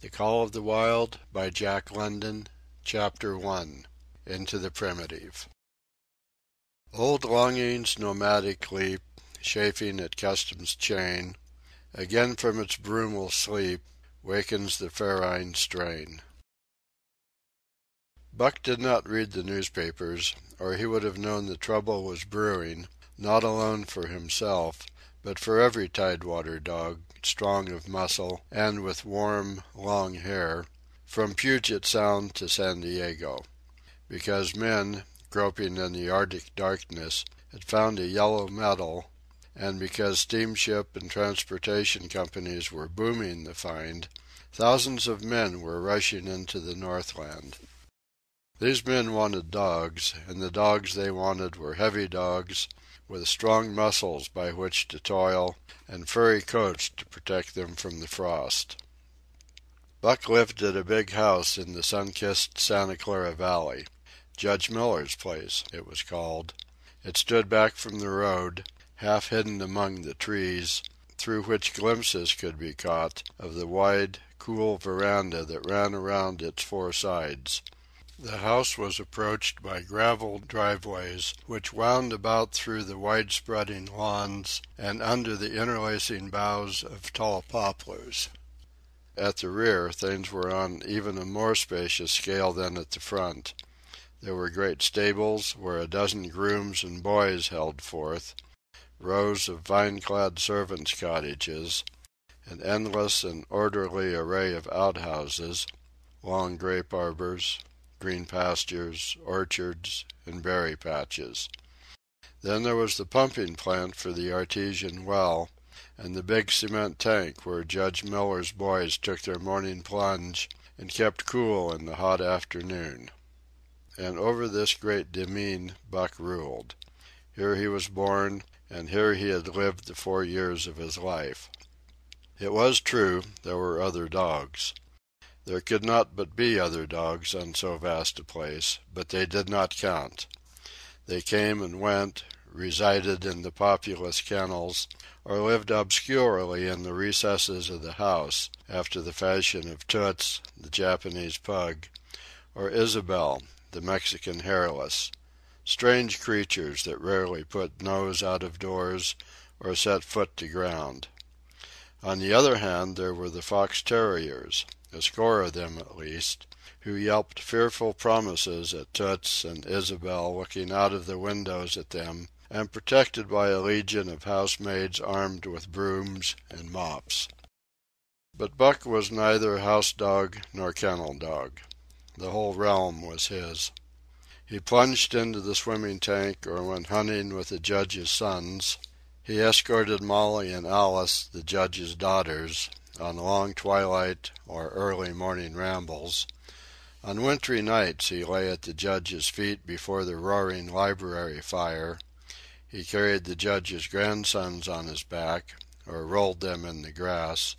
The Call of the Wild by Jack London. Chapter 1. Into the Primitive. Old longing's nomadic leap, chafing at custom's chain, again from its brumal sleep wakens the ferine strain. Buck did not read the newspapers, or he would have known the trouble was brewing, not alone for himself, but for every tidewater dog, strong of muscle and with warm, long hair, from Puget Sound to San Diego. Because men, groping in the Arctic darkness, had found a yellow metal, and because steamship and transportation companies were booming the find, thousands of men were rushing into the Northland. These men wanted dogs, and the dogs they wanted were heavy dogs, with strong muscles by which to toil, and furry coats to protect them from the frost. Buck lived at a big house in the sun-kissed Santa Clara Valley. Judge Miller's place, it was called. It stood back from the road, half hidden among the trees, through which glimpses could be caught of the wide, cool veranda that ran around its four sides. The house was approached by gravelled driveways, which wound about through the wide-spreading lawns and under the interlacing boughs of tall poplars. At the rear, things were on even a more spacious scale than at the front. There were great stables where a dozen grooms and boys held forth, rows of vine-clad servants' cottages, an endless and orderly array of outhouses, long grape arbors, green pastures, orchards, and berry patches. Then there was the pumping plant for the artesian well, and the big cement tank where Judge Miller's boys took their morning plunge and kept cool in the hot afternoon. And over this great demesne Buck ruled. Here he was born, and here he had lived the 4 years of his life. It was true, there were other dogs. There could not but be other dogs on so vast a place, but they did not count. They came and went, resided in the populous kennels, or lived obscurely in the recesses of the house, after the fashion of Toots, the Japanese pug, or Isabel, the Mexican hairless. Strange creatures that rarely put nose out of doors or set foot to ground. On the other hand, there were the fox terriers, a score of them at least, who yelped fearful promises at Toots and Isabel looking out of the windows at them, and protected by a legion of housemaids armed with brooms and mops. But Buck was neither house dog nor kennel dog. The whole realm was his. He plunged into the swimming tank or went hunting with the Judge's sons. He escorted Molly and Alice, the Judge's daughters, on long twilight or early morning rambles. On wintry nights he lay at the Judge's feet before the roaring library fire. He carried the Judge's grandsons on his back, or rolled them in the grass,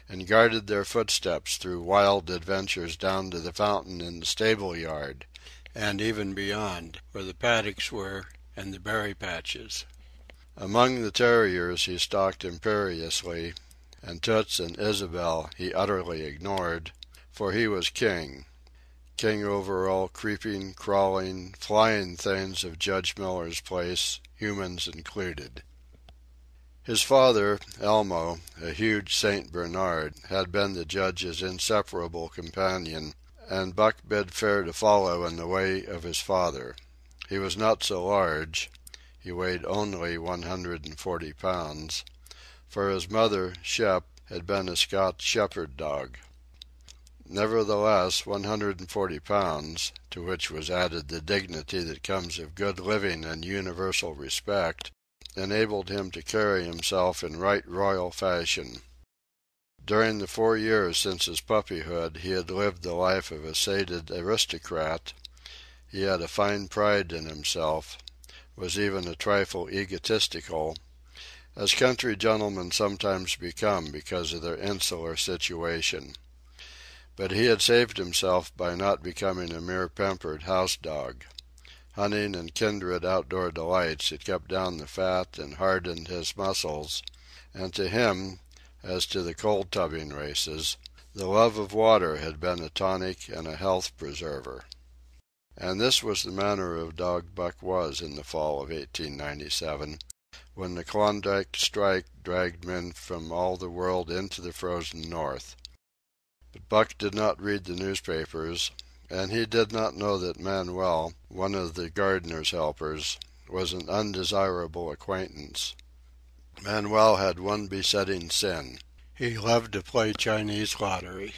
and guarded their footsteps through wild adventures down to the fountain in the stable yard, and even beyond, where the paddocks were and the berry patches. Among the terriers he stalked imperiously, and Toots and Isabel he utterly ignored, for he was king over all creeping, crawling, flying things of Judge Miller's place, humans included. His father, Elmo, a huge St. Bernard, had been the Judge's inseparable companion, and Buck bid fair to follow in the way of his father. He was not so large. He weighed only 140 pounds, for his mother, Shep, had been a Scotch shepherd dog. Nevertheless, 140 pounds, to which was added the dignity that comes of good living and universal respect, enabled him to carry himself in right royal fashion. During the 4 years since his puppyhood he had lived the life of a sated aristocrat. He had a fine pride in himself, was even a trifle egotistical, as country gentlemen sometimes become because of their insular situation. But he had saved himself by not becoming a mere pampered house dog. Hunting and kindred outdoor delights had kept down the fat and hardened his muscles, and to him, as to the cold tubbing races, The love of water had been a tonic and a health preserver. And this was the manner of dog Buck was in the fall of 1897, when the Klondike strike dragged men from all the world into the frozen North. But Buck did not read the newspapers, and he did not know that Manuel, one of the gardener's helpers, was an undesirable acquaintance. Manuel had one besetting sin. He loved to play Chinese lottery.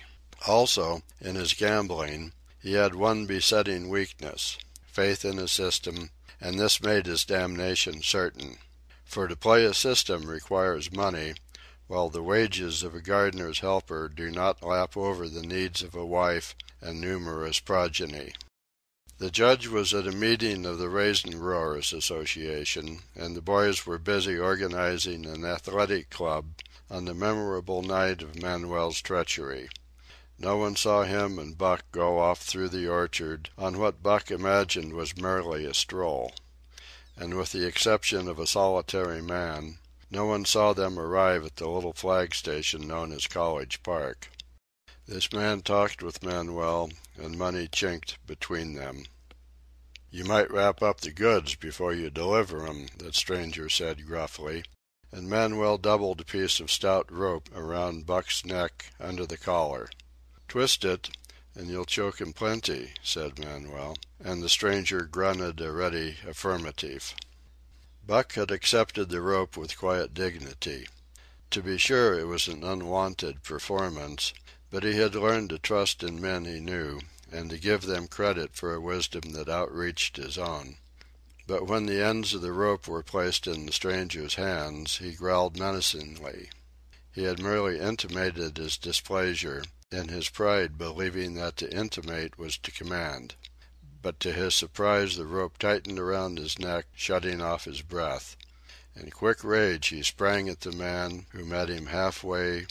Also, in his gambling, he had one besetting weakness, faith in a system, and this made his damnation certain. For to play a system requires money, while the wages of a gardener's helper do not lap over the needs of a wife and numerous progeny. The judge was at a meeting of the Raisin Growers Association, and the boys were busy organizing an athletic club on the memorable night of Manuel's treachery. No one saw him and Buck go off through the orchard on what Buck imagined was merely a stroll. And with the exception of a solitary man, no one saw them arrive at the little flag station known as College Park. This man talked with Manuel, and money chinked between them. "You might wrap up the goods before you deliver 'em," that stranger said gruffly, and Manuel doubled a piece of stout rope around Buck's neck under the collar. "Twist it, and you'll choke him plenty," said Manuel, and the stranger grunted a ready affirmative. Buck had accepted the rope with quiet dignity. To be sure, it was an unwonted performance, but he had learned to trust in men he knew, and to give them credit for a wisdom that outreached his own. But when the ends of the rope were placed in the stranger's hands, he growled menacingly. He had merely intimated his displeasure, in his pride believing that to intimate was to command. But to his surprise the rope tightened around his neck, shutting off his breath. In quick rage he sprang at the man, who met him halfway,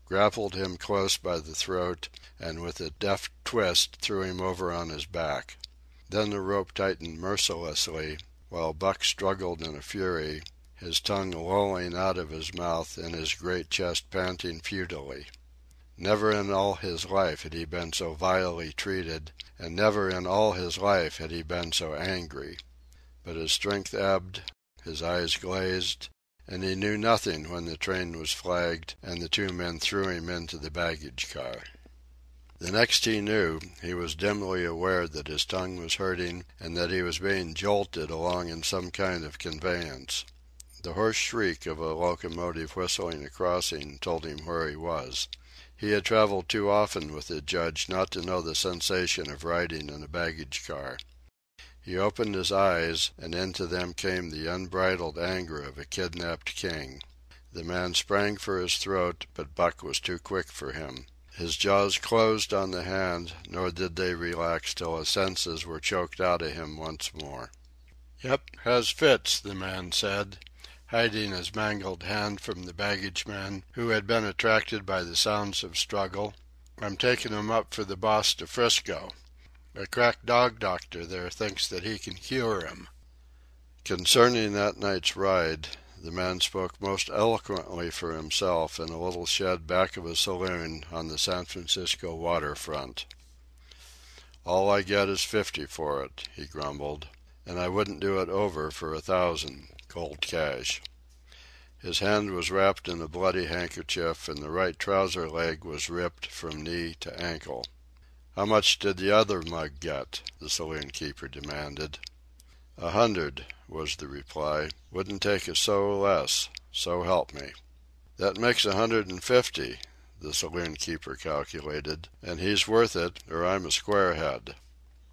grappled him close by the throat, and with a deft twist threw him over on his back. Then the rope tightened mercilessly, while Buck struggled in a fury, his tongue lolling out of his mouth and his great chest panting futilely. Never in all his life had he been so vilely treated, and never in all his life had he been so angry. But his strength ebbed, his eyes glazed, and he knew nothing when the train was flagged and the two men threw him into the baggage car. The next he knew, he was dimly aware that his tongue was hurting and that he was being jolted along in some kind of conveyance. The hoarse shriek of a locomotive whistling a crossing told him where he was. He had traveled too often with the judge not to know the sensation of riding in a baggage car. He opened his eyes, and into them came the unbridled anger of a kidnapped king. The man sprang for his throat, but Buck was too quick for him. His jaws closed on the hand, nor did they relax till his senses were choked out of him once more. "Yep, has fits," the man said, hiding his mangled hand from the baggage man, who had been attracted by the sounds of struggle. "I'm taking him up for the boss to 'Frisco. A crack dog doctor there thinks that he can cure him." Concerning that night's ride, the man spoke most eloquently for himself in a little shed back of a saloon on the San Francisco waterfront. "All I get is $50 for it," he grumbled, "and I wouldn't do it over for $1,000. Cold cash." His hand was wrapped in a bloody handkerchief, and the right trouser leg was ripped from knee to ankle. "How much did the other mug get?" the saloon keeper demanded. "100," was the reply. "Wouldn't take a so less, so help me." "That makes 150," the saloon keeper calculated, "and he's worth it, or I'm a squarehead."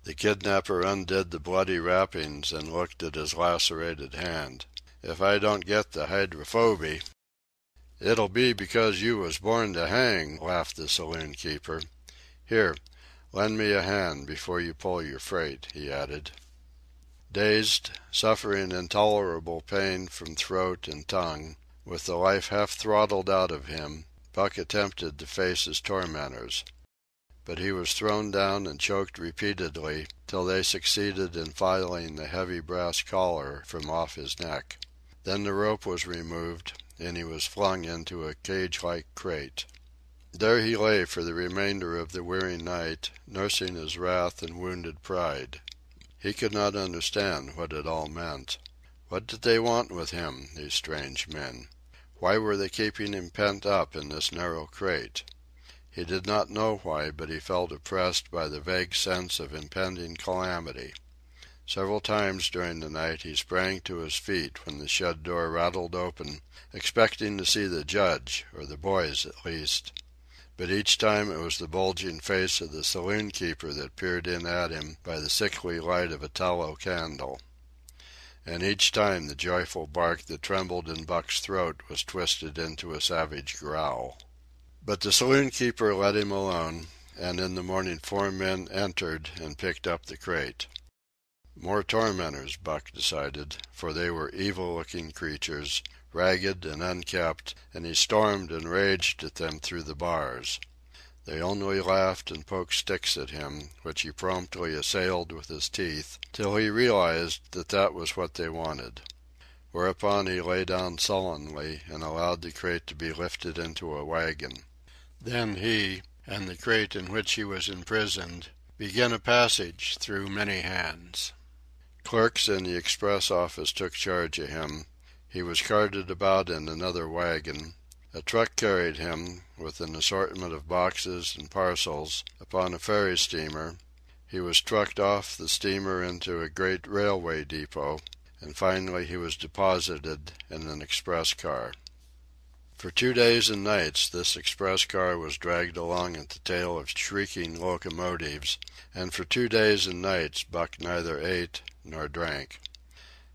The kidnapper undid the bloody wrappings and looked at his lacerated hand. "If I don't get the hydrophoby—" "It'll be because you was born to hang," laughed the saloon keeper. "Here, lend me a hand before you pull your freight," he added. Dazed, suffering intolerable pain from throat and tongue, with the life half throttled out of him, Buck attempted to face his tormentors. But he was thrown down and choked repeatedly, till they succeeded in filing the heavy brass collar from off his neck. Then the rope was removed, and he was flung into a cage-like crate. There he lay for the remainder of the weary night, nursing his wrath and wounded pride. He could not understand what it all meant. What did they want with him, these strange men? Why were they keeping him pent up in this narrow crate? He did not know why, but he felt oppressed by the vague sense of impending calamity. Several times during the night he sprang to his feet when the shed door rattled open, expecting to see the judge, or the boys at least. But each time it was the bulging face of the saloon keeper that peered in at him by the sickly light of a tallow candle. And each time the joyful bark that trembled in Buck's throat was twisted into a savage growl. But the saloon keeper let him alone, and in the morning 4 men entered and picked up the crate. More tormentors, Buck decided, for they were evil-looking creatures, ragged and unkempt, and he stormed and raged at them through the bars. They only laughed and poked sticks at him, which he promptly assailed with his teeth, till he realized that that was what they wanted. Whereupon he lay down sullenly and allowed the crate to be lifted into a wagon. Then he, and the crate in which he was imprisoned, began a passage through many hands. Clerks in the express office took charge of him. He was carted about in another wagon. A truck carried him, with an assortment of boxes and parcels, upon a ferry steamer. He was trucked off the steamer into a great railway depot, and finally he was deposited in an express car. For 2 days and nights this express car was dragged along at the tail of shrieking locomotives, and for 2 days and nights Buck neither ate nor drank.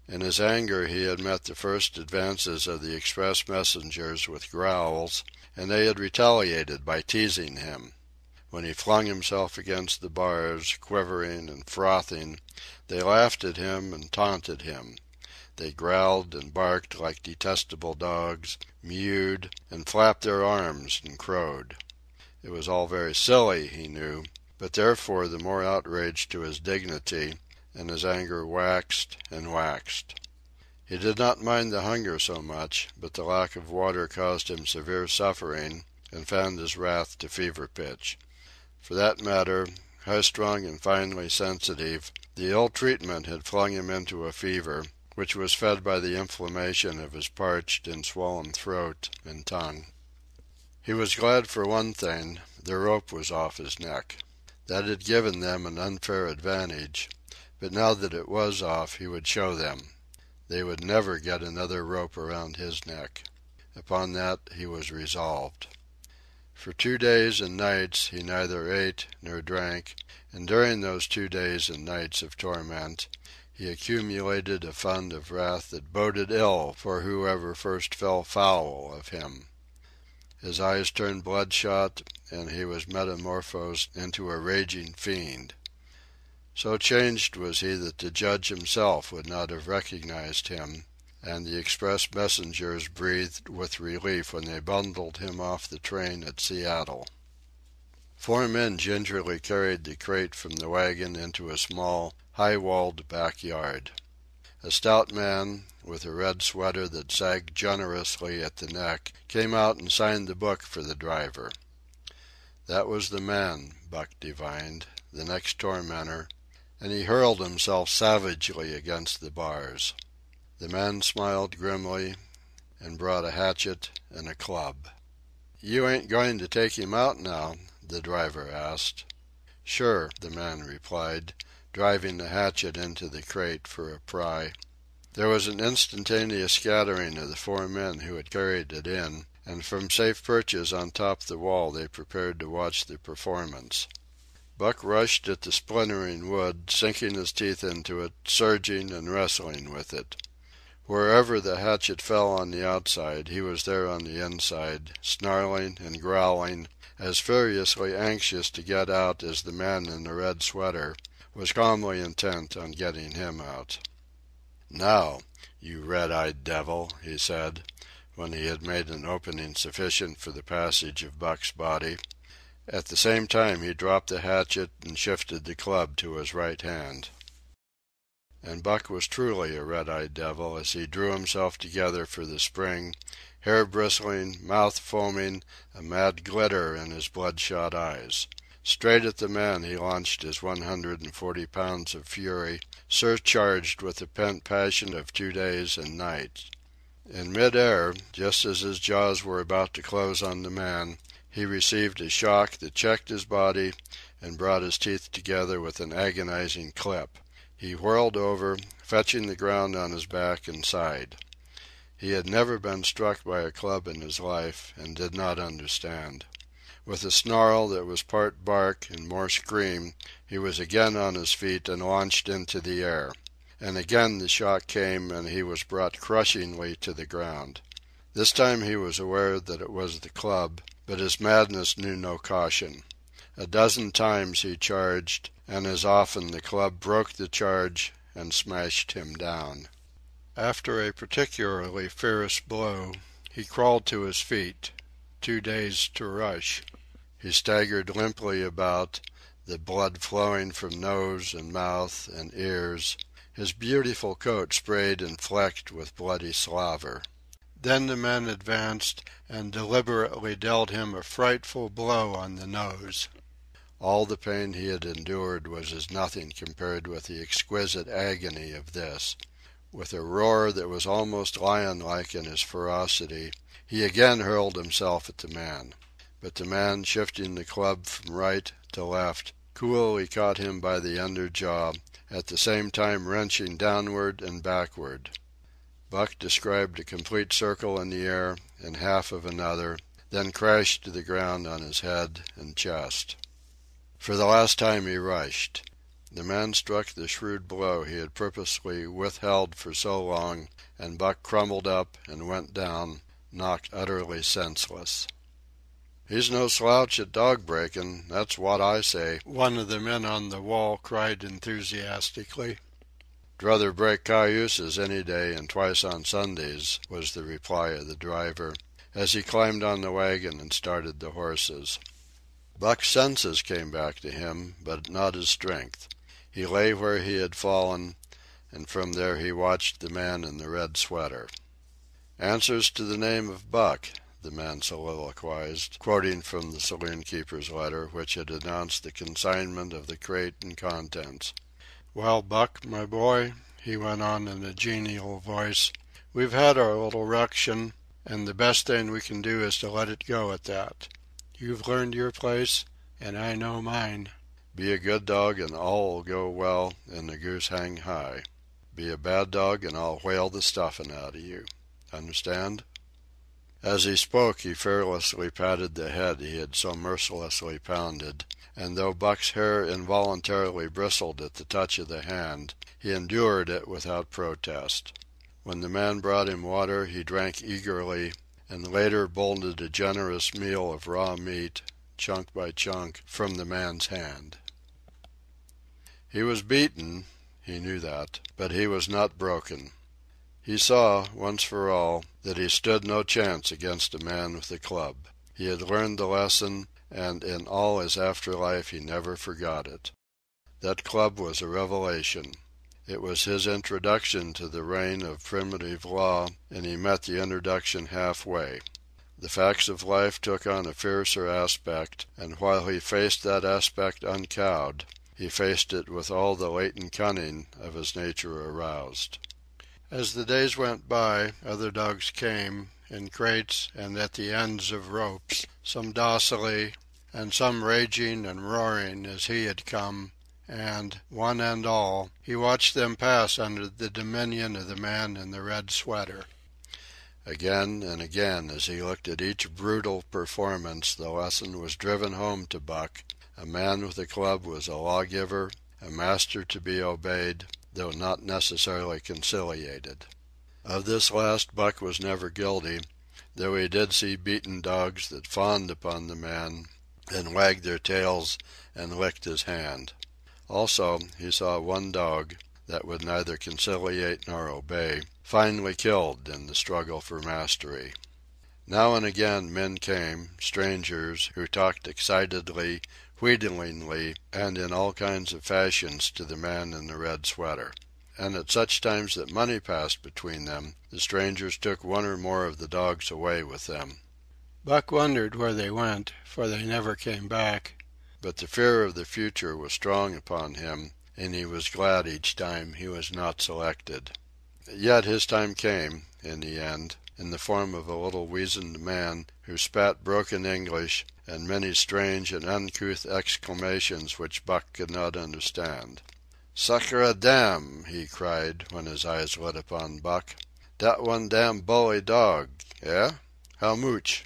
In his anger he had met the first advances of the express messengers with growls, and they had retaliated by teasing him. When he flung himself against the bars, quivering and frothing, they laughed at him and taunted him. They growled and barked like detestable dogs, mewed, and flapped their arms and crowed. It was all very silly, he knew, but therefore the more outrage to his dignity, and his anger waxed and waxed. He did not mind the hunger so much, but the lack of water caused him severe suffering and fanned his wrath to fever pitch. For that matter, high-strung and finely sensitive, the ill treatment had flung him into a fever, which was fed by the inflammation of his parched and swollen throat and tongue. He was glad for one thing, the rope was off his neck. That had given them an unfair advantage, but now that it was off he would show them. They would never get another rope around his neck. Upon that he was resolved. For 2 days and nights he neither ate nor drank, and during those 2 days and nights of torment he accumulated a fund of wrath that boded ill for whoever first fell foul of him. His eyes turned bloodshot, and he was metamorphosed into a raging fiend. So changed was he that the judge himself would not have recognized him, and the express messengers breathed with relief when they bundled him off the train at Seattle. 4 men gingerly carried the crate from the wagon into a small, high-walled backyard. A stout man, with a red sweater that sagged generously at the neck, came out and signed the book for the driver. That was the man, Buck divined, the next tormentor, and he hurled himself savagely against the bars. The man smiled grimly and brought a hatchet and a club. "You ain't going to take him out now?" the driver asked. "Sure," the man replied, driving the hatchet into the crate for a pry. There was an instantaneous scattering of the 4 men who had carried it in, and from safe perches on top the wall they prepared to watch the performance. Buck rushed at the splintering wood, sinking his teeth into it, surging and wrestling with it. Wherever the hatchet fell on the outside, he was there on the inside, snarling and growling, as furiously anxious to get out as the man in the red sweater was calmly intent on getting him out. "Now, you red-eyed devil," he said, when he had made an opening sufficient for the passage of Buck's body. At the same time he dropped the hatchet and shifted the club to his right hand. And Buck was truly a red-eyed devil as he drew himself together for the spring hair bristling, mouth foaming, a mad glitter in his bloodshot eyes. Straight at the man he launched his 140 pounds of fury, surcharged with the pent passion of 2 days and nights. In mid-air, just as his jaws were about to close on the man, he received a shock that checked his body and brought his teeth together with an agonizing clip. He whirled over, fetching the ground on his back and side. He had never been struck by a club in his life, and did not understand. With a snarl that was part bark and more scream, he was again on his feet and launched into the air. And again the shock came and he was brought crushingly to the ground. This time he was aware that it was the club, but his madness knew no caution. A dozen times he charged, and as often the club broke the charge and smashed him down. After a particularly fierce blow, he crawled to his feet, too dazed to rush. He staggered limply about, the blood flowing from nose and mouth and ears, his beautiful coat sprayed and flecked with bloody slaver. Then the men advanced and deliberately dealt him a frightful blow on the nose. All the pain he had endured was as nothing compared with the exquisite agony of this. With a roar that was almost lion-like in his ferocity, he again hurled himself at the man. But the man, shifting the club from right to left, coolly caught him by the under jaw, at the same time wrenching downward and backward. Buck described a complete circle in the air and half of another, then crashed to the ground on his head and chest. For the last time he rushed. The man struck the shrewd blow he had purposely withheld for so long, and Buck crumpled up and went down, knocked utterly senseless. "He's no slouch at dog breaking, that's what I say," one of the men on the wall cried enthusiastically. "Druther break cayuses any day and twice on Sundays," was the reply of the driver, as he climbed on the wagon and started the horses. Buck's senses came back to him, but not his strength. He lay where he had fallen, and from there he watched the man in the red sweater. "Answers to the name of Buck," the man soliloquized, quoting from the saloon-keeper's letter, which had announced the consignment of the crate and contents. "Well, Buck, my boy," he went on in a genial voice, "we've had our little ruction, and the best thing we can do is to let it go at that. You've learned your place, and I know mine. Be a good dog and all'll go well and the goose hang high. Be a bad dog and I'll whale the stuffin' out of you. Understand?" As he spoke he fearlessly patted the head he had so mercilessly pounded, and though Buck's hair involuntarily bristled at the touch of the hand, he endured it without protest. When the man brought him water he drank eagerly, and later bolted a generous meal of raw meat, chunk by chunk, from the man's hand. He was beaten, he knew that, but he was not broken. He saw, once for all, that he stood no chance against a man with a club. He had learned the lesson, and in all his afterlife he never forgot it. That club was a revelation. It was his introduction to the reign of primitive law, and he met the introduction halfway. The facts of life took on a fiercer aspect, and while he faced that aspect uncowed, he faced it with all the latent cunning of his nature aroused. As the days went by, other dogs came, in crates and at the ends of ropes, some docilely, and some raging and roaring as he had come, and, one and all, he watched them pass under the dominion of the man in the red sweater. Again and again, as he looked at each brutal performance, the lesson was driven home to Buck. A man with a club was a lawgiver, a master to be obeyed, though not necessarily conciliated. Of this last Buck was never guilty, though he did see beaten dogs that fawned upon the man and wagged their tails and licked his hand. Also, he saw one dog, that would neither conciliate nor obey, finally killed in the struggle for mastery. Now and again men came, strangers, who talked excitedly, wheedlingly, and in all kinds of fashions to the man in the red sweater. and at such times that money passed between them, the strangers took one or more of the dogs away with them. Buck wondered where they went, for they never came back. But the fear of the future was strong upon him, and he was glad each time he was not selected. Yet his time came, in the end, in the form of a little weazened man who spat broken English and many strange and uncouth exclamations which Buck could not understand. "Sacre dam!" he cried, when his eyes lit upon Buck. "Dat one dam bully dog, eh? How mooch?"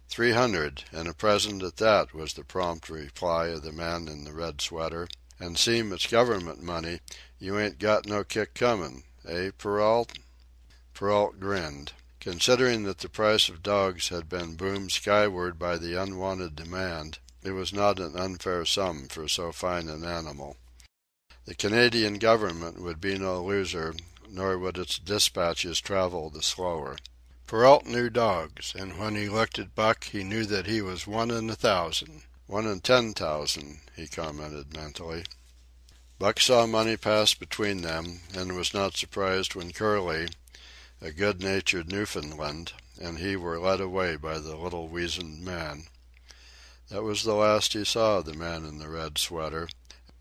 "300, and a present at that," was the prompt reply of the man in the red sweater. "And seem' it's government money, you ain't got no kick comin', eh, Perrault?" Perrault grinned. Considering that the price of dogs had been boomed skyward by the unwonted demand, it was not an unfair sum for so fine an animal. The Canadian government would be no loser, nor would its dispatches travel the slower. Perrault knew dogs, and when he looked at Buck he knew that he was 1 in 1,000. 1 in 10,000, he commented mentally. Buck saw money pass between them, and was not surprised when Curly, a good-natured Newfoundland, and he were led away by the little weazened man. That was the last he saw of the man in the red sweater,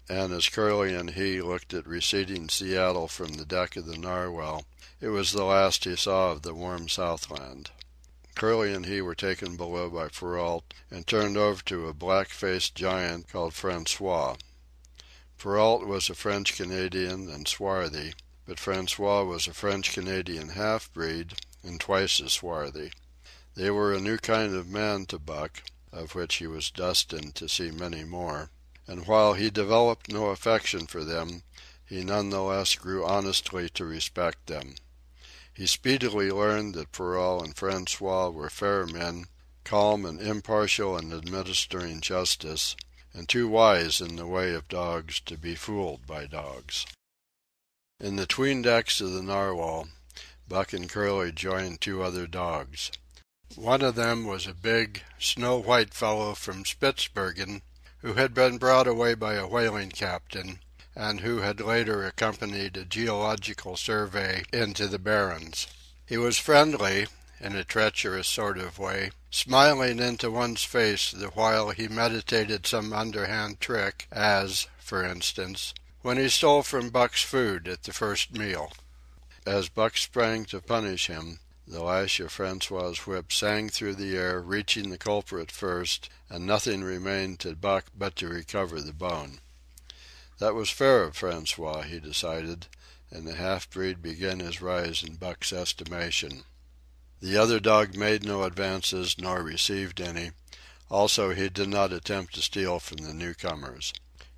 and as Curly and he looked at receding Seattle from the deck of the Narwhal, it was the last he saw of the warm Southland. Curly and he were taken below by Perrault and turned over to a black-faced giant called Francois. Perrault was a French-Canadian and swarthy, but Francois was a French-Canadian half-breed and twice as swarthy. They were a new kind of man to Buck, of which he was destined to see many more, and while he developed no affection for them, he none the less grew honestly to respect them. He speedily learned that Perrault and Francois were fair men, calm and impartial in administering justice, and too wise in the way of dogs to be fooled by dogs. In the 'tween decks of the Narwhal, Buck and Curly joined 2 other dogs. One of them was a big, snow-white fellow from Spitzbergen, who had been brought away by a whaling captain, and who had later accompanied a geological survey into the Barrens. He was friendly, in a treacherous sort of way, smiling into one's face the while he meditated some underhand trick, as, for instance, when he stole from Buck's food at the first meal. As Buck sprang to punish him, the lash of Francois's whip sang through the air, reaching the culprit first, and nothing remained to Buck but to recover the bone. That was fair of Francois, he decided, and the half-breed began his rise in Buck's estimation. The other dog made no advances, nor received any. Also, he did not attempt to steal from the newcomers.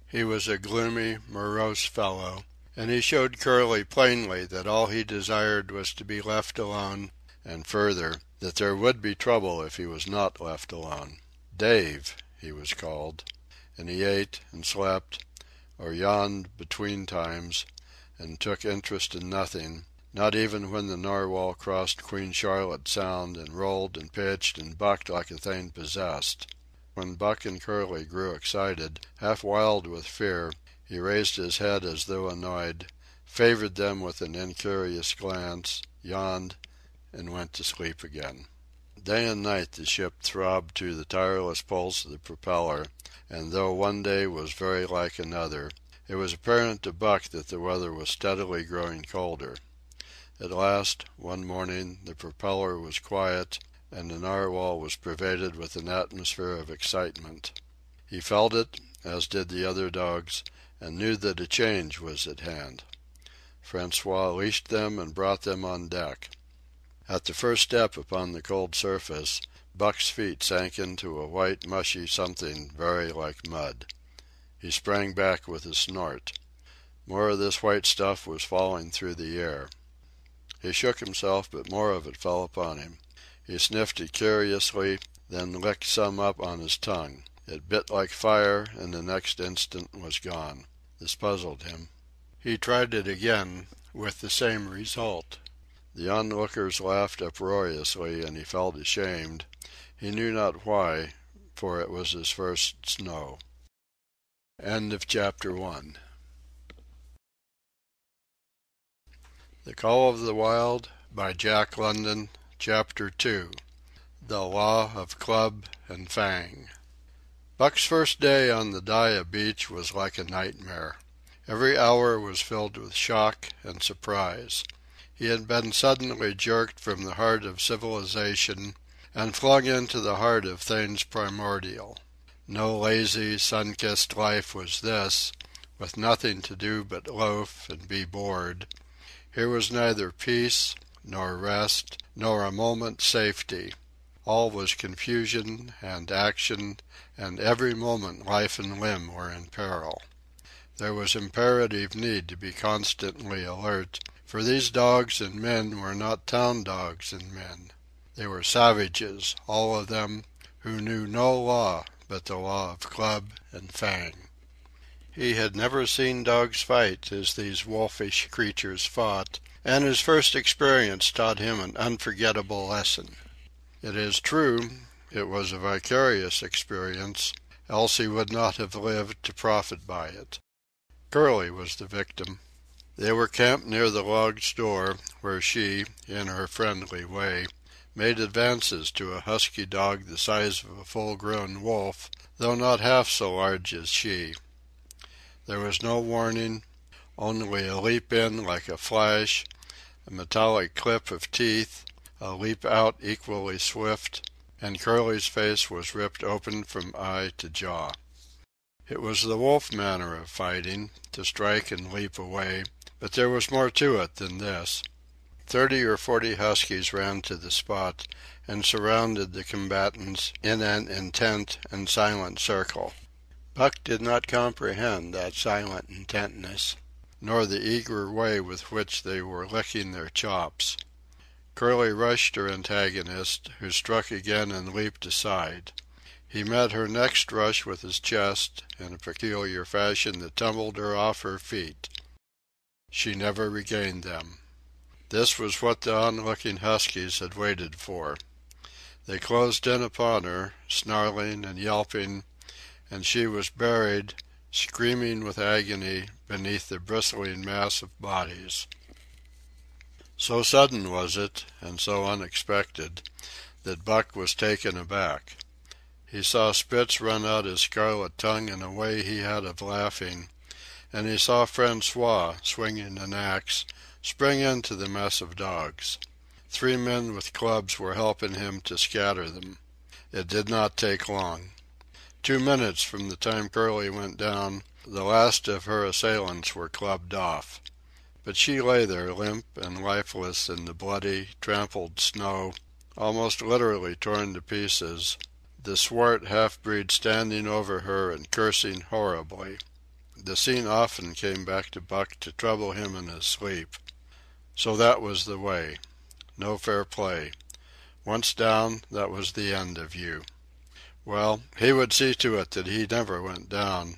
He was a gloomy, morose fellow, and he showed Curly plainly that all he desired was to be left alone, and further, that there would be trouble if he was not left alone. Dave, he was called, and he ate and slept, or yawned between times, and took interest in nothing, not even when the Narwhal crossed Queen Charlotte Sound and rolled and pitched and bucked like a thing possessed. When Buck and Curly grew excited, half wild with fear, he raised his head as though annoyed, favored them with an incurious glance, yawned, and went to sleep again. Day and night the ship throbbed to the tireless pulse of the propeller, and though one day was very like another, it was apparent to Buck that the weather was steadily growing colder. At last, one morning, the propeller was quiet, and the Narwhal was pervaded with an atmosphere of excitement. He felt it, as did the other dogs, and knew that a change was at hand. Francois leashed them and brought them on deck. At the first step upon the cold surface, Buck's feet sank into a white, mushy something very like mud. He sprang back with a snort. More of this white stuff was falling through the air. He shook himself, but more of it fell upon him. He sniffed it curiously, then licked some up on his tongue. It bit like fire, and the next instant was gone. This puzzled him. He tried it again, with the same result. The onlookers laughed uproariously, and he felt ashamed. He knew not why, for it was his first snow. End of chapter 1. The Call of the Wild by Jack London, Chapter 2. The Law of Club and Fang. Buck's first day on the Dyea beach was like a nightmare. Every hour was filled with shock and surprise. He had been suddenly jerked from the heart of civilization and flung into the heart of things primordial. No lazy, sun-kissed life was this, with nothing to do but loaf and be bored. Here was neither peace, nor rest, nor a moment's safety. All was confusion and action, and every moment life and limb were in peril. There was imperative need to be constantly alert, for these dogs and men were not town dogs and men. They were savages, all of them, who knew no law but the law of club and fang. He had never seen dogs fight as these wolfish creatures fought, and his first experience taught him an unforgettable lesson. It is true, it was a vicarious experience, else he would not have lived to profit by it. Curly was the victim. They were camped near the log store, where she, in her friendly way, made advances to a husky dog the size of a full-grown wolf, though not half so large as she. There was no warning, only a leap in like a flash, a metallic clip of teeth, a leap out equally swift, and Curly's face was ripped open from eye to jaw. It was the wolf manner of fighting, to strike and leap away, but there was more to it than this. 30 or 40 huskies ran to the spot and surrounded the combatants in an intent and silent circle. Buck did not comprehend that silent intentness, nor the eager way with which they were licking their chops. Curly rushed her antagonist, who struck again and leaped aside. He met her next rush with his chest, in a peculiar fashion that tumbled her off her feet. She never regained them. This was what the onlooking huskies had waited for. They closed in upon her, snarling and yelping, and she was buried, screaming with agony, beneath the bristling mass of bodies. So sudden was it, and so unexpected, that Buck was taken aback. He saw Spitz run out his scarlet tongue in a way he had of laughing, and he saw Francois, swinging an axe, spring into the mess of dogs. 3 men with clubs were helping him to scatter them. It did not take long. 2 minutes from the time Curly went down, the last of her assailants were clubbed off. But she lay there limp and lifeless in the bloody, trampled snow, almost literally torn to pieces, the swart half-breed standing over her and cursing horribly. The scene often came back to Buck to trouble him in his sleep. So that was the way. No fair play. Once down, that was the end of you. Well, he would see to it that he never went down.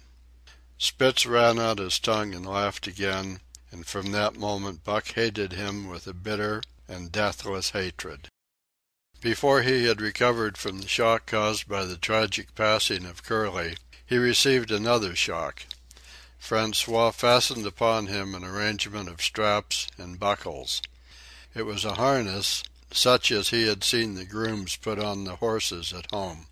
Spitz ran out his tongue and laughed again, and from that moment Buck hated him with a bitter and deathless hatred. Before he had recovered from the shock caused by the tragic passing of Curly, he received another shock. Francois fastened upon him an arrangement of straps and buckles. It was a harness, such as he had seen the grooms put on the horses at home.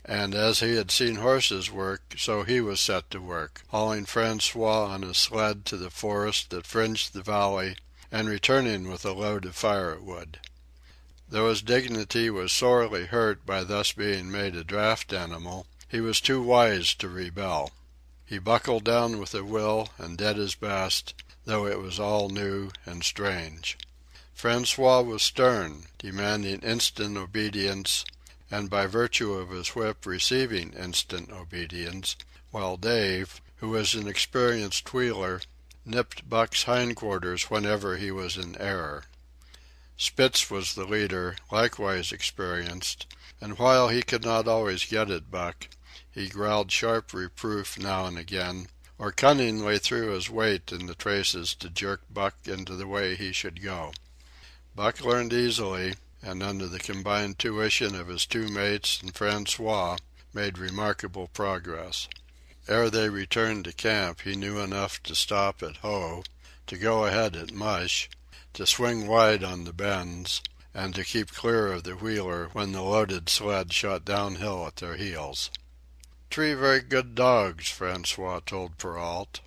And as he had seen horses work, so he was set to work, hauling Francois on a sled to the forest that fringed the valley, and returning with a load of firewood. Though his dignity was sorely hurt by thus being made a draft animal, he was too wise to rebel. He buckled down with a will and did his best, though it was all new and strange. Francois was stern, demanding instant obedience, and by virtue of his whip receiving instant obedience, while Dave, who was an experienced wheeler, nipped Buck's hindquarters whenever he was in error. Spitz was the leader, likewise experienced, and while he could not always get at Buck, he growled sharp reproof now and again, or cunningly threw his weight in the traces to jerk Buck into the way he should go. Buck learned easily, and under the combined tuition of his 2 mates and Francois, made remarkable progress. Ere they returned to camp he knew enough to stop at Hoe, to go ahead at Mush, to swing wide on the bends, and to keep clear of the wheeler when the loaded sled shot downhill at their heels. "T'ree very good dogs," Francois told Perrault.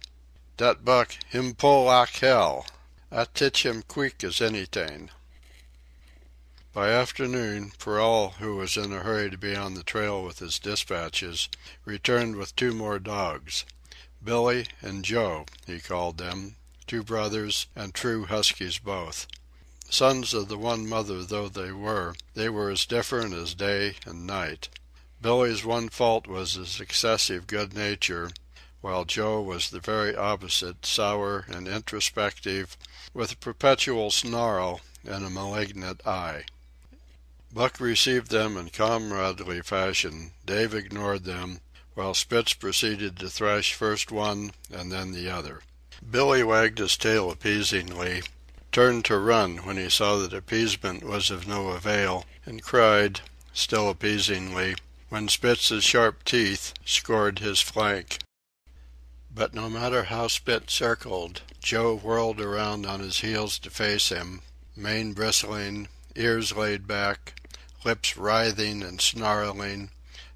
"Dat Buck, him pull lak hell. I titch him queek as anyt'ing." By afternoon, Perrault, who was in a hurry to be on the trail with his dispatches, returned with 2 more dogs. Billy and Joe, he called them, 2 brothers, and true huskies both. Sons of the one mother though they were as different as day and night. Billy's one fault was his excessive good nature, while Joe was the very opposite, sour and introspective, with a perpetual snarl and a malignant eye. Buck received them in comradely fashion. Dave ignored them, while Spitz proceeded to thrash first one and then the other. Billy wagged his tail appeasingly, turned to run when he saw that appeasement was of no avail, and cried, still appeasingly, when Spitz's sharp teeth scored his flank. But no matter how Spitz circled, Joe whirled around on his heels to face him, mane bristling, ears laid back, lips writhing and snarling,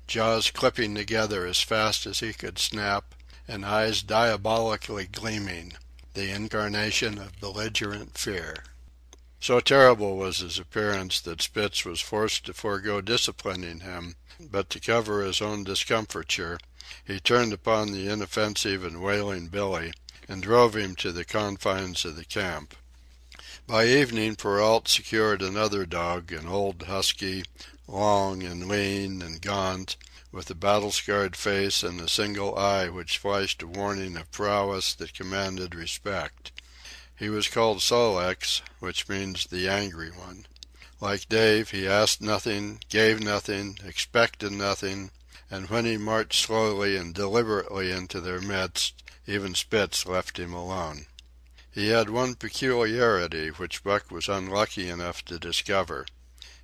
jaws clipping together as fast as he could snap, and eyes diabolically gleaming, the incarnation of belligerent fear. So terrible was his appearance that Spitz was forced to forego disciplining him, but to cover his own discomfiture, he turned upon the inoffensive and wailing Billy, and drove him to the confines of the camp. By evening Perrault secured another dog, an old husky, long and lean and gaunt, with a battle-scarred face and a single eye which flashed a warning of prowess that commanded respect. He was called Sol-leks, which means the angry one. Like Dave, he asked nothing, gave nothing, expected nothing, and when he marched slowly and deliberately into their midst, even Spitz left him alone. He had one peculiarity which Buck was unlucky enough to discover.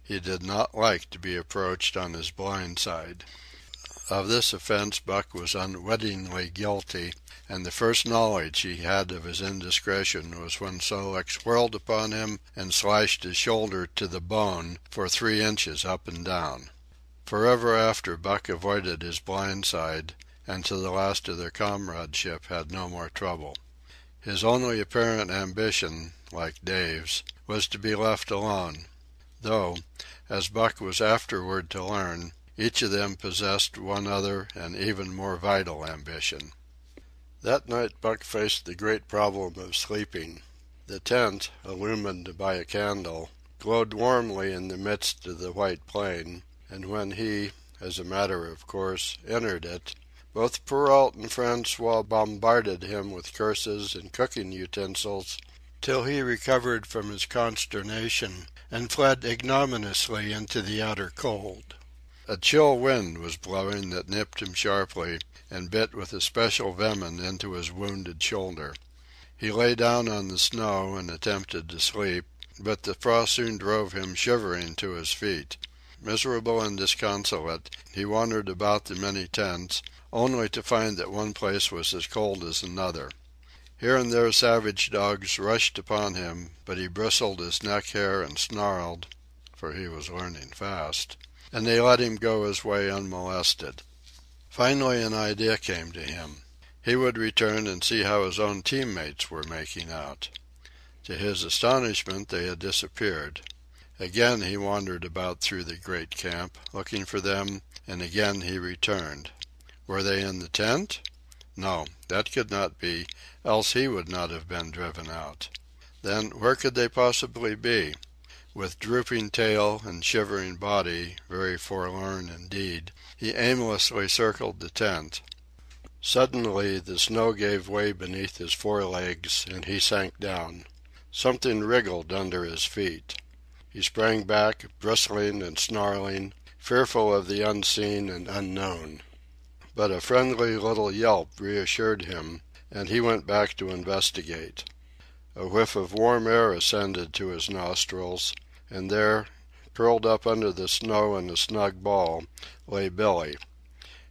He did not like to be approached on his blind side. Of this offense Buck was unwittingly guilty, and the first knowledge he had of his indiscretion was when Sol-leks whirled upon him and slashed his shoulder to the bone for 3 inches up and down. Forever after Buck avoided his blind side, and to the last of their comradeship had no more trouble. His only apparent ambition, like Dave's, was to be left alone, though, as Buck was afterward to learn, each of them possessed one other and even more vital ambition. That night Buck faced the great problem of sleeping. The tent, illumined by a candle, glowed warmly in the midst of the white plain, and when he, as a matter of course, entered it, both Perrault and Francois bombarded him with curses and cooking utensils till he recovered from his consternation and fled ignominiously into the outer cold. A chill wind was blowing that nipped him sharply and bit with especial venom into his wounded shoulder. He lay down on the snow and attempted to sleep, but the frost soon drove him shivering to his feet. Miserable and disconsolate, he wandered about the many tents, only to find that one place was as cold as another. Here and there savage dogs rushed upon him, but he bristled his neck hair and snarled, for he was learning fast, and they let him go his way unmolested. Finally an idea came to him. He would return and see how his own teammates were making out. To his astonishment they had disappeared. Again he wandered about through the great camp, looking for them, and again he returned. Were they in the tent? No, that could not be, else he would not have been driven out. Then where could they possibly be? With drooping tail and shivering body, very forlorn indeed, he aimlessly circled the tent. Suddenly the snow gave way beneath his forelegs, and he sank down. Something wriggled under his feet. He sprang back, bristling and snarling, fearful of the unseen and unknown. But a friendly little yelp reassured him, and he went back to investigate. A whiff of warm air ascended to his nostrils, and there, curled up under the snow in a snug ball, lay Billy.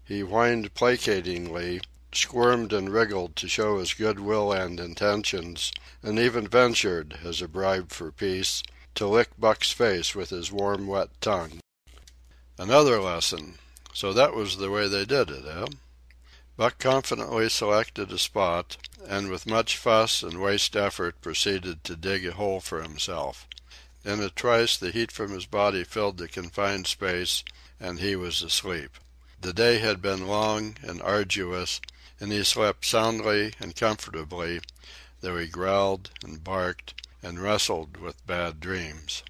He whined placatingly, squirmed and wriggled to show his good will and intentions, and even ventured, as a bribe for peace, to lick Buck's face with his warm, wet tongue. Another lesson. So that was the way they did it, eh? Buck confidently selected a spot, and with much fuss and waste effort proceeded to dig a hole for himself. In a trice the heat from his body filled the confined space, and he was asleep. The day had been long and arduous, and he slept soundly and comfortably, though he growled and barked and wrestled with bad dreams.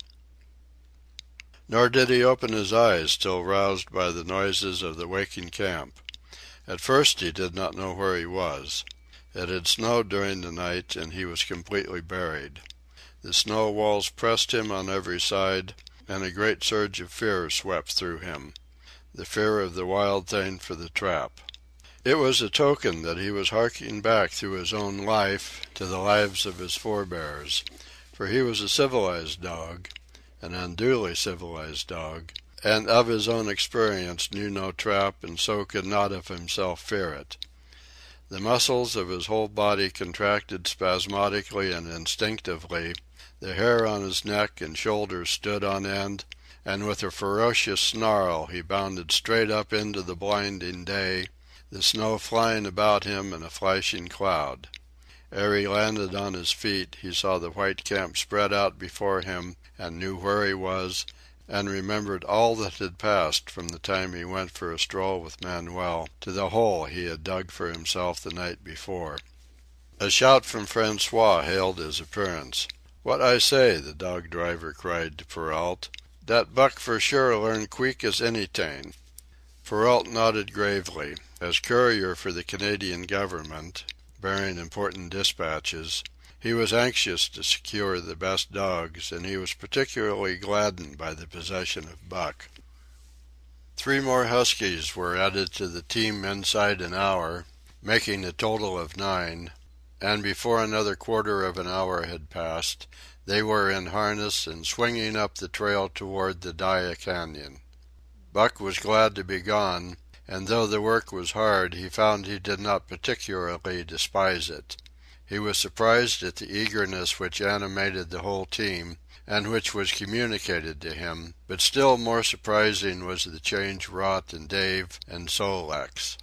Nor did he open his eyes till roused by the noises of the waking camp. At first he did not know where he was. It had snowed during the night, and he was completely buried. The snow walls pressed him on every side, and a great surge of fear swept through him. The fear of the wild thing for the trap. It was a token that he was harking back through his own life to the lives of his forebears, for he was a civilized dog, an unduly civilized dog, and of his own experience knew no trap and so could not of himself fear it. The muscles of his whole body contracted spasmodically and instinctively, the hair on his neck and shoulders stood on end, and with a ferocious snarl he bounded straight up into the blinding day, the snow flying about him in a flashing cloud. Ere he landed on his feet he saw the white camp spread out before him, and knew where he was, and remembered all that had passed from the time he went for a stroll with Manuel to the hole he had dug for himself the night before. A shout from Francois hailed his appearance. "What I say," the dog driver cried to Perrault. "Dat Buck for sure learn queek as anyt'ing." Perrault nodded gravely. As courier for the Canadian government, bearing important dispatches, he was anxious to secure the best dogs, and he was particularly gladdened by the possession of Buck. 3 more huskies were added to the team inside an hour, making a total of 9, and before another quarter of an hour had passed, they were in harness and swinging up the trail toward the Dyea Canyon. Buck was glad to be gone, and though the work was hard, he found he did not particularly despise it. He was surprised at the eagerness which animated the whole team, and which was communicated to him, but still more surprising was the change wrought in Dave and Sol leks.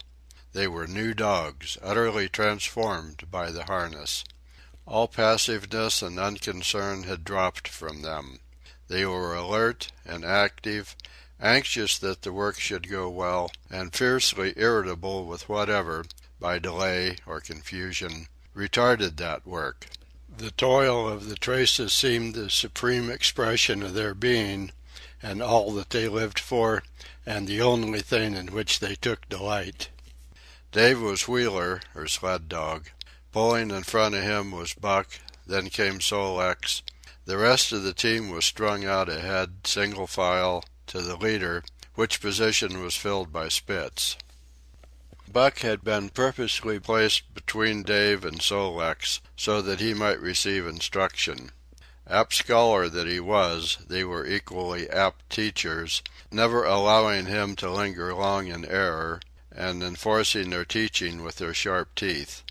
They were new dogs, utterly transformed by the harness. All passiveness and unconcern had dropped from them. They were alert and active, anxious that the work should go well, and fiercely irritable with whatever, by delay or confusion, retarded that work. The toil of the traces seemed the supreme expression of their being, and all that they lived for, and the only thing in which they took delight. Dave was wheeler, or sled dog. Pulling in front of him was Buck, then came Sol leks. The rest of the team was strung out ahead, single file, to the leader, which position was filled by Spitz. Buck had been purposely placed between Dave and Sol leks so that he might receive instruction. Apt scholar that he was, they were equally apt teachers, never allowing him to linger long in error, and enforcing their teaching with their sharp teeth.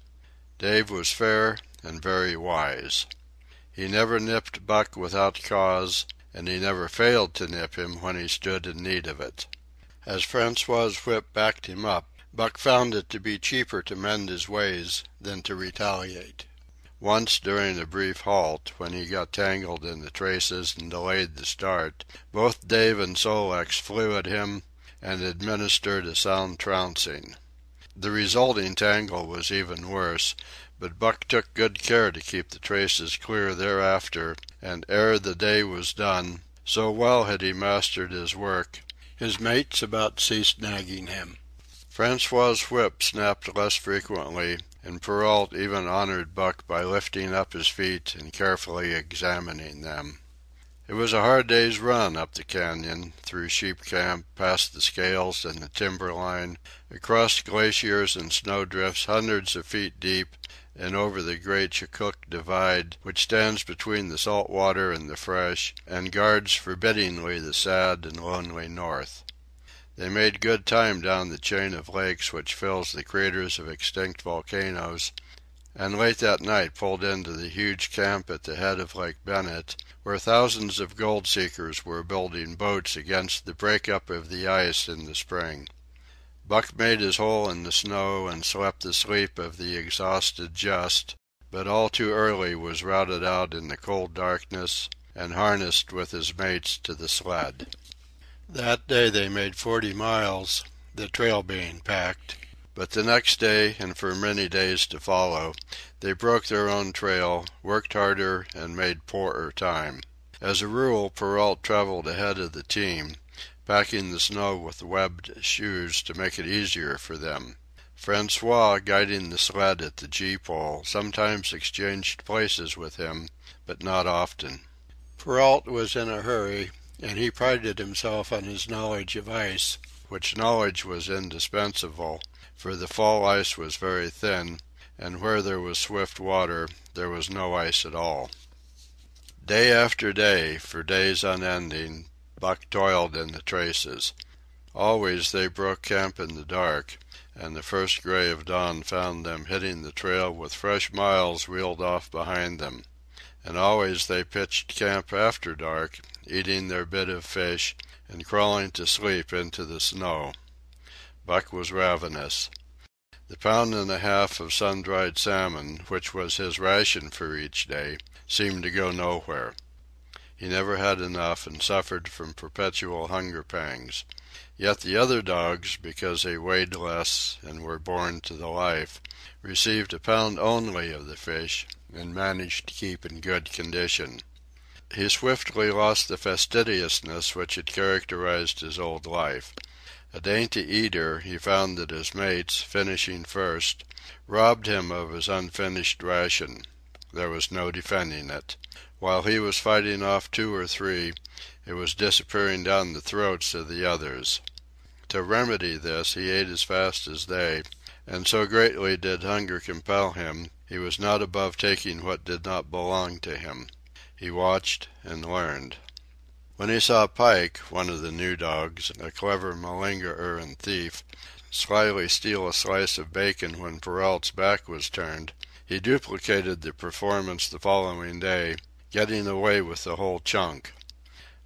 Dave was fair and very wise. He never nipped Buck without cause, and he never failed to nip him when he stood in need of it. As Francois's whip backed him up, Buck found it to be cheaper to mend his ways than to retaliate. Once during a brief halt, when he got tangled in the traces and delayed the start, both Dave and Sol leks flew at him and administered a sound trouncing. The resulting tangle was even worse, but Buck took good care to keep the traces clear thereafter, and ere the day was done, so well had he mastered his work, his mates about ceased nagging him. Francois's whip snapped less frequently, and Perrault even honored Buck by lifting up his feet and carefully examining them. It was a hard day's run up the canyon, through Sheep Camp, past the scales and the timber line, across glaciers and snowdrifts hundreds of feet deep, and over the great Chilcoot Divide, which stands between the salt water and the fresh, and guards forbiddingly the sad and lonely north. They made good time down the chain of lakes which fills the craters of extinct volcanoes, and late that night pulled into the huge camp at the head of Lake Bennett, where thousands of gold seekers were building boats against the break-up of the ice in the spring. Buck made his hole in the snow and slept the sleep of the exhausted just, but all too early was routed out in the cold darkness and harnessed with his mates to the sled. That day they made 40 miles, the trail being packed. But the next day, and for many days to follow, they broke their own trail, worked harder, and made poorer time. As a rule, Perrault traveled ahead of the team, packing the snow with webbed shoes to make it easier for them. Francois, guiding the sled at the gee-pole, sometimes exchanged places with him, but not often. Perrault was in a hurry, and he prided himself on his knowledge of ice, which knowledge was indispensable, for the fall ice was very thin, and where there was swift water there was no ice at all. Day after day, for days unending, Buck toiled in the traces. Always they broke camp in the dark, and the first gray of dawn found them hitting the trail with fresh miles reeled off behind them. And always they pitched camp after dark, eating their bit of fish, and crawling to sleep into the snow. Buck was ravenous. The pound and a half of sun-dried salmon, which was his ration for each day, seemed to go nowhere. He never had enough and suffered from perpetual hunger pangs. Yet the other dogs, because they weighed less and were born to the life, received a pound only of the fish and managed to keep in good condition. He swiftly lost the fastidiousness which had characterized his old life. A dainty eater, he found that his mates, finishing first, robbed him of his unfinished ration. There was no defending it. While he was fighting off 2 or 3, it was disappearing down the throats of the others. To remedy this, he ate as fast as they, and so greatly did hunger compel him, he was not above taking what did not belong to him. He watched and learned. When he saw Pike, one of the new dogs, a clever malingerer and thief, slyly steal a slice of bacon when Perrault's back was turned, he duplicated the performance the following day, getting away with the whole chunk.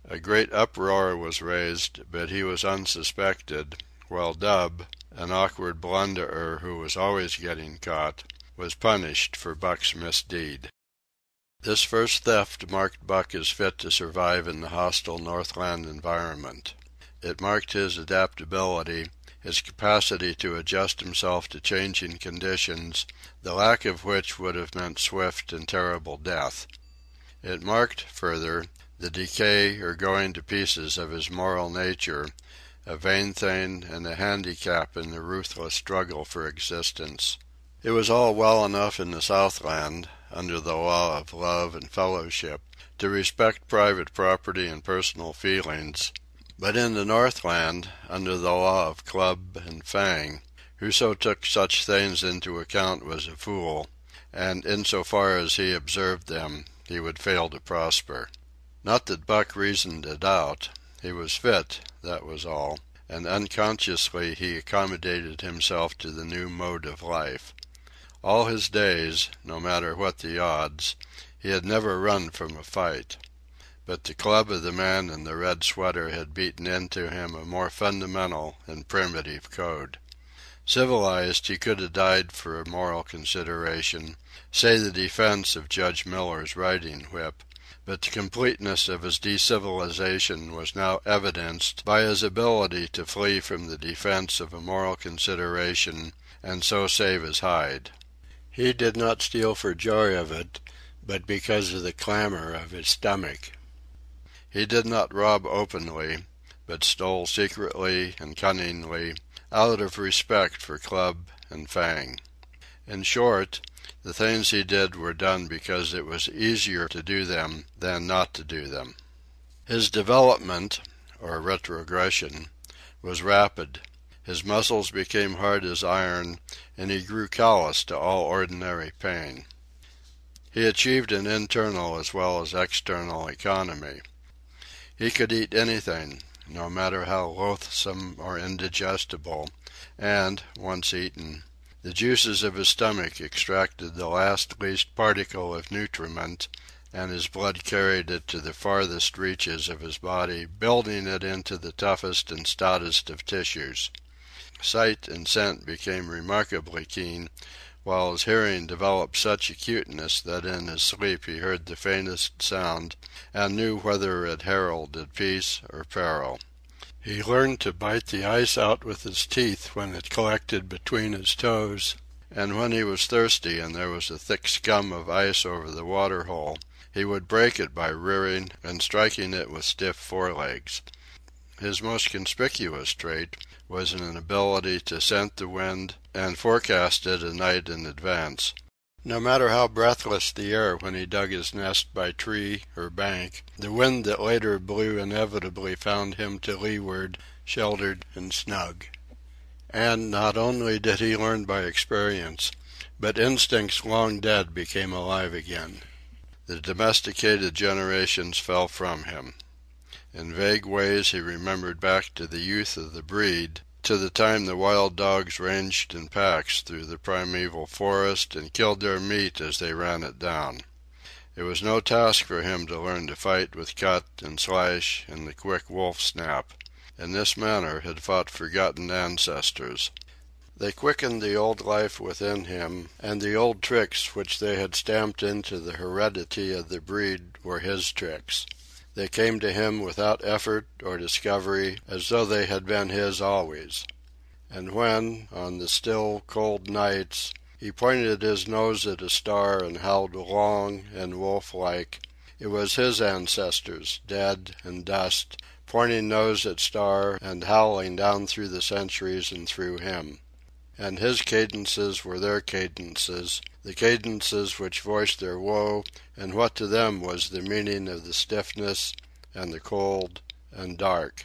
A great uproar was raised, but he was unsuspected, while Dub, an awkward blunderer who was always getting caught, was punished for Buck's misdeed. This first theft marked Buck as fit to survive in the hostile Northland environment. It marked his adaptability, his capacity to adjust himself to changing conditions, the lack of which would have meant swift and terrible death. It marked, further, the decay or going to pieces of his moral nature, a vain thing and a handicap in the ruthless struggle for existence. It was all well enough in the Southland, under the law of love and fellowship, to respect private property and personal feelings, but in the Northland, under the law of club and fang, whoso took such things into account was a fool, and in so far as he observed them, he would fail to prosper. Not that Buck reasoned it out. He was fit, that was all, and unconsciously he accommodated himself to the new mode of life. All his days, no matter what the odds, he had never run from a fight. But the club of the man in the red sweater had beaten into him a more fundamental and primitive code. Civilized, he could have died for a moral consideration, say the defense of Judge Miller's riding whip, but the completeness of his decivilization was now evidenced by his ability to flee from the defense of a moral consideration and so save his hide. He did not steal for joy of it, but because of the clamor of his stomach. He did not rob openly, but stole secretly and cunningly, out of respect for club and fang. In short, the things he did were done because it was easier to do them than not to do them. His development, or retrogression, was rapid. His muscles became hard as iron, and he grew callous to all ordinary pain. He achieved an internal as well as external economy. He could eat anything, no matter how loathsome or indigestible, and, once eaten, the juices of his stomach extracted the last least particle of nutriment, and his blood carried it to the farthest reaches of his body, building it into the toughest and stoutest of tissues. Sight and scent became remarkably keen, while his hearing developed such acuteness that in his sleep he heard the faintest sound and knew whether it heralded peace or peril. He learned to bite the ice out with his teeth when it collected between his toes, and when he was thirsty and there was a thick scum of ice over the water hole, he would break it by rearing and striking it with stiff forelegs. His most conspicuous trait was an ability to scent the wind and forecast it a night in advance. No matter how breathless the air when he dug his nest by tree or bank, the wind that later blew inevitably found him to leeward, sheltered and snug. And not only did he learn by experience, but instincts long dead became alive again. The domesticated generations fell from him. In vague ways he remembered back to the youth of the breed, to the time the wild dogs ranged in packs through the primeval forest and killed their meat as they ran it down. It was no task for him to learn to fight with cut and slash and the quick wolf snap. In this manner had fought forgotten ancestors. They quickened the old life within him, and the old tricks which they had stamped into the heredity of the breed were his tricks. They came to him without effort or discovery, as though they had been his always. And when, on the still, cold nights, he pointed his nose at a star and howled long and wolf-like, it was his ancestors, dead and dust, pointing nose at star and howling down through the centuries and through him. And his cadences were their cadences, the cadences which voiced their woe and what to them was the meaning of the stiffness and the cold and dark.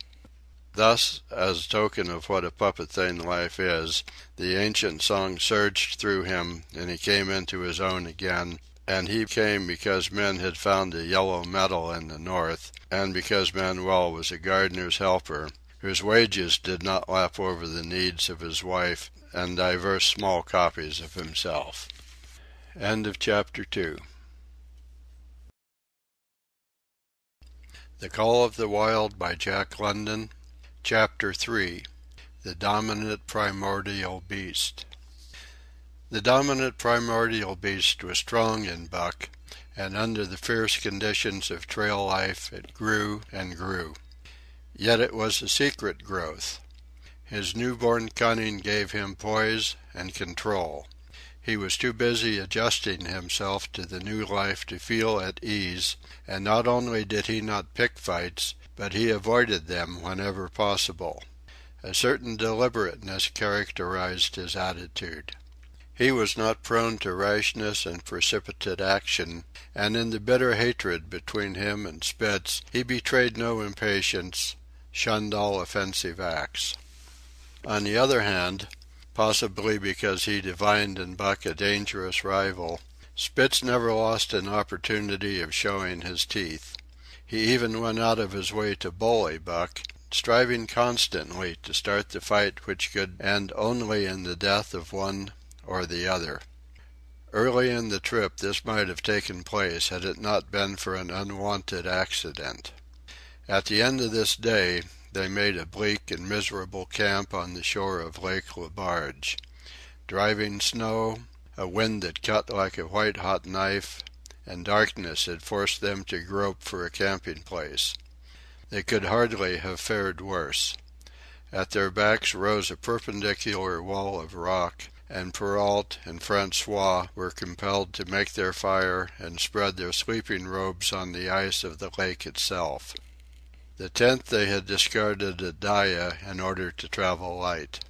Thus, as token of what a puppet thing life is, the ancient song surged through him, and he came into his own again, and he came because men had found a yellow metal in the north, and because Manuel was a gardener's helper, whose wages did not lap over the needs of his wife and divers small copies of himself. End of chapter 2. The Call of the Wild by Jack London. Chapter 3. The Dominant Primordial Beast. The dominant primordial beast was strong in Buck, and under the fierce conditions of trail life it grew and grew. Yet it was a secret growth. His newborn cunning gave him poise and control. He was too busy adjusting himself to the new life to feel at ease, and not only did he not pick fights, but he avoided them whenever possible. A certain deliberateness characterized his attitude. He was not prone to rashness and precipitate action, and in the bitter hatred between him and Spitz he betrayed no impatience, shunned all offensive acts. On the other hand, possibly because he divined in Buck a dangerous rival, Spitz never lost an opportunity of showing his teeth. He even went out of his way to bully Buck, striving constantly to start the fight which could end only in the death of one or the other. Early in the trip this might have taken place had it not been for an unwanted accident. At the end of this day they made a bleak and miserable camp on the shore of Lake Lebarge. Driving snow, a wind that cut like a white-hot knife, and darkness had forced them to grope for a camping place. They could hardly have fared worse. At their backs rose a perpendicular wall of rock, and Perrault and Francois were compelled to make their fire and spread their sleeping robes on the ice of the lake itself. The tent they had discarded at Dyea in order to travel light.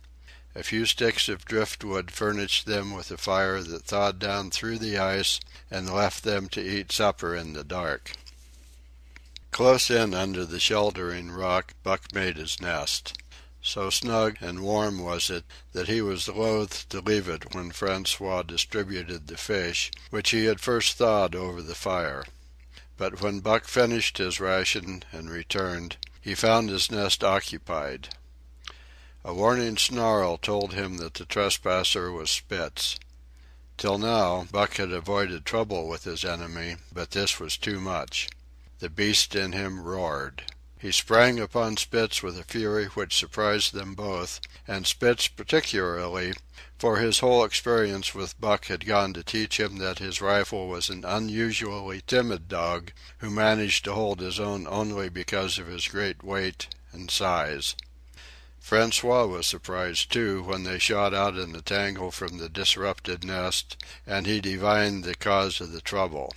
A few sticks of driftwood furnished them with a fire that thawed down through the ice and left them to eat supper in the dark. Close in under the sheltering rock Buck made his nest. So snug and warm was it that he was loath to leave it when Francois distributed the fish, which he had first thawed over the fire. But when Buck finished his ration and returned, he found his nest occupied. A warning snarl told him that the trespasser was Spitz. Till now, Buck had avoided trouble with his enemy, but this was too much. The beast in him roared. He sprang upon Spitz with a fury which surprised them both, and Spitz particularly, for his whole experience with Buck had gone to teach him that his rival was an unusually timid dog who managed to hold his own only because of his great weight and size. Francois was surprised, too, when they shot out in a tangle from the disrupted nest, and he divined the cause of the trouble.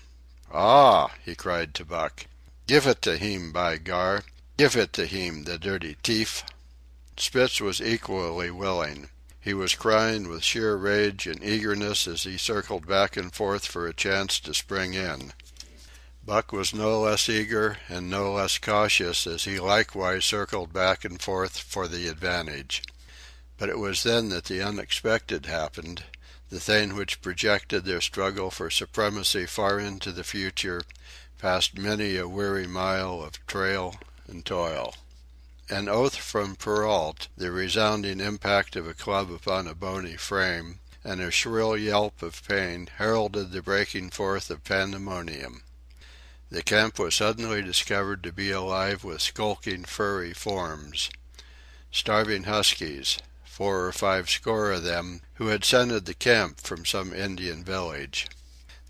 "Ah!" he cried to Buck. "Give it to him, by gar! Give it to him, the dirty thief!" Spitz was equally willing. He was crying with sheer rage and eagerness as he circled back and forth for a chance to spring in. Buck was no less eager and no less cautious as he likewise circled back and forth for the advantage. But it was then that the unexpected happened, the thing which projected their struggle for supremacy far into the future, past many a weary mile of trail and toil. An oath from Perrault, the resounding impact of a club upon a bony frame, and a shrill yelp of pain heralded the breaking forth of pandemonium. The camp was suddenly discovered to be alive with skulking furry forms. Starving huskies, 4 or 5 score of them, who had scented the camp from some Indian village.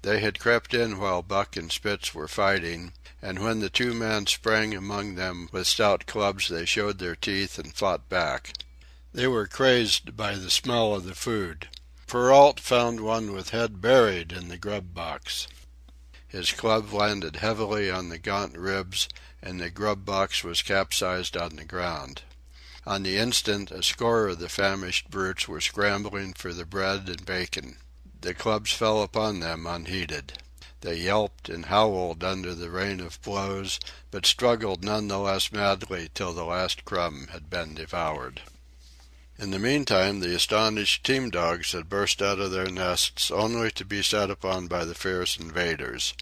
They had crept in while Buck and Spitz were fighting, and when the two men sprang among them with stout clubs they showed their teeth and fought back. They were crazed by the smell of the food. Perrault found one with head buried in the grub box. His club landed heavily on the gaunt ribs, and the grub box was capsized on the ground. On the instant, a score of the famished brutes were scrambling for the bread and bacon. The clubs fell upon them unheeded. They yelped and howled under the rain of blows, but struggled none the less madly till the last crumb had been devoured. In the meantime, the astonished team dogs had burst out of their nests only to be set upon by the fierce invaders.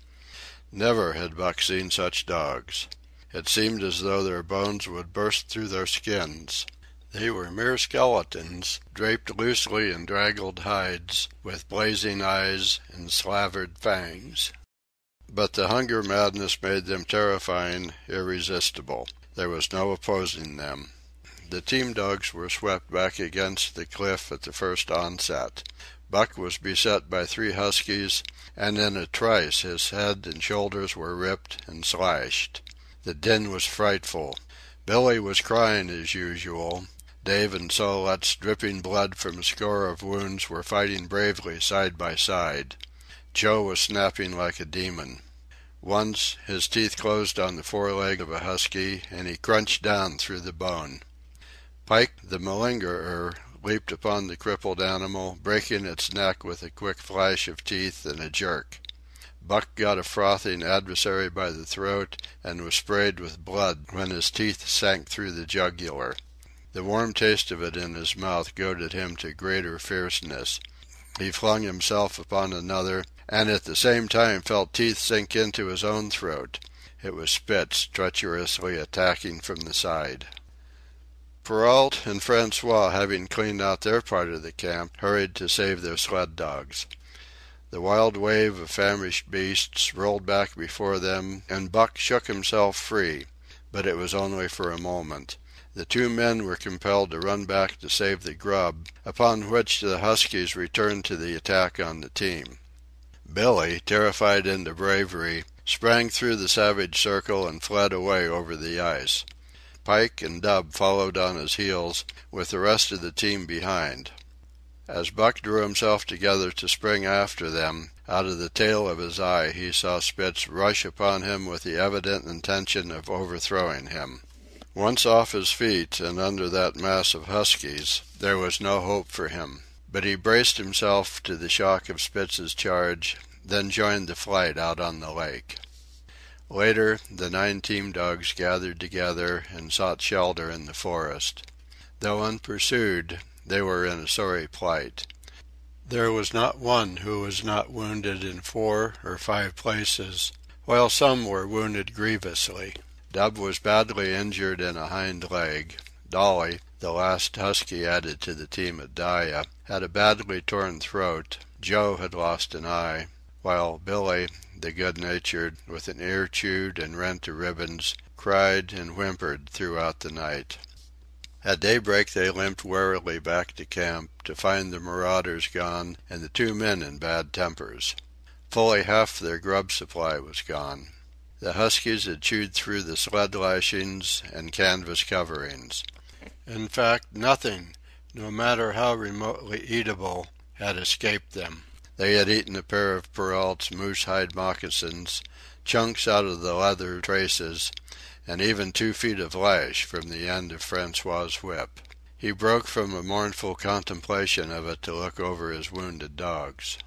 Never had Buck seen such dogs. It seemed as though their bones would burst through their skins. They were mere skeletons, draped loosely in draggled hides, with blazing eyes and slavered fangs. But the hunger madness made them terrifying, irresistible. There was no opposing them. The team dogs were swept back against the cliff at the first onset. Buck was beset by 3 huskies, and in a trice his head and shoulders were ripped and slashed. The din was frightful. Billy was crying as usual. Dave and Sol Leks, dripping blood from a score of wounds, were fighting bravely side by side. Joe was snapping like a demon. Once his teeth closed on the foreleg of a husky, and he crunched down through the bone. Pike, the malingerer, leaped upon the crippled animal, breaking its neck with a quick flash of teeth and a jerk. Buck got a frothing adversary by the throat and was sprayed with blood when his teeth sank through the jugular. The warm taste of it in his mouth goaded him to greater fierceness. He flung himself upon another, and at the same time felt teeth sink into his own throat. It was Spitz treacherously attacking from the side. Perrault and Francois, having cleaned out their part of the camp, hurried to save their sled dogs. The wild wave of famished beasts rolled back before them, and Buck shook himself free, but it was only for a moment. The 2 men were compelled to run back to save the grub, upon which the huskies returned to the attack on the team. Billy, terrified into bravery, sprang through the savage circle and fled away over the ice. Pike and Dub followed on his heels, with the rest of the team behind. As Buck drew himself together to spring after them, out of the tail of his eye he saw Spitz rush upon him with the evident intention of overthrowing him. Once off his feet and under that mass of huskies, there was no hope for him. But he braced himself to the shock of Spitz's charge, then joined the flight out on the lake. Later, the 9 team dogs gathered together and sought shelter in the forest. Though unpursued, they were in a sorry plight. There was not one who was not wounded in 4 or 5 places, while some were wounded grievously. Dub was badly injured in a hind leg. Dolly, the last husky added to the team at Dyea, had a badly torn throat. Joe had lost an eye, while Billy, the good-natured, with an ear chewed and rent to ribbons, cried and whimpered throughout the night. At daybreak they limped warily back to camp, to find the marauders gone and the two men in bad tempers. Fully half their grub supply was gone. The huskies had chewed through the sled lashings and canvas coverings. In fact, nothing, no matter how remotely eatable, had escaped them. They had eaten a pair of Perrault's moose-hide moccasins, chunks out of the leather traces, and even 2 feet of lash from the end of Francois's whip. He broke from a mournful contemplation of it to look over his wounded dogs.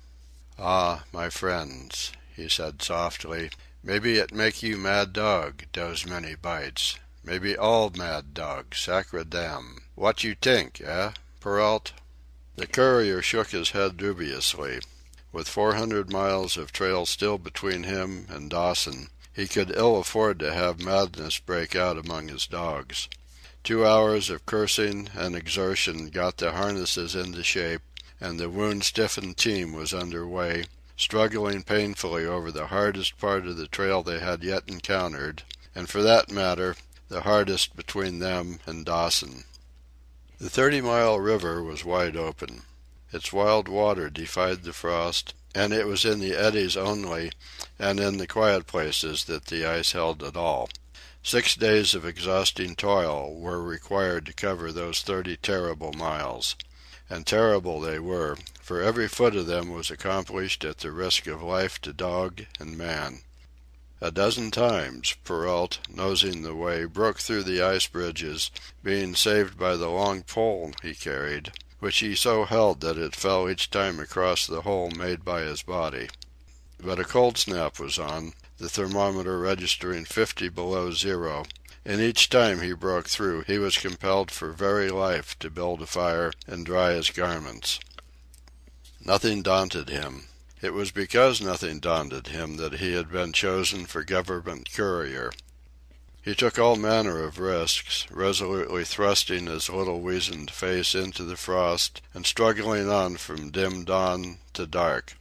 "Ah, my friends," he said softly, "maybe it make you mad dog, dose many bites. Maybe all mad dog, sacre dam. What you t'ink, eh, Perrault?" The courier shook his head dubiously. With 400 miles of trail still between him and Dawson, he could ill afford to have madness break out among his dogs. 2 hours of cursing and exertion got the harnesses into shape, and the wound-stiffened team was under way, struggling painfully over the hardest part of the trail they had yet encountered, and for that matter, the hardest between them and Dawson. The 30-mile river was wide open. Its wild water defied the frost, and it was in the eddies only, and in the quiet places, that the ice held at all. 6 days of exhausting toil were required to cover those 30 terrible miles. And terrible they were, for every foot of them was accomplished at the risk of life to dog and man. A dozen times Perrault, nosing the way, broke through the ice bridges, being saved by the long pole he carried, which he so held that it fell each time across the hole made by his body. But a cold snap was on, the thermometer registering 50 below zero, and each time he broke through he was compelled for very life to build a fire and dry his garments. Nothing daunted him. It was because nothing daunted him that he had been chosen for government courier. He took all manner of risks, resolutely thrusting his little weazened face into the frost and struggling on from dim dawn to dark.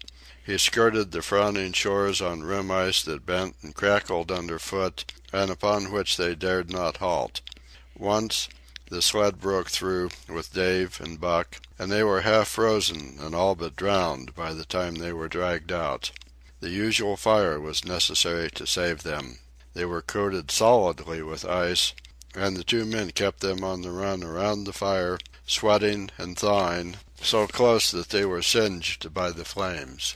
He skirted the frowning shores on rim ice that bent and crackled underfoot and upon which they dared not halt. Once the sled broke through with Dave and Buck, and they were half frozen and all but drowned by the time they were dragged out. The usual fire was necessary to save them. They were coated solidly with ice, and the two men kept them on the run around the fire, sweating and thawing, so close that they were singed by the flames.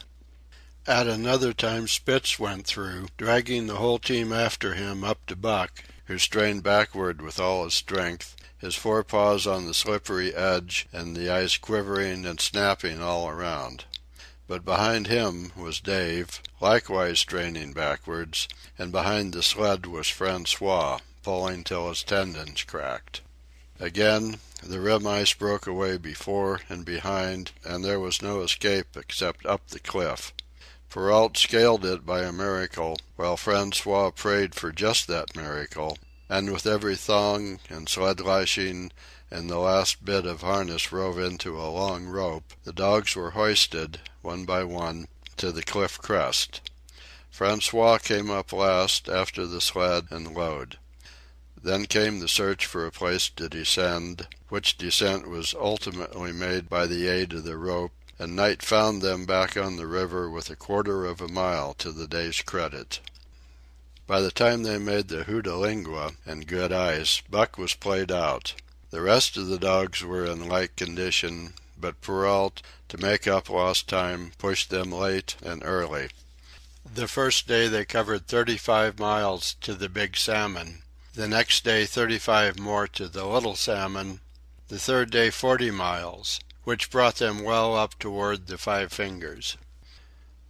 At another time Spitz went through, dragging the whole team after him up to Buck, who strained backward with all his strength, his forepaws on the slippery edge and the ice quivering and snapping all around. But behind him was Dave, likewise straining backwards, and behind the sled was Francois, pulling till his tendons cracked. Again, the rim ice broke away before and behind, and there was no escape except up the cliff. Perrault scaled it by a miracle, while Francois prayed for just that miracle, and with every thong and sled lashing and the last bit of harness rove into a long rope, the dogs were hoisted, one by one, to the cliff crest. Francois came up last after the sled and load. Then came the search for a place to descend, which descent was ultimately made by the aid of the rope, and night found them back on the river with a quarter of a mile to the day's credit. By the time they made the Hootalingua and good ice, Buck was played out. The rest of the dogs were in like condition, but Perrault, to make up lost time, pushed them late and early. The first day they covered 35 miles to the Big Salmon, the next day 35 more to the Little Salmon, the third day 40 miles, which brought them well up toward the Five Fingers.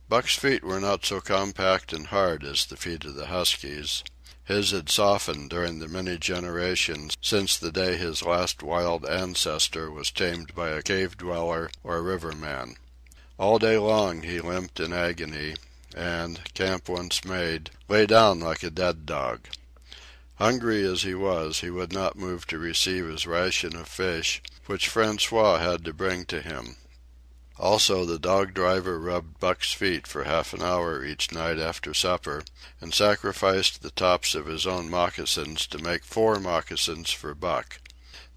Buck's feet were not so compact and hard as the feet of the huskies. His had softened during the many generations since the day his last wild ancestor was tamed by a cave-dweller or riverman. All day long he limped in agony, and, camp once made, lay down like a dead dog. Hungry as he was, he would not move to receive his ration of fish, which Francois had to bring to him. Also, the dog driver rubbed Buck's feet for half an hour each night after supper, and sacrificed the tops of his own moccasins to make 4 moccasins for Buck.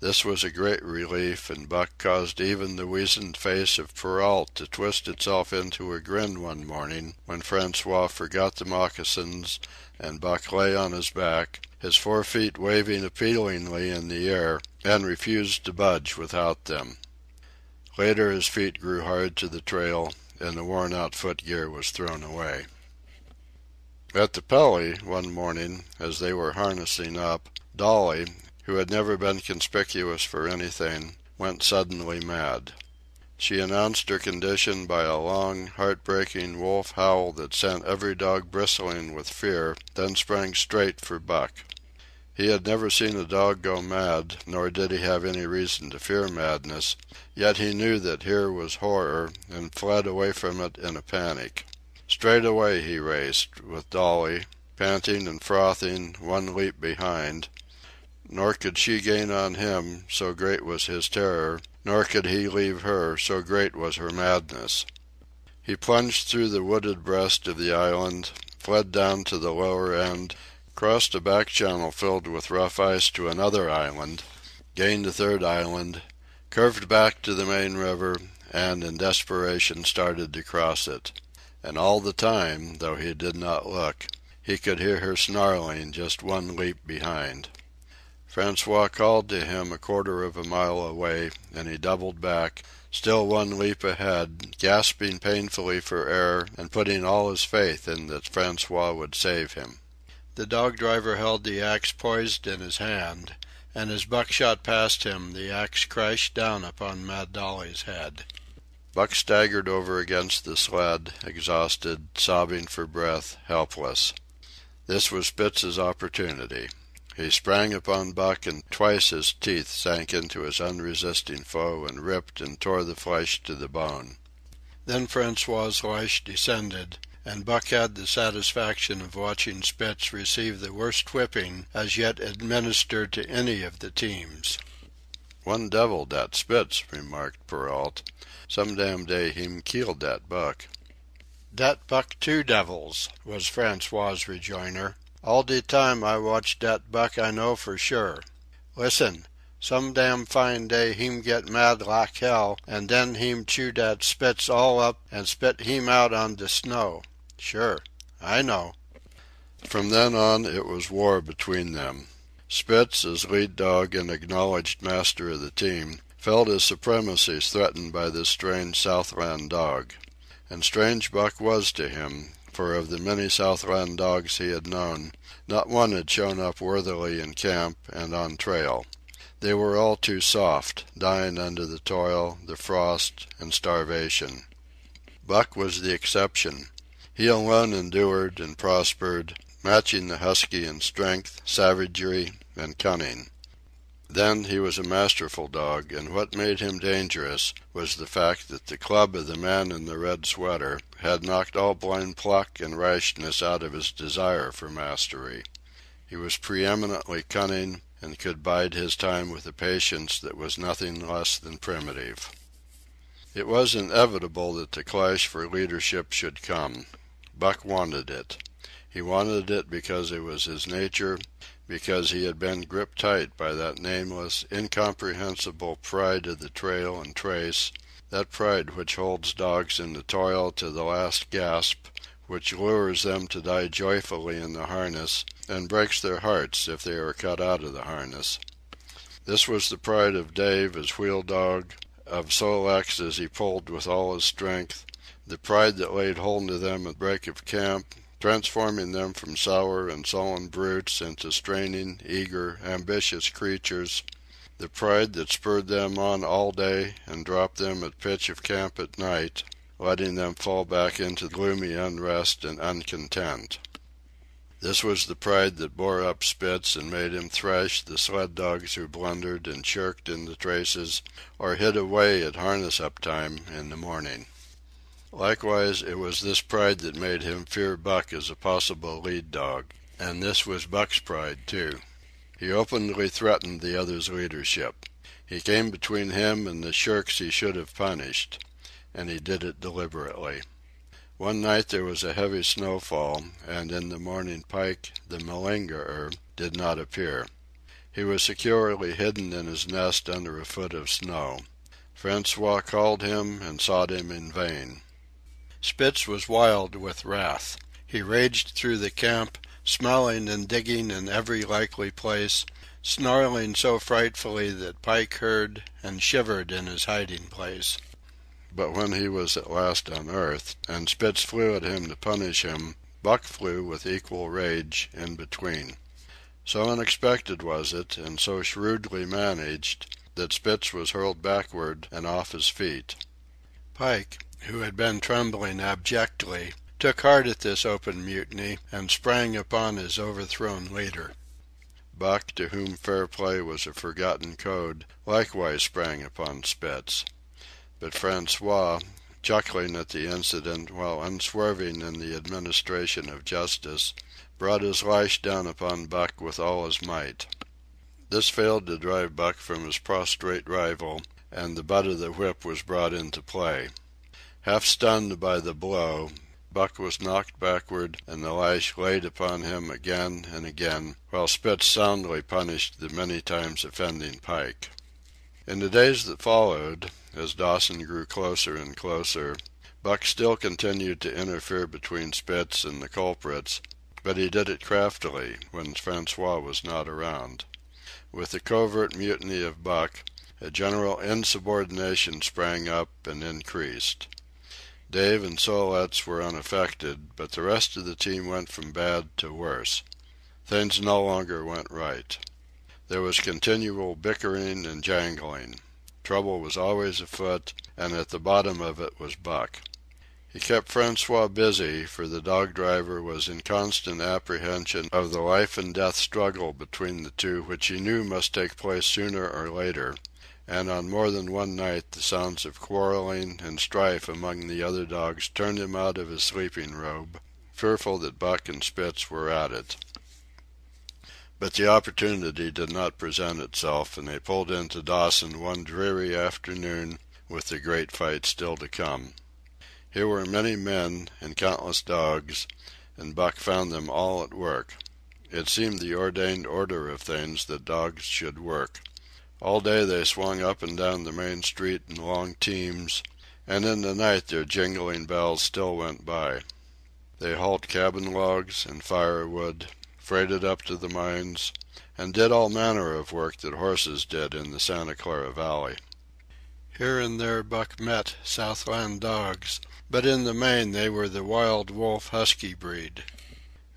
This was a great relief, and Buck caused even the weazened face of Perrault to twist itself into a grin one morning when Francois forgot the moccasins and Buck lay on his back, his 4 feet waving appealingly in the air, and refused to budge without them. Later his feet grew hard to the trail, and the worn-out footgear was thrown away. At the Pelly, one morning, as they were harnessing up, Dolly, who had never been conspicuous for anything, went suddenly mad. She announced her condition by a long, heart-breaking wolf howl that sent every dog bristling with fear, then sprang straight for Buck. He had never seen a dog go mad, nor did he have any reason to fear madness, yet he knew that here was horror, and fled away from it in a panic. Straight away he raced, with Dolly, panting and frothing, 1 leap behind. Nor could she gain on him, so great was his terror, nor could he leave her, so great was her madness. He plunged through the wooded breast of the island, fled down to the lower end, crossed a back channel filled with rough ice to another island, gained a 3rd island, curved back to the main river, and in desperation started to cross it. And all the time, though he did not look, he could hear her snarling just 1 leap behind. Francois called to him a 1/4 of a mile away, and he doubled back, still 1 leap ahead, gasping painfully for air and putting all his faith in that Francois would save him. The dog driver held the axe poised in his hand, and as Buck shot past him the axe crashed down upon Mad Dolly's head. Buck staggered over against the sled, exhausted, sobbing for breath, helpless. This was Spitz's opportunity. He sprang upon Buck, and twice his teeth sank into his unresisting foe and ripped and tore the flesh to the bone. Then Francois's lash descended, and Buck had the satisfaction of watching Spitz receive the worst whipping as yet administered to any of the teams. "One devil, dat Spitz," remarked Perrault. "Some damn day heem kill dat Buck." "Dat Buck 2 devils," was Francois's rejoinder. "All de time I watch dat Buck I know for sure. Listen, some damn fine day heem get mad lak hell, and den heem chew dat Spitz all up and spit heem out on de snow. Sure, I know." From then on it was war between them. Spitz, as lead dog and acknowledged master of the team, felt his supremacy threatened by this strange Southland dog. And strange Buck was to him, for of the many Southland dogs he had known, not one had shown up worthily in camp and on trail. They were all too soft, dying under the toil, the frost, and starvation. Buck was the exception. He alone endured and prospered, matching the husky in strength, savagery, and cunning. Then he was a masterful dog, and what made him dangerous was the fact that the club of the man in the red sweater had knocked all blind pluck and rashness out of his desire for mastery. He was preeminently cunning, and could bide his time with a patience that was nothing less than primitive. It was inevitable that the clash for leadership should come. Buck wanted it. He wanted it because it was his nature, because he had been gripped tight by that nameless, incomprehensible pride of the trail and trace, that pride which holds dogs in the toil to the last gasp, which lures them to die joyfully in the harness, and breaks their hearts if they are cut out of the harness. This was the pride of Dave as wheel dog, of Sol leks as he pulled with all his strength, the pride that laid hold of them at break of camp, transforming them from sour and sullen brutes into straining, eager, ambitious creatures, the pride that spurred them on all day and dropped them at pitch of camp at night, letting them fall back into gloomy unrest and uncontent. This was the pride that bore up Spitz and made him thrash the sled dogs who blundered and shirked in the traces or hid away at harness-up time in the morning. Likewise, it was this pride that made him fear Buck as a possible lead dog. And this was Buck's pride, too. He openly threatened the other's leadership. He came between him and the shirks he should have punished, and he did it deliberately. One night there was a heavy snowfall, and in the morning Pike, the malingerer, did not appear. He was securely hidden in his nest under a foot of snow. Francois called him and sought him in vain. Spitz was wild with wrath. He raged through the camp, smelling and digging in every likely place, snarling so frightfully that Pike heard and shivered in his hiding place. But when he was at last unearthed, and Spitz flew at him to punish him, Buck flew with equal rage in between. So unexpected was it, and so shrewdly managed, that Spitz was hurled backward and off his feet. Pike, who had been trembling abjectly, took heart at this open mutiny, and sprang upon his overthrown leader. Buck, to whom fair play was a forgotten code, likewise sprang upon Spitz. But Francois, chuckling at the incident while unswerving in the administration of justice, brought his lash down upon Buck with all his might. This failed to drive Buck from his prostrate rival, and the butt of the whip was brought into play. Half stunned by the blow, Buck was knocked backward, and the lash laid upon him again and again, while Spitz soundly punished the many times offending Pike. In the days that followed, as Dawson grew closer and closer, Buck still continued to interfere between Spitz and the culprits, but he did it craftily when Francois was not around. With the covert mutiny of Buck, a general insubordination sprang up and increased. Dave and Solitz were unaffected, but the rest of the team went from bad to worse. Things no longer went right. There was continual bickering and jangling. Trouble was always afoot, and at the bottom of it was Buck. He kept Francois busy, for the dog driver was in constant apprehension of the life and death struggle between the two which he knew must take place sooner or later, and on more than one night the sounds of quarreling and strife among the other dogs turned him out of his sleeping robe, fearful that Buck and Spitz were at it. But the opportunity did not present itself, and they pulled into Dawson one dreary afternoon with the great fight still to come. Here were many men and countless dogs, and Buck found them all at work. It seemed the ordained order of things that dogs should work. All day they swung up and down the main street in long teams, and in the night their jingling bells still went by. They hauled cabin logs and firewood, freighted up to the mines, and did all manner of work that horses did in the Santa Clara Valley. Here and there Buck met Southland dogs, but in the main they were the wild wolf husky breed.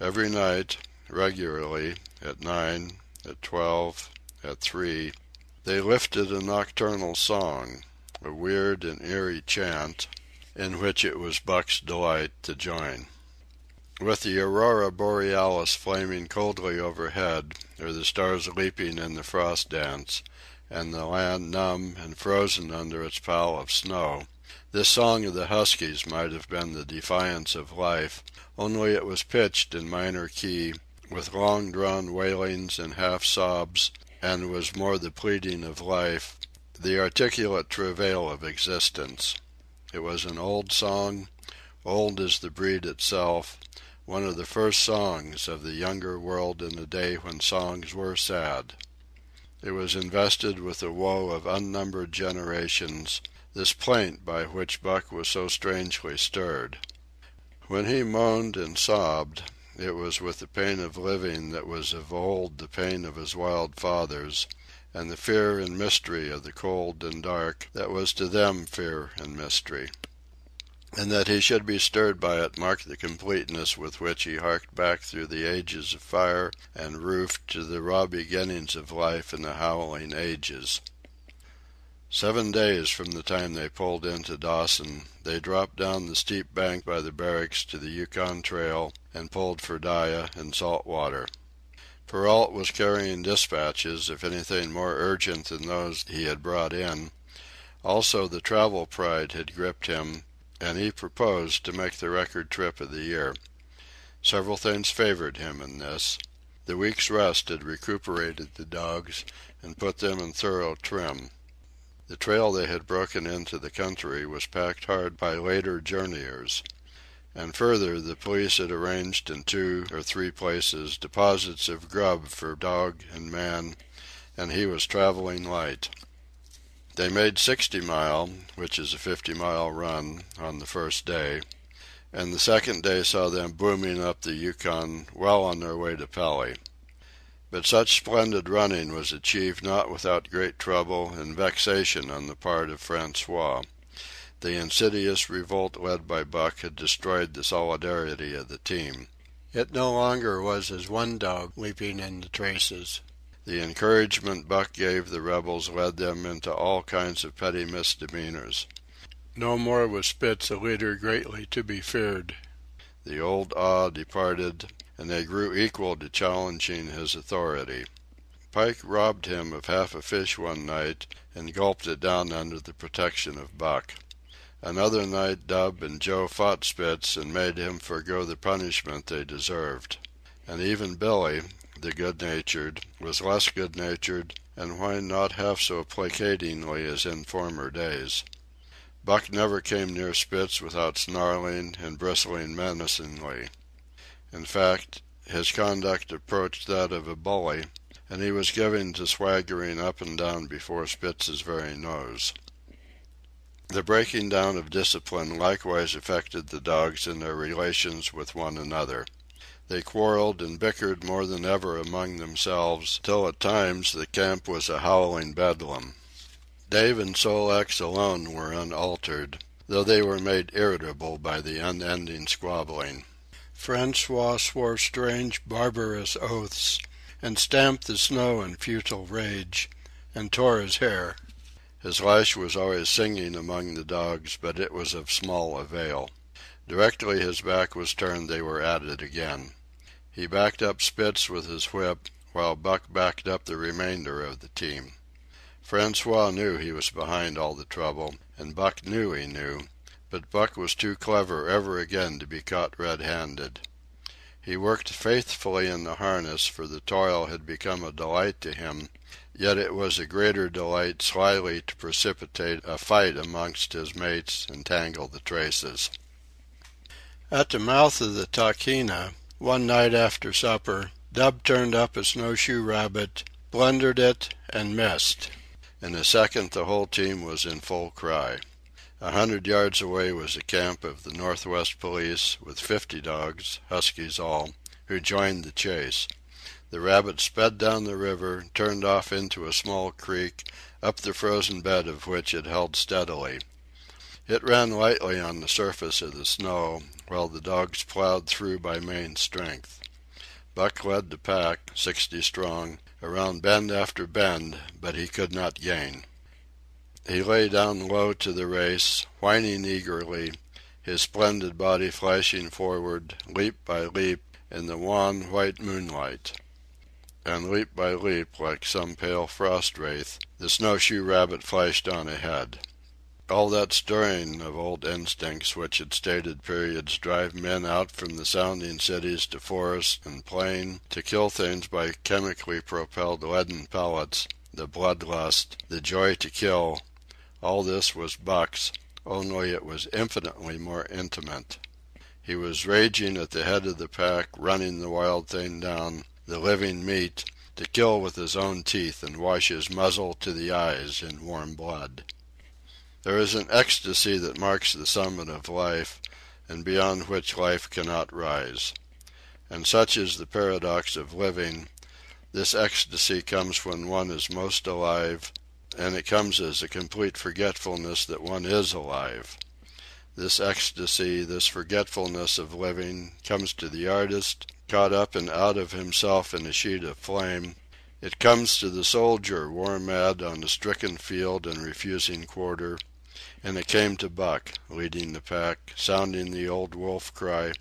Every night, regularly, at 9, at 12, at 3, they lifted a nocturnal song, a weird and eerie chant, in which it was Buck's delight to join. With the aurora borealis flaming coldly overhead, or the stars leaping in the frost dance, and the land numb and frozen under its pall of snow, this song of the huskies might have been the defiance of life, only it was pitched in minor key, with long-drawn wailings and half-sobs, and was more the pleading of life, the articulate travail of existence. It was an old song, old as the breed itself, one of the first songs of the younger world in a day when songs were sad. It was invested with the woe of unnumbered generations, this plaint by which Buck was so strangely stirred. When he moaned and sobbed, it was with the pain of living that was of old the pain of his wild fathers, and the fear and mystery of the cold and dark that was to them fear and mystery. And that he should be stirred by it marked the completeness with which he harked back through the ages of fire and roof to the raw beginnings of life in the howling ages. 7 days from the time they pulled into Dawson, they dropped down the steep bank by the barracks to the Yukon Trail and pulled for Dyea and Salt Water. Perrault was carrying dispatches, if anything more urgent than those he had brought in. Also the travel pride had gripped him, and he proposed to make the record trip of the year. Several things favored him in this. The week's rest had recuperated the dogs and put them in thorough trim. The trail they had broken into the country was packed hard by later journeyers. And further, the police had arranged in 2 or 3 places deposits of grub for dog and man, and he was traveling light. They made 60 Mile, which is a 50-mile run, on the first day, and the second day saw them booming up the Yukon well on their way to Pelly. But such splendid running was achieved not without great trouble and vexation on the part of Francois. The insidious revolt led by Buck had destroyed the solidarity of the team. It no longer was as one dog leaping in the traces. The encouragement Buck gave the rebels led them into all kinds of petty misdemeanors. No more was Spitz a leader greatly to be feared. The old awe departed, and they grew equal to challenging his authority. Pike robbed him of half a fish one night and gulped it down under the protection of Buck. Another night Dub and Joe fought Spitz and made him forego the punishment they deserved. And even Billy, the good-natured, was less good-natured and whined not half so placatingly as in former days. Buck never came near Spitz without snarling and bristling menacingly. In fact, his conduct approached that of a bully, and he was given to swaggering up and down before Spitz's very nose. The breaking down of discipline likewise affected the dogs in their relations with one another. They quarreled and bickered more than ever among themselves, till at times the camp was a howling bedlam. Dave and Sol-leks alone were unaltered, though they were made irritable by the unending squabbling. Francois swore strange, barbarous oaths, and stamped the snow in futile rage, and tore his hair. His lash was always singing among the dogs, but it was of small avail. Directly his back was turned they were at it again. He backed up Spitz with his whip, while Buck backed up the remainder of the team. Francois knew he was behind all the trouble, and Buck knew he knew, but Buck was too clever ever again to be caught red-handed. He worked faithfully in the harness, for the toil had become a delight to him, yet it was a greater delight slyly to precipitate a fight amongst his mates and tangle the traces. At the mouth of the Tahkeena, one night after supper, Dub turned up a snowshoe rabbit, blundered it, and missed. In a second the whole team was in full cry. 100 yards away was the camp of the Northwest Police, with 50 dogs, huskies all, who joined the chase. The rabbit sped down the river, turned off into a small creek, up the frozen bed of which it held steadily. It ran lightly on the surface of the snow, while the dogs plowed through by main strength. Buck led the pack, 60 strong, around bend after bend, but he could not gain. He lay down low to the race, whining eagerly, his splendid body flashing forward, leap by leap, in the wan white moonlight. And leap by leap, like some pale frost wraith, the snowshoe rabbit flashed on ahead. All that stirring of old instincts which at stated periods drive men out from the sounding cities to forest and plain to kill things by chemically propelled leaden pellets, the bloodlust, the joy to kill, all this was Buck's, only it was infinitely more intimate. He was raging at the head of the pack, running the wild thing down, the living meat, to kill with his own teeth and wash his muzzle to the eyes in warm blood. There is an ecstasy that marks the summit of life, and beyond which life cannot rise. And such is the paradox of living. This ecstasy comes when one is most alive, and it comes as a complete forgetfulness that one is alive. This ecstasy, this forgetfulness of living, comes to the artist, caught up and out of himself in a sheet of flame. It comes to the soldier, war-mad on a stricken field and refusing quarter. And it came to Buck, leading the pack, sounding the old wolf cry,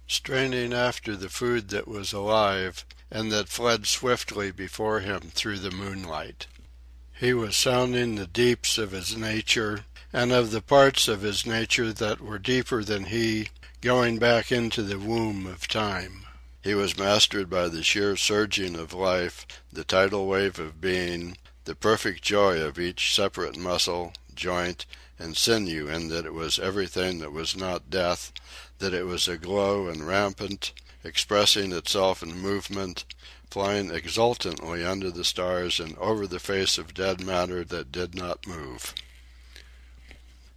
straining after the food that was alive and that fled swiftly before him through the moonlight. He was sounding the deeps of his nature, and of the parts of his nature that were deeper than he, going back into the womb of time. He was mastered by the sheer surging of life, the tidal wave of being, the perfect joy of each separate muscle, joint, and sinew in that it was everything that was not death, that it was aglow and rampant, expressing itself in movement, flying exultantly under the stars and over the face of dead matter that did not move.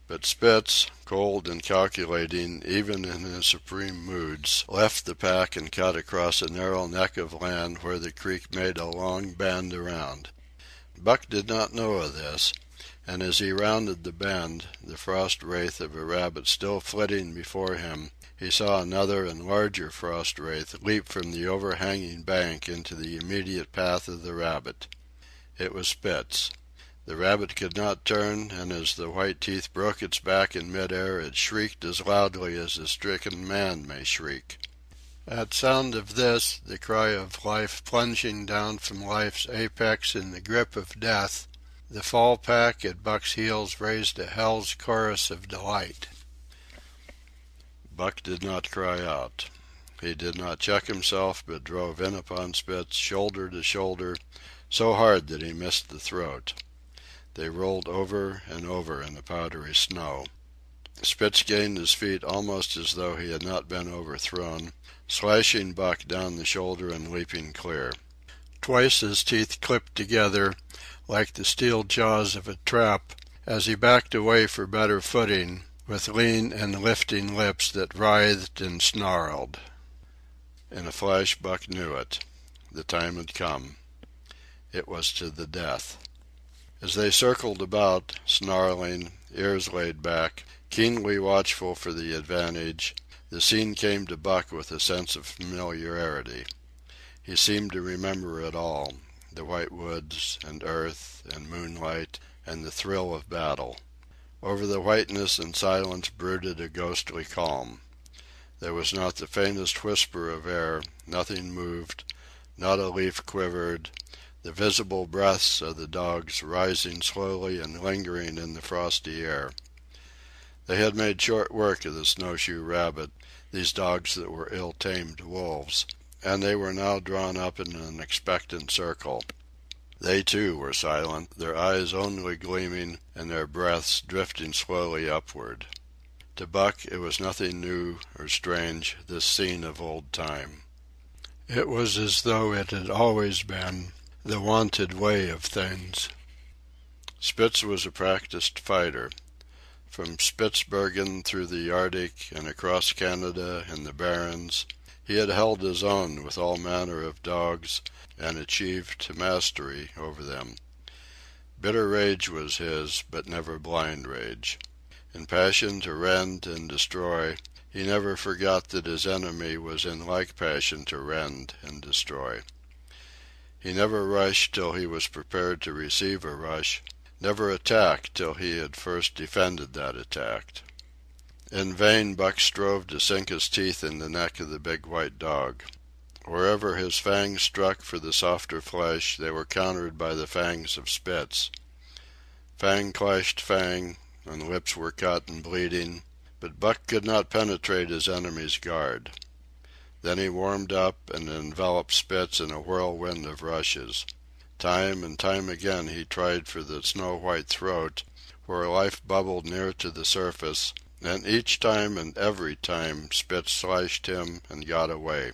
But Spitz, cold and calculating even in his supreme moods, left the pack and cut across a narrow neck of land where the creek made a long bend around. Buck did not know of this, and as he rounded the bend, the frost wraith of a rabbit still flitting before him, he saw another and larger frost wraith leap from the overhanging bank into the immediate path of the rabbit. It was Spitz. The rabbit could not turn, and as the white teeth broke its back in midair, it shrieked as loudly as a stricken man may shriek. At sound of this, the cry of life plunging down from life's apex in the grip of death, the fall pack at Buck's heels raised a hell's chorus of delight. Buck did not cry out. He did not check himself, but drove in upon Spitz, shoulder to shoulder, so hard that he missed the throat. They rolled over and over in the powdery snow. Spitz gained his feet almost as though he had not been overthrown, slashing Buck down the shoulder and leaping clear. Twice his teeth clipped together like the steel jaws of a trap as he backed away for better footing, with lean and lifting lips that writhed and snarled. In a flash Buck knew it. The time had come. It was to the death. As they circled about, snarling, ears laid back, keenly watchful for the advantage, the scene came to Buck with a sense of familiarity. He seemed to remember it all, the white woods, and earth, and moonlight, and the thrill of battle. Over the whiteness and silence brooded a ghostly calm. There was not the faintest whisper of air, nothing moved, not a leaf quivered, the visible breaths of the dogs rising slowly and lingering in the frosty air. They had made short work of the snowshoe rabbit, these dogs that were ill-tamed wolves, and they were now drawn up in an expectant circle. They, too, were silent, their eyes only gleaming and their breaths drifting slowly upward. To Buck it was nothing new or strange, this scene of old time. It was as though it had always been the wonted way of things. Spitz was a practiced fighter. From Spitzbergen through the Arctic and across Canada and the Barrens, he had held his own with all manner of dogs and achieved mastery over them. Bitter rage was his, but never blind rage. In passion to rend and destroy, he never forgot that his enemy was in like passion to rend and destroy. He never rushed till he was prepared to receive a rush, never attacked till he had first defended that attack. In vain Buck strove to sink his teeth in the neck of the big white dog. Wherever his fangs struck for the softer flesh, they were countered by the fangs of Spitz. Fang clashed fang, and lips were cut and bleeding, but Buck could not penetrate his enemy's guard. Then he warmed up and enveloped Spitz in a whirlwind of rushes. Time and time again he tried for the snow-white throat, where life bubbled near to the surface, and each time and every time Spitz slashed him and got away.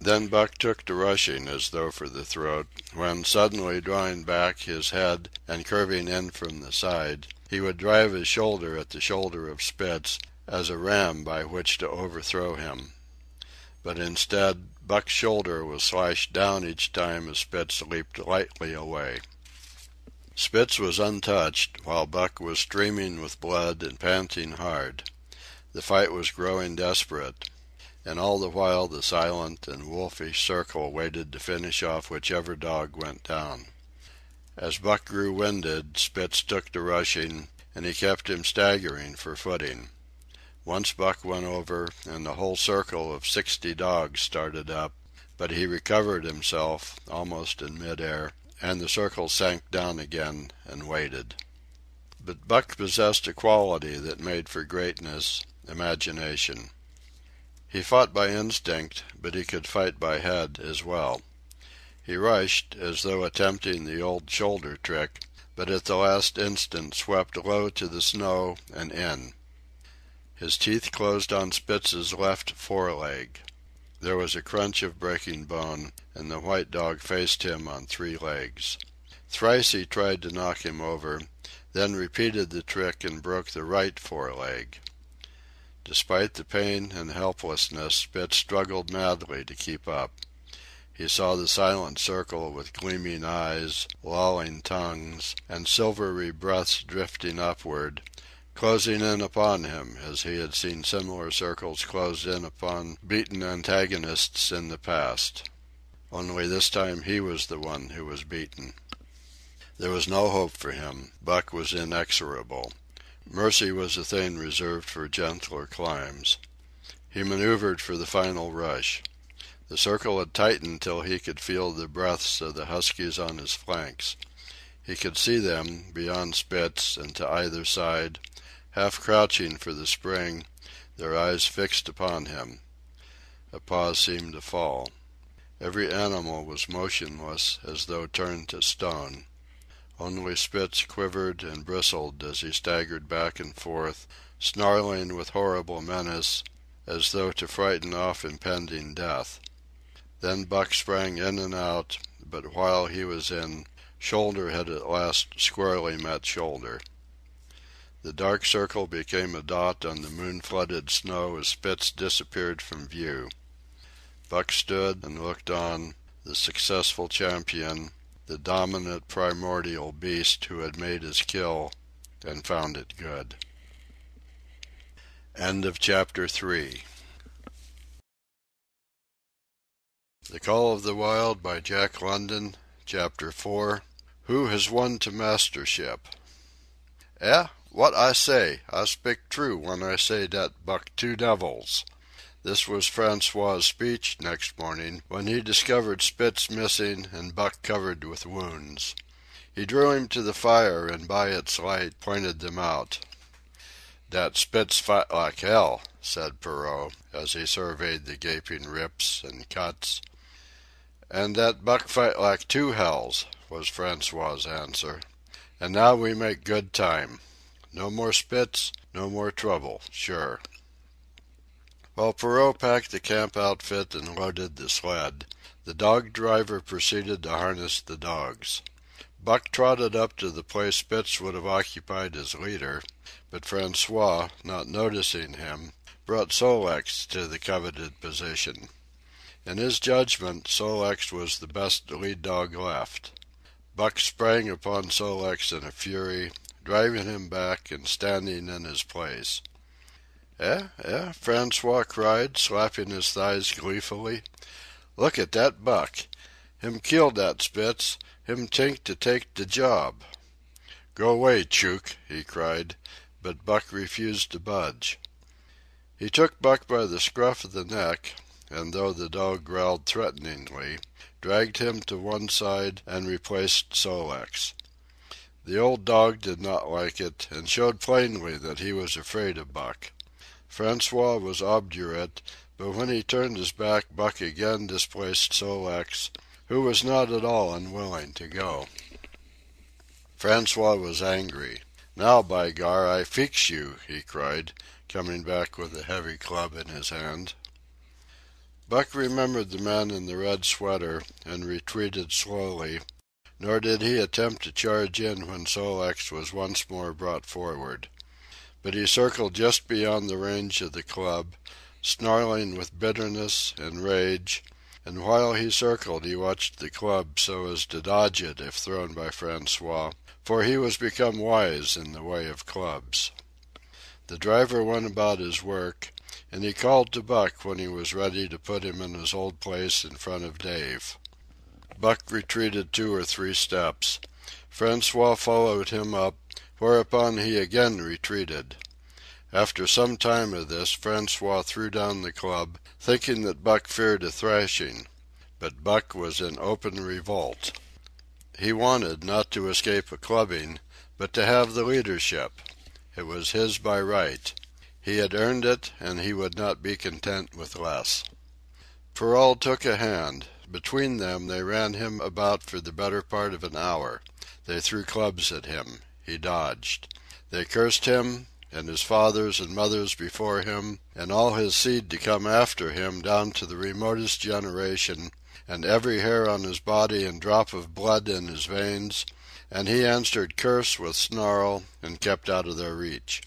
Then Buck took to rushing as though for the throat, when, suddenly drawing back his head and curving in from the side, he would drive his shoulder at the shoulder of Spitz as a ram by which to overthrow him. But instead, Buck's shoulder was slashed down each time as Spitz leaped lightly away. Spitz was untouched, while Buck was streaming with blood and panting hard. The fight was growing desperate, and all the while the silent and wolfish circle waited to finish off whichever dog went down. As Buck grew winded, Spitz took to rushing, and he kept him staggering for footing. Once Buck went over, and the whole circle of 60 dogs started up, but he recovered himself, almost in mid-air, and the circle sank down again and waited. But Buck possessed a quality that made for greatness, imagination. He fought by instinct, but he could fight by head as well. He rushed, as though attempting the old shoulder trick, but at the last instant swept low to the snow and in. His teeth closed on Spitz's left foreleg. There was a crunch of breaking bone, and the white dog faced him on 3 legs. Thrice he tried to knock him over, then repeated the trick and broke the right foreleg. Despite the pain and helplessness, Spitz struggled madly to keep up. He saw the silent circle with gleaming eyes, lolling tongues, and silvery breaths drifting upward, closing in upon him as he had seen similar circles close in upon beaten antagonists in the past. Only this time he was the one who was beaten. There was no hope for him. Buck was inexorable. Mercy was a thing reserved for gentler climes. He maneuvered for the final rush. The circle had tightened till he could feel the breaths of the huskies on his flanks. He could see them, beyond Spitz and to either side, half crouching for the spring, their eyes fixed upon him. A pause seemed to fall. Every animal was motionless, as though turned to stone. Only Spitz quivered and bristled as he staggered back and forth, snarling with horrible menace, as though to frighten off impending death. Then Buck sprang in and out, but while he was in, shoulder had at last squarely met shoulder. The dark circle became a dot on the moon-flooded snow as Spitz disappeared from view. Buck stood and looked on, the successful champion, the dominant primordial beast who had made his kill and found it good. End of Chapter 3. The Call of the Wild by Jack London, Chapter 4. Who has won to mastership? What I say, I speak true when I say dat Buck 2 devils. This was Francois's speech next morning, when he discovered Spitz missing and Buck covered with wounds. He drew him to the fire and by its light pointed them out. "Dat Spitz fight like hell," said Perrault, as he surveyed the gaping rips and cuts. "And that Buck fight like 2 hells," was Francois's answer. "And now we make good time. No more Spitz, no more trouble, sure." While Perrault packed the camp outfit and loaded the sled, the dog driver proceeded to harness the dogs. Buck trotted up to the place Spitz would have occupied as leader, but Francois, not noticing him, brought Sol-leks to the coveted position. In his judgment, Sol-leks was the best lead dog left. Buck sprang upon Sol-leks in a fury, driving him back and standing in his place. Francois cried, slapping his thighs gleefully. "Look at dat Buck. Him kill dat Spitz. Him tink to take de job." "Go away, Chook," he cried, but Buck refused to budge. He took Buck by the scruff of the neck, and though the dog growled threateningly, dragged him to one side and replaced Sol-leks. The old dog did not like it, and showed plainly that he was afraid of Buck. Francois was obdurate, but when he turned his back Buck again displaced Sol-leks, who was not at all unwilling to go. Francois was angry. "Now, by gar, I feex you," he cried, coming back with a heavy club in his hand. Buck remembered the man in the red sweater and retreated slowly, nor did he attempt to charge in when Sol-leks was once more brought forward. But he circled just beyond the range of the club, snarling with bitterness and rage, and while he circled he watched the club so as to dodge it if thrown by Francois, for he was become wise in the way of clubs. The driver went about his work, and he called to Buck when he was ready to put him in his old place in front of Dave. Buck retreated 2 or 3 steps. Francois followed him up, whereupon he again retreated. After some time of this, Francois threw down the club, thinking that Buck feared a thrashing. But Buck was in open revolt. He wanted not to escape a clubbing, but to have the leadership. It was his by right. He had earned it, and he would not be content with less. Perrault took a hand. Between them they ran him about for the better part of an hour. They threw clubs at him. He dodged. They cursed him, and his fathers and mothers before him, and all his seed to come after him down to the remotest generation, and every hair on his body and drop of blood in his veins, and he answered curse with snarl, and kept out of their reach.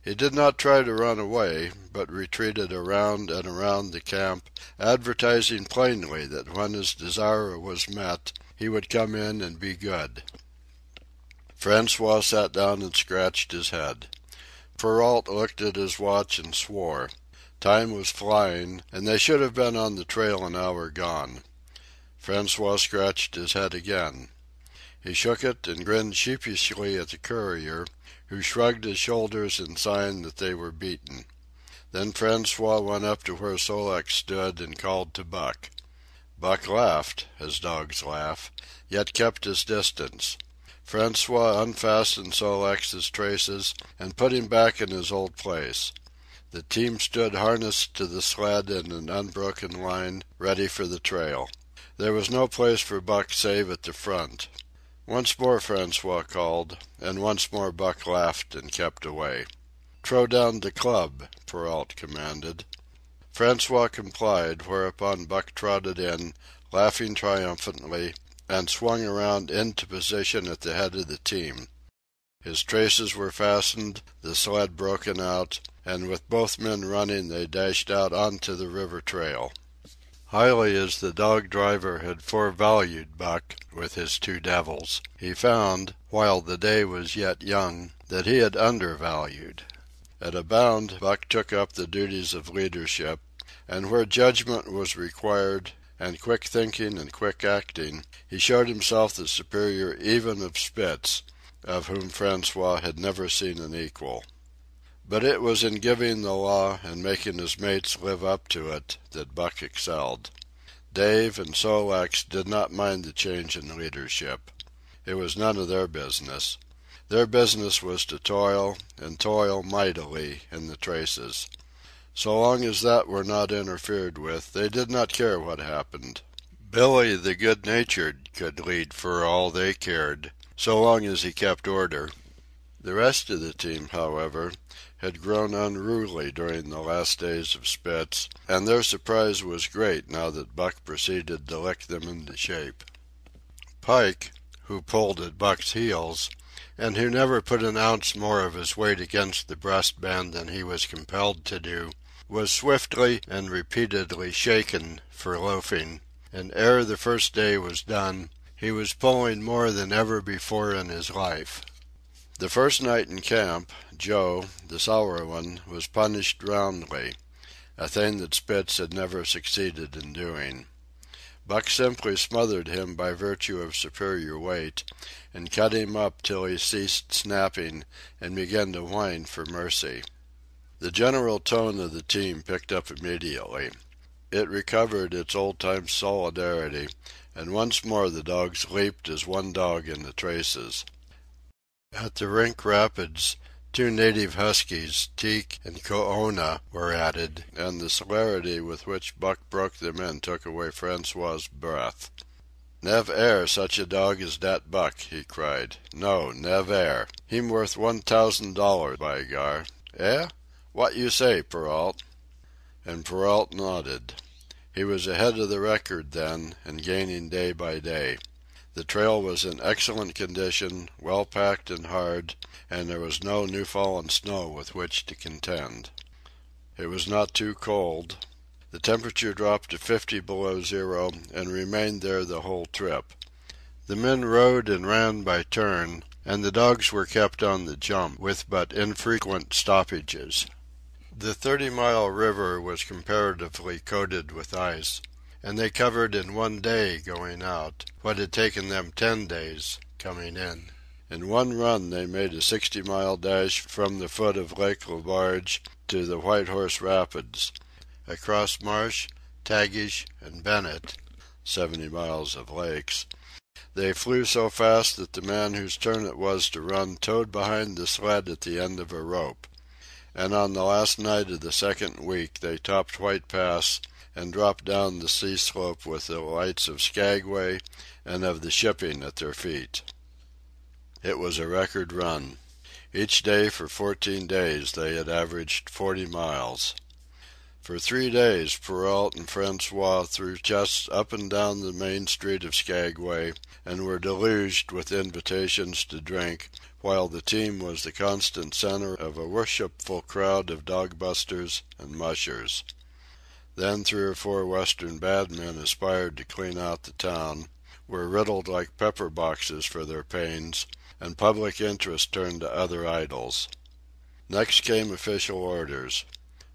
He did not try to run away, but retreated around and around the camp, advertising plainly that when his desire was met, he would come in and be good. Francois sat down and scratched his head. Perrault looked at his watch and swore. Time was flying, and they should have been on the trail an hour gone. Francois scratched his head again. He shook it and grinned sheepishly at the courier, who shrugged his shoulders in sign that they were beaten. Then Francois went up to where Sol-leks stood and called to Buck. Buck laughed, as dogs laugh, yet kept his distance. Francois unfastened Sol-leks's traces and put him back in his old place. The team stood harnessed to the sled in an unbroken line, ready for the trail. There was no place for Buck save at the front. Once more Francois called, and once more Buck laughed and kept away. "Throw down the club," Perrault commanded. Francois complied, whereupon Buck trotted in, laughing triumphantly, and swung around into position at the head of the team. His traces were fastened, the sled broken out, and with both men running they dashed out onto the river trail. Highly as the dog driver had forevalued Buck with his two devils, he found, while the day was yet young, that he had undervalued. At a bound Buck took up the duties of leadership, and where judgment was required, and quick thinking and quick acting, he showed himself the superior even of Spitz, of whom Francois had never seen an equal. But it was in giving the law and making his mates live up to it that Buck excelled. Dave and Sol-leks did not mind the change in leadership. It was none of their business. Their business was to toil, and toil mightily, in the traces. So long as that were not interfered with, they did not care what happened. Billy the good-natured could lead for all they cared, so long as he kept order. The rest of the team, however, had grown unruly during the last days of Spitz, and their surprise was great now that Buck proceeded to lick them into shape. Pike, who pulled at Buck's heels, and who never put an ounce more of his weight against the breastband than he was compelled to do, was swiftly and repeatedly shaken for loafing, and ere the first day was done, he was pulling more than ever before in his life. The first night in camp, Joe, the sour one, was punished roundly, a thing that Spitz had never succeeded in doing. Buck simply smothered him by virtue of superior weight, and cut him up till he ceased snapping and began to whine for mercy. The general tone of the team picked up immediately. It recovered its old-time solidarity, and once more the dogs leaped as one dog in the traces. At the Rink Rapids, two native huskies, Teek and Koona, were added, and the celerity with which Buck broke them in took away Francois's breath. "Nev' such a dog as dat Buck," he cried. "No, nev' Heem worth $1,000, by gar. Eh? What you say, Perrault?" And Perrault nodded. He was ahead of the record then, and gaining day by day. The trail was in excellent condition, well packed and hard, and there was no new-fallen snow with which to contend. It was not too cold. The temperature dropped to 50 below zero, and remained there the whole trip. The men rode and ran by turn, and the dogs were kept on the jump, with but infrequent stoppages. The 30-mile river was comparatively coated with ice, and they covered in 1 day going out what had taken them 10 days coming in. In one run they made a 60-mile dash from the foot of Lake Lebarge to the White Horse Rapids. Across Marsh, Tagish, and Bennett, 70 miles of lakes, they flew so fast that the man whose turn it was to run towed behind the sled at the end of a rope. and on the last night of the second week they topped White Pass and dropped down the sea slope with the lights of Skagway and of the shipping at their feet. It was a record run. Each day for 14 days they had averaged 40 miles. For 3 days Perrault and Francois threw chests up and down the main street of Skagway and were deluged with invitations to drink, while the team was the constant center of a worshipful crowd of dog-busters and mushers. Then 3 or 4 Western bad men aspired to clean out the town, were riddled like pepper boxes for their pains, and public interest turned to other idols. Next came official orders.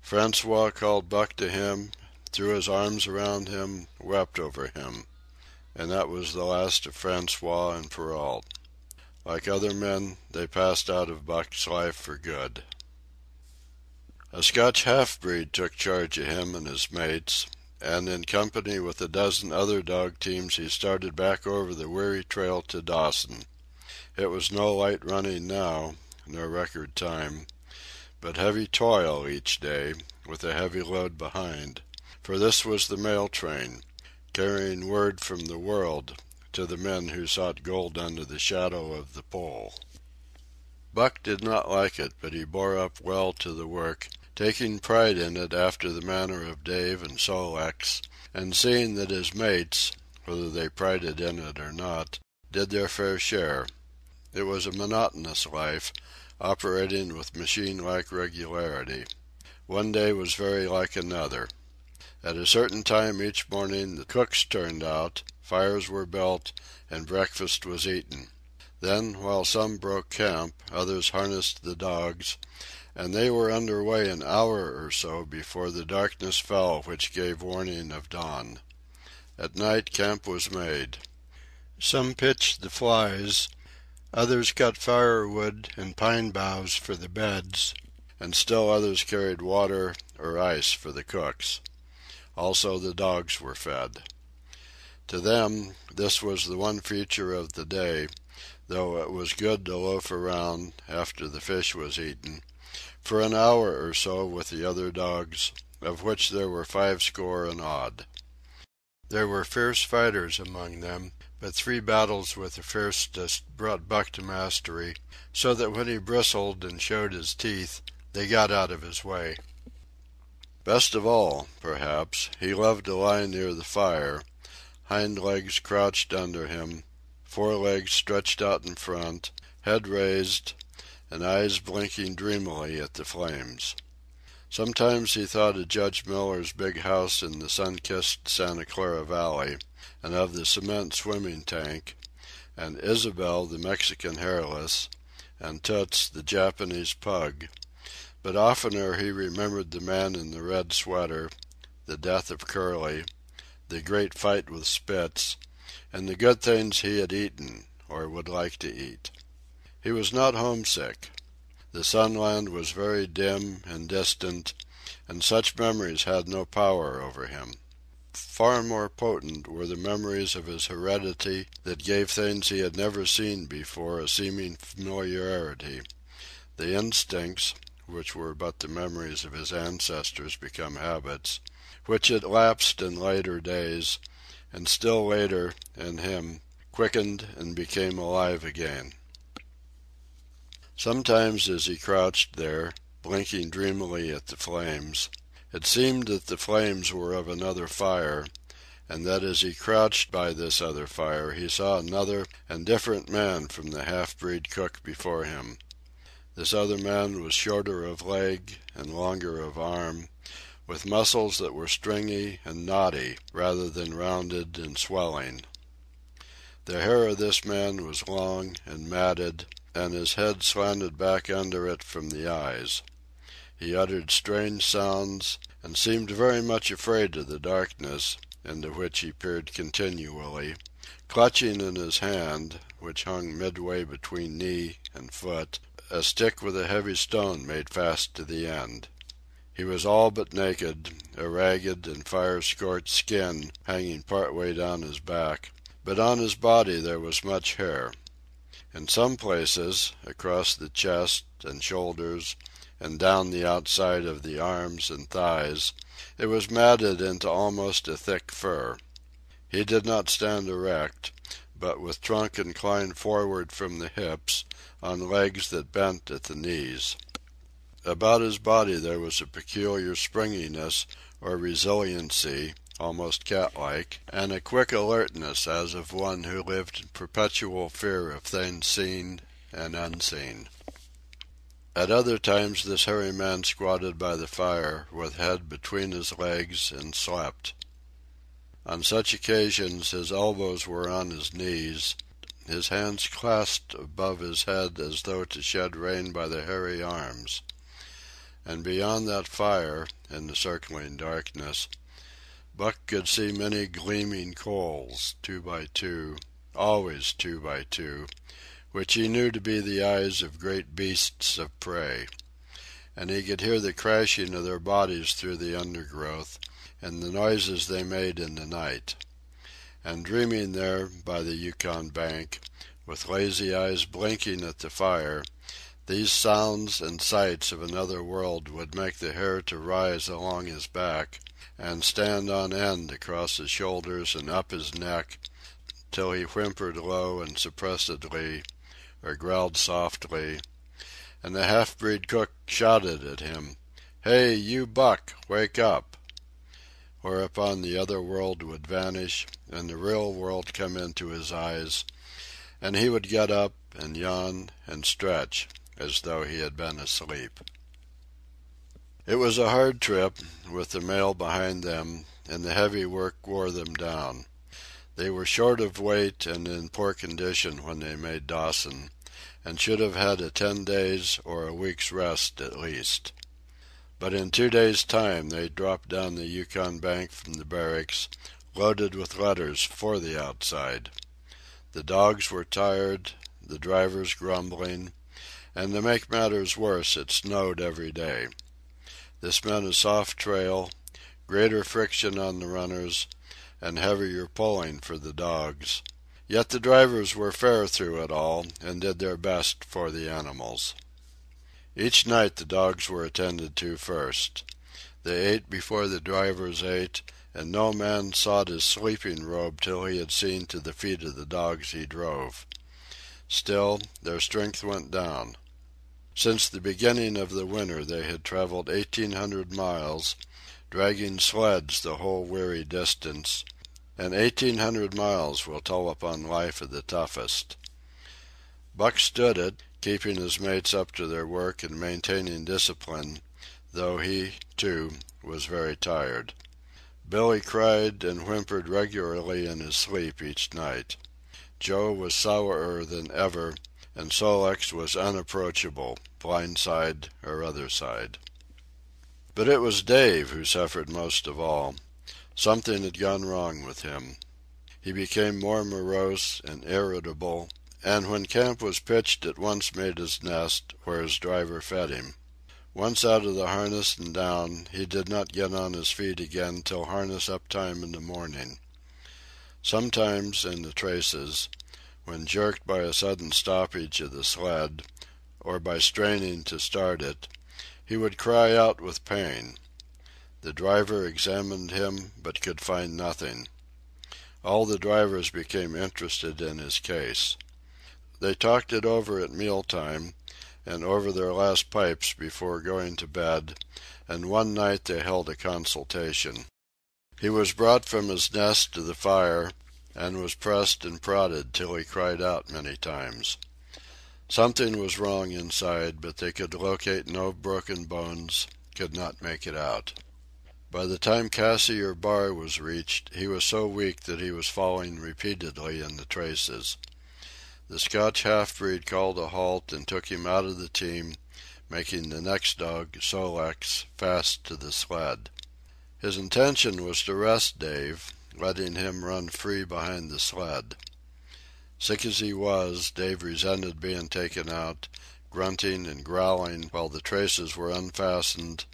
Francois called Buck to him, threw his arms around him, wept over him. And that was the last of Francois and Perrault. Like other men, they passed out of Buck's life for good. A Scotch half-breed took charge of him and his mates, and in company with a dozen other dog teams he started back over the weary trail to Dawson. It was no light running now, no record time, but heavy toil each day, with a heavy load behind. For this was the mail train, carrying word from the world to the men who sought gold under the shadow of the pole. Buck did not like it, but he bore up well to the work, taking pride in it after the manner of Dave and Sol-leks, and seeing that his mates, whether they prided in it or not, did their fair share. It was a monotonous life, operating with machine-like regularity. One day was very like another. At a certain time each morning the cooks turned out, fires were built, and breakfast was eaten. Then, while some broke camp, others harnessed the dogs, and they were under way an hour or so before the darkness fell which gave warning of dawn. At night camp was made. Some pitched the flies, others cut firewood and pine boughs for the beds, and still others carried water or ice for the cooks. Also the dogs were fed. To them this was the one feature of the day, though it was good to loaf around, after the fish was eaten, for an hour or so with the other dogs, of which there were 50 and odd. There were fierce fighters among them, but 3 battles with the fiercest brought Buck to mastery, so that when he bristled and showed his teeth, they got out of his way. Best of all, perhaps, he loved to lie near the fire, hind legs crouched under him, forelegs stretched out in front, head raised, and eyes blinking dreamily at the flames. Sometimes he thought of Judge Miller's big house in the sun-kissed Santa Clara Valley, and of the cement swimming tank, and Isabel the Mexican hairless, and Toots the Japanese pug. But oftener he remembered the man in the red sweater, the death of Curly, the great fight with Spitz, and the good things he had eaten, or would like to eat. He was not homesick. The Sunland was very dim and distant, and such memories had no power over him. Far more potent were the memories of his heredity that gave things he had never seen before a seeming familiarity, the instincts, which were but the memories of his ancestors become habits, which had lapsed in later days, and still later, in him, quickened and became alive again. Sometimes as he crouched there, blinking dreamily at the flames, it seemed that the flames were of another fire, and that as he crouched by this other fire he saw another and different man from the half-breed cook before him. This other man was shorter of leg and longer of arm, with muscles that were stringy and knotty rather than rounded and swelling. The hair of this man was long and matted, and his head slanted back under it from the eyes. He uttered strange sounds, and seemed very much afraid of the darkness, into which he peered continually, clutching in his hand, which hung midway between knee and foot, a stick with a heavy stone made fast to the end. He was all but naked, a ragged and fire-scorched skin hanging part way down his back, but on his body there was much hair. In some places, across the chest and shoulders and down the outside of the arms and thighs, it was matted into almost a thick fur. He did not stand erect, but with trunk inclined forward from the hips, on legs that bent at the knees. About his body there was a peculiar springiness or resiliency, almost cat-like, and a quick alertness as of one who lived in perpetual fear of things seen and unseen. At other times this hairy man squatted by the fire, with head between his legs, and slept. On such occasions his elbows were on his knees, his hands clasped above his head as though to shed rain by the hairy arms. And beyond that fire, in the circling darkness, Buck could see many gleaming coals, 2 by 2, always 2 by 2, which he knew to be the eyes of great beasts of prey. And he could hear the crashing of their bodies through the undergrowth, and the noises they made in the night. And dreaming there, by the Yukon bank, with lazy eyes blinking at the fire, these sounds and sights of another world would make the hair to rise along his back, and stand on end across his shoulders and up his neck, till he whimpered low and suppressedly, or growled softly, and the half-breed cook shouted at him, "Hey, you Buck, wake up!" Whereupon the other world would vanish, and the real world come into his eyes, and he would get up and yawn and stretch, as though he had been asleep. It was a hard trip, with the mail behind them, and the heavy work wore them down. They were short of weight and in poor condition when they made Dawson, and should have had a 10 days' or a week's rest at least. But in 2 days' time they dropped down the Yukon bank from the barracks, loaded with letters for the outside. The dogs were tired, the drivers grumbling, and to make matters worse it snowed every day. This meant a soft trail, greater friction on the runners, and heavier pulling for the dogs. Yet the drivers were fair through it all, and did their best for the animals. Each night the dogs were attended to first. They ate before the drivers ate, and no man sought his sleeping robe till he had seen to the feet of the dogs he drove. Still, their strength went down. Since the beginning of the winter they had traveled 1,800 miles, dragging sleds the whole weary distance, and 1,800 miles will tell upon life of the toughest. Buck stood it, keeping his mates up to their work and maintaining discipline, though he, too, was very tired. Billy cried and whimpered regularly in his sleep each night. Joe was sourer than ever, and Sol-leks was unapproachable, blind side or other side. But it was Dave who suffered most of all. Something had gone wrong with him. He became more morose and irritable, and when camp was pitched at once made his nest where his driver fed him. Once out of the harness and down, he did not get on his feet again till harness-up time in the morning. Sometimes in the traces, when jerked by a sudden stoppage of the sled, or by straining to start it, he would cry out with pain. The driver examined him, but could find nothing. All the drivers became interested in his case. They talked it over at mealtime, and over their last pipes before going to bed, and one night they held a consultation. He was brought from his nest to the fire, and was pressed and prodded till he cried out many times. Something was wrong inside, but they could locate no broken bones, could not make it out. By the time Cassiar Bar was reached, he was so weak that he was falling repeatedly in the traces. The Scotch half-breed called a halt and took him out of the team, making the next dog, Sol-leks, fast to the sled. His intention was to rest Dave, letting him run free behind the sled. Sick as he was, Dave resented being taken out, grunting and growling while the traces were unfastened,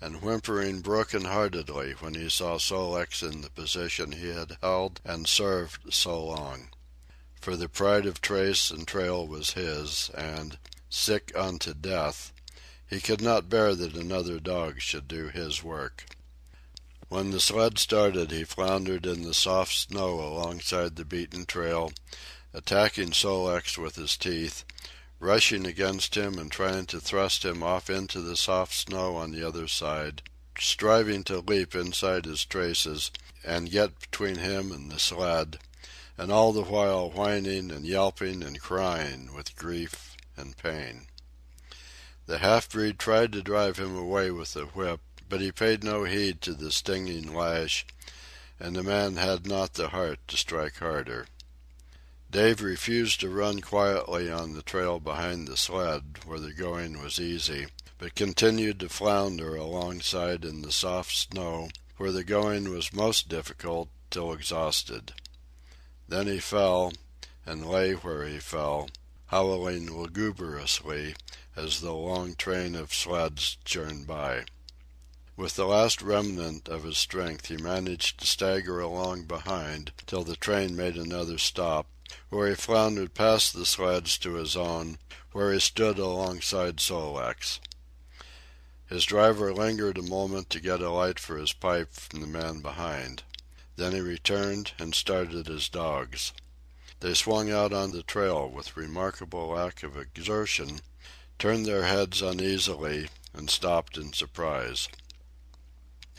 and whimpering broken-heartedly when he saw Sol-leks in the position he had held and served so long. For the pride of trace and trail was his, and, sick unto death, He could not bear that another dog should do his work. When the sled started, he floundered in the soft snow alongside the beaten trail, attacking Sol-leks with his teeth, rushing against him and trying to thrust him off into the soft snow on the other side, striving to leap inside his traces and get between him and the sled, and all the while whining and yelping and crying with grief and pain. The half-breed tried to drive him away with the whip, but he paid no heed to the stinging lash, and the man had not the heart to strike harder. Dave refused to run quietly on the trail behind the sled, where the going was easy, but continued to flounder alongside in the soft snow, where the going was most difficult, till exhausted. Then he fell, and lay where he fell, howling lugubriously as the long train of sleds churned by. With the last remnant of his strength he managed to stagger along behind till the train made another stop, where he floundered past the sleds to his own, where he stood alongside Sol-leks. His driver lingered a moment to get a light for his pipe from the man behind. Then he returned and started his dogs. They swung out on the trail with remarkable lack of exertion, turned their heads uneasily, and stopped in surprise.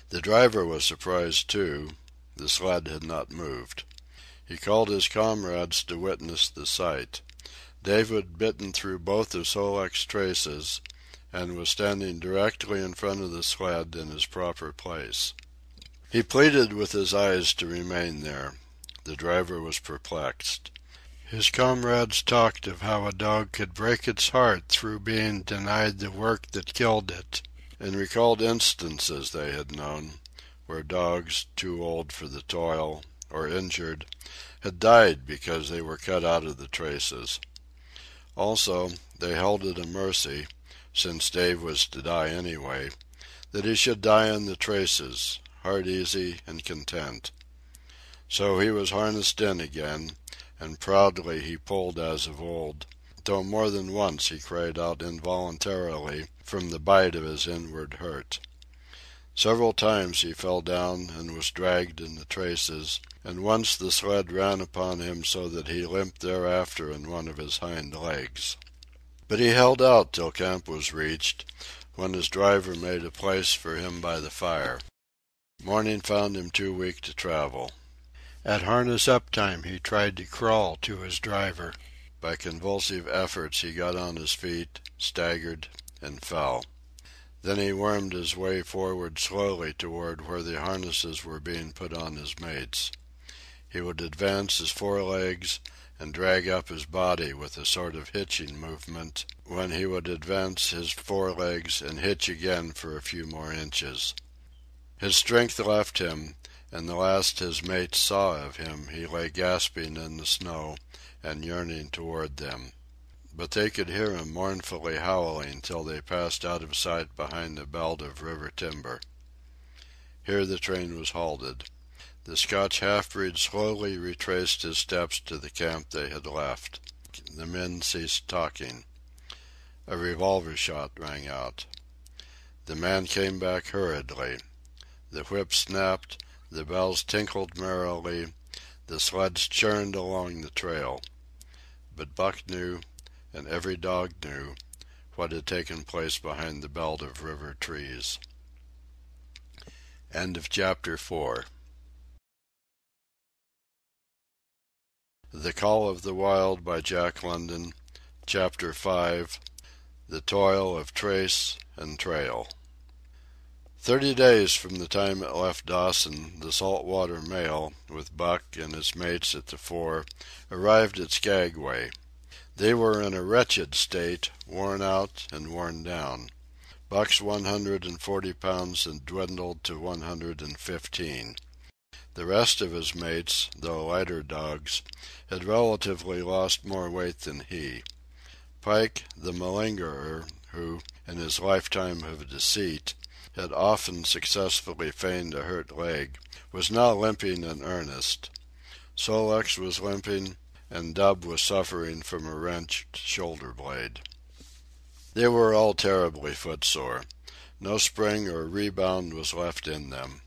The driver was surprised, too. The sled had not moved. He called his comrades to witness the sight. Dave had bitten through both of Sol-leks' traces, and was standing directly in front of the sled in his proper place. He pleaded with his eyes to remain there. The driver was perplexed. His comrades talked of how a dog could break its heart through being denied the work that killed it, and recalled instances they had known, where dogs, too old for the toil, or injured, had died because they were cut out of the traces. Also, they held it a mercy, since Dave was to die anyway, that he should die on the traces, heart easy and content. So he was harnessed in again, and proudly he pulled as of old, though more than once he cried out involuntarily from the bite of his inward hurt. Several times he fell down and was dragged in the traces, and once the sled ran upon him so that he limped thereafter in one of his hind legs. But he held out till camp was reached, when his driver made a place for him by the fire. Morning found him too weak to travel. At harness-up time he tried to crawl to his driver. By convulsive efforts he got on his feet, staggered, and fell. Then he wormed his way forward slowly toward where the harnesses were being put on his mates. He would advance his forelegs and drag up his body with a sort of hitching movement, when he would advance his forelegs and hitch again for a few more inches. His strength left him, and the last his mates saw of him he lay gasping in the snow and yearning toward them. But they could hear him mournfully howling till they passed out of sight behind the belt of river timber. Here the train was halted. The Scotch half-breed slowly retraced his steps to the camp they had left. The men ceased talking. A revolver shot rang out. The man came back hurriedly. The whip snapped, the bells tinkled merrily, the sleds churned along the trail. But Buck knew, and every dog knew, what had taken place behind the belt of river trees. End of chapter 4. The Call of the Wild by Jack London. Chapter 5. The Toil of Trace and Trail. 30 days from the time it left Dawson, the saltwater mail, with Buck and his mates at the fore, arrived at Skagway. They were in a wretched state, worn out and worn down. Buck's 140 pounds had dwindled to 115. The rest of his mates, though lighter dogs, had relatively lost more weight than he. Pike, the malingerer, who, in his lifetime of deceit, had often successfully feigned a hurt leg, was now limping in earnest. Sol-leks was limping, and Dub was suffering from a wrenched shoulder blade. They were all terribly footsore. No spring or rebound was left in them.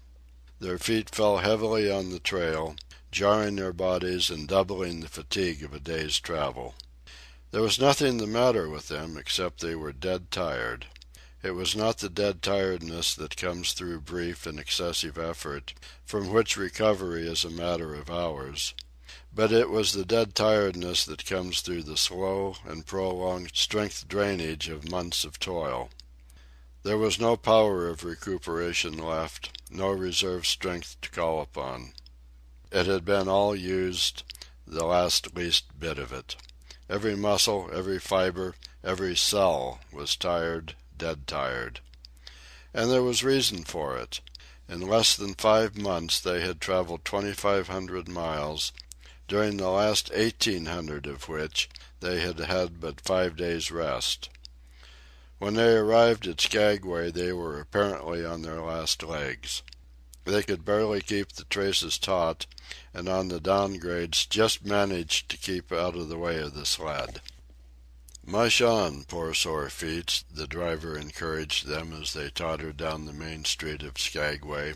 Their feet fell heavily on the trail, jarring their bodies and doubling the fatigue of a day's travel. There was nothing the matter with them except they were dead tired. It was not the dead tiredness that comes through brief and excessive effort, from which recovery is a matter of hours, but it was the dead tiredness that comes through the slow and prolonged strength drainage of months of toil. There was no power of recuperation left, no reserve strength to call upon. It had been all used, the last least bit of it. Every muscle, every fiber, every cell was tired, dead tired. And there was reason for it. In less than 5 months they had traveled 2,500 miles, during the last 1,800 of which they had had but 5 days' rest. When they arrived at Skagway they were apparently on their last legs. They could barely keep the traces taut, and on the downgrades just managed to keep out of the way of the sled. "Mush on, poor sore feets," the driver encouraged them as they tottered down the main street of Skagway.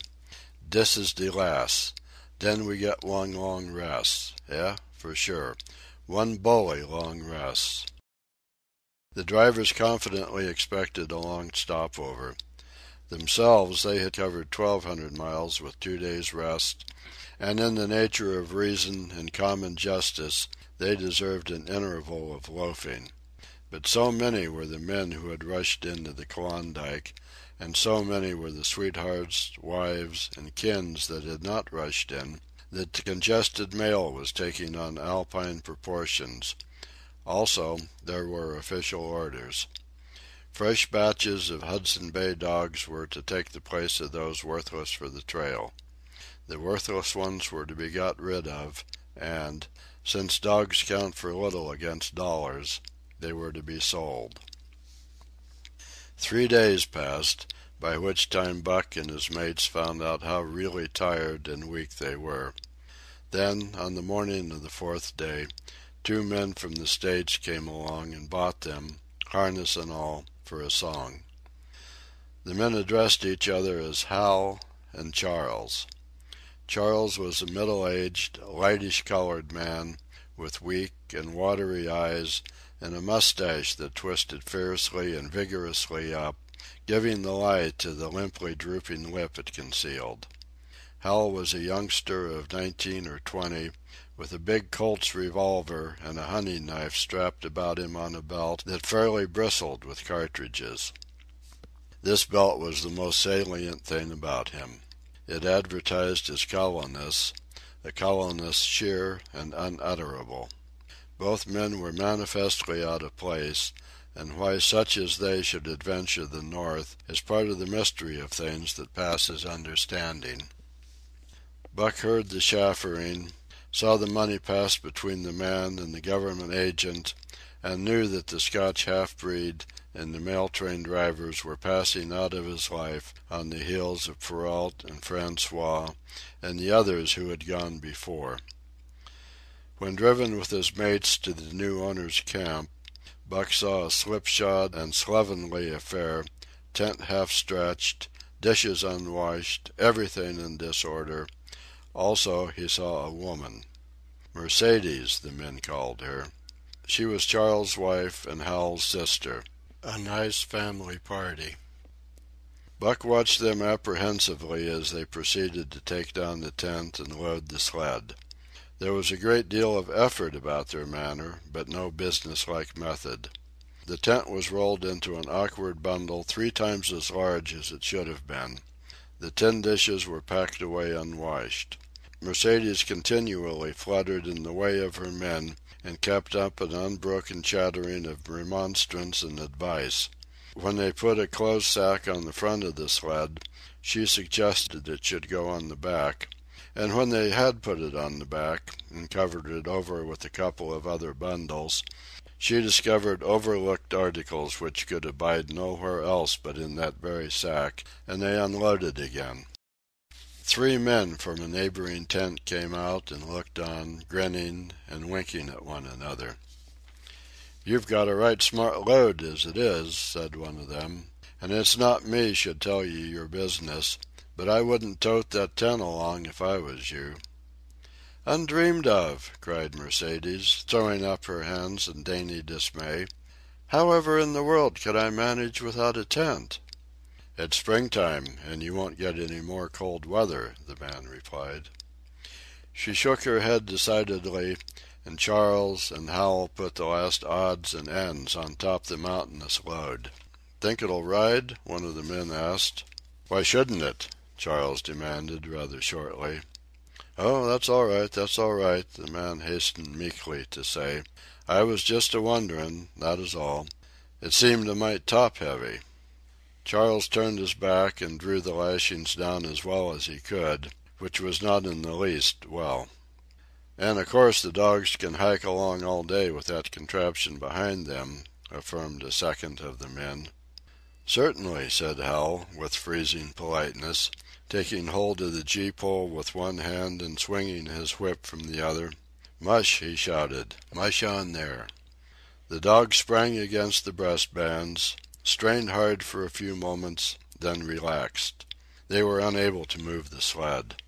"Dis is de las'. Den we get one long rest. Eh, for sure. One bully long rest." The drivers confidently expected a long stopover. Themselves, they had covered 1,200 miles with 2 days' rest, and in the nature of reason and common justice they deserved an interval of loafing. But so many were the men who had rushed into the Klondike, and so many were the sweethearts, wives, and kins that had not rushed in, that the congested mail was taking on Alpine proportions. Also, there were official orders. Fresh batches of Hudson Bay dogs were to take the place of those worthless for the trail. The worthless ones were to be got rid of, and, since dogs count for little against dollars, they were to be sold. 3 days passed, by which time Buck and his mates found out how really tired and weak they were. Then, on the morning of the 4th day, 2 men from the States came along and bought them, harness and all, for a song. The men addressed each other as Hal and Charles. Charles was a middle-aged, lightish-colored man, with weak and watery eyes, and a mustache that twisted fiercely and vigorously up, giving the lie to the limply drooping lip it concealed. Hal was a youngster of 19 or 20, with a big Colt's revolver and a hunting knife strapped about him on a belt that fairly bristled with cartridges. This belt was the most salient thing about him. It advertised his callousness, a callousness sheer and unutterable. Both men were manifestly out of place, and why such as they should adventure the north is part of the mystery of things that passes understanding. Buck heard the chaffering, saw the money pass between the man and the government agent, and knew that the Scotch half-breed and the mail-train drivers were passing out of his life on the heels of Perrault and Francois and the others who had gone before. When driven with his mates to the new owner's camp, Buck saw a slipshod and slovenly affair, tent half-stretched, dishes unwashed, everything in disorder. Also, he saw a woman. Mercedes, the men called her. She was Charles' wife and Hal's sister. A nice family party. Buck watched them apprehensively as they proceeded to take down the tent and load the sled. There was a great deal of effort about their manner, but no businesslike method. The tent was rolled into an awkward bundle 3 times as large as it should have been. The tin dishes were packed away unwashed. Mercedes continually fluttered in the way of her men and kept up an unbroken chattering of remonstrance and advice. When they put a clothes sack on the front of the sled, she suggested it should go on the back, and when they had put it on the back and covered it over with a couple of other bundles, she discovered overlooked articles which could abide nowhere else but in that very sack, and they unloaded again. 3 men from a neighboring tent came out and looked on, grinning and winking at one another. "You've got a right smart load as it is," said one of them, "and it's not me should tell you your business, but I wouldn't tote that tent along if I was you." "Undreamed of!" cried Mercedes, throwing up her hands in dainty dismay. "However in the world could I manage without a tent?" "It's springtime, and you won't get any more cold weather," the man replied. She shook her head decidedly, and Charles and Hal put the last odds and ends on top the mountainous load. "Think it'll ride?" one of the men asked. "Why shouldn't it?" Charles demanded, rather shortly. "Oh, that's all right, that's all right," the man hastened meekly to say. "I was just a-wonderin', that is all. It seemed a mite top-heavy." Charles turned his back and drew the lashings down as well as he could, which was not in the least well. "And of course the dogs can hike along all day with that contraption behind them," affirmed a second of the men. "Certainly," said Hal, with freezing politeness, taking hold of the gee-pole with one hand and swinging his whip from the other. "Mush!" he shouted. "Mush on there!" The dogs sprang against the breast bands, strained hard for a few moments, then relaxed. They were unable to move the sled.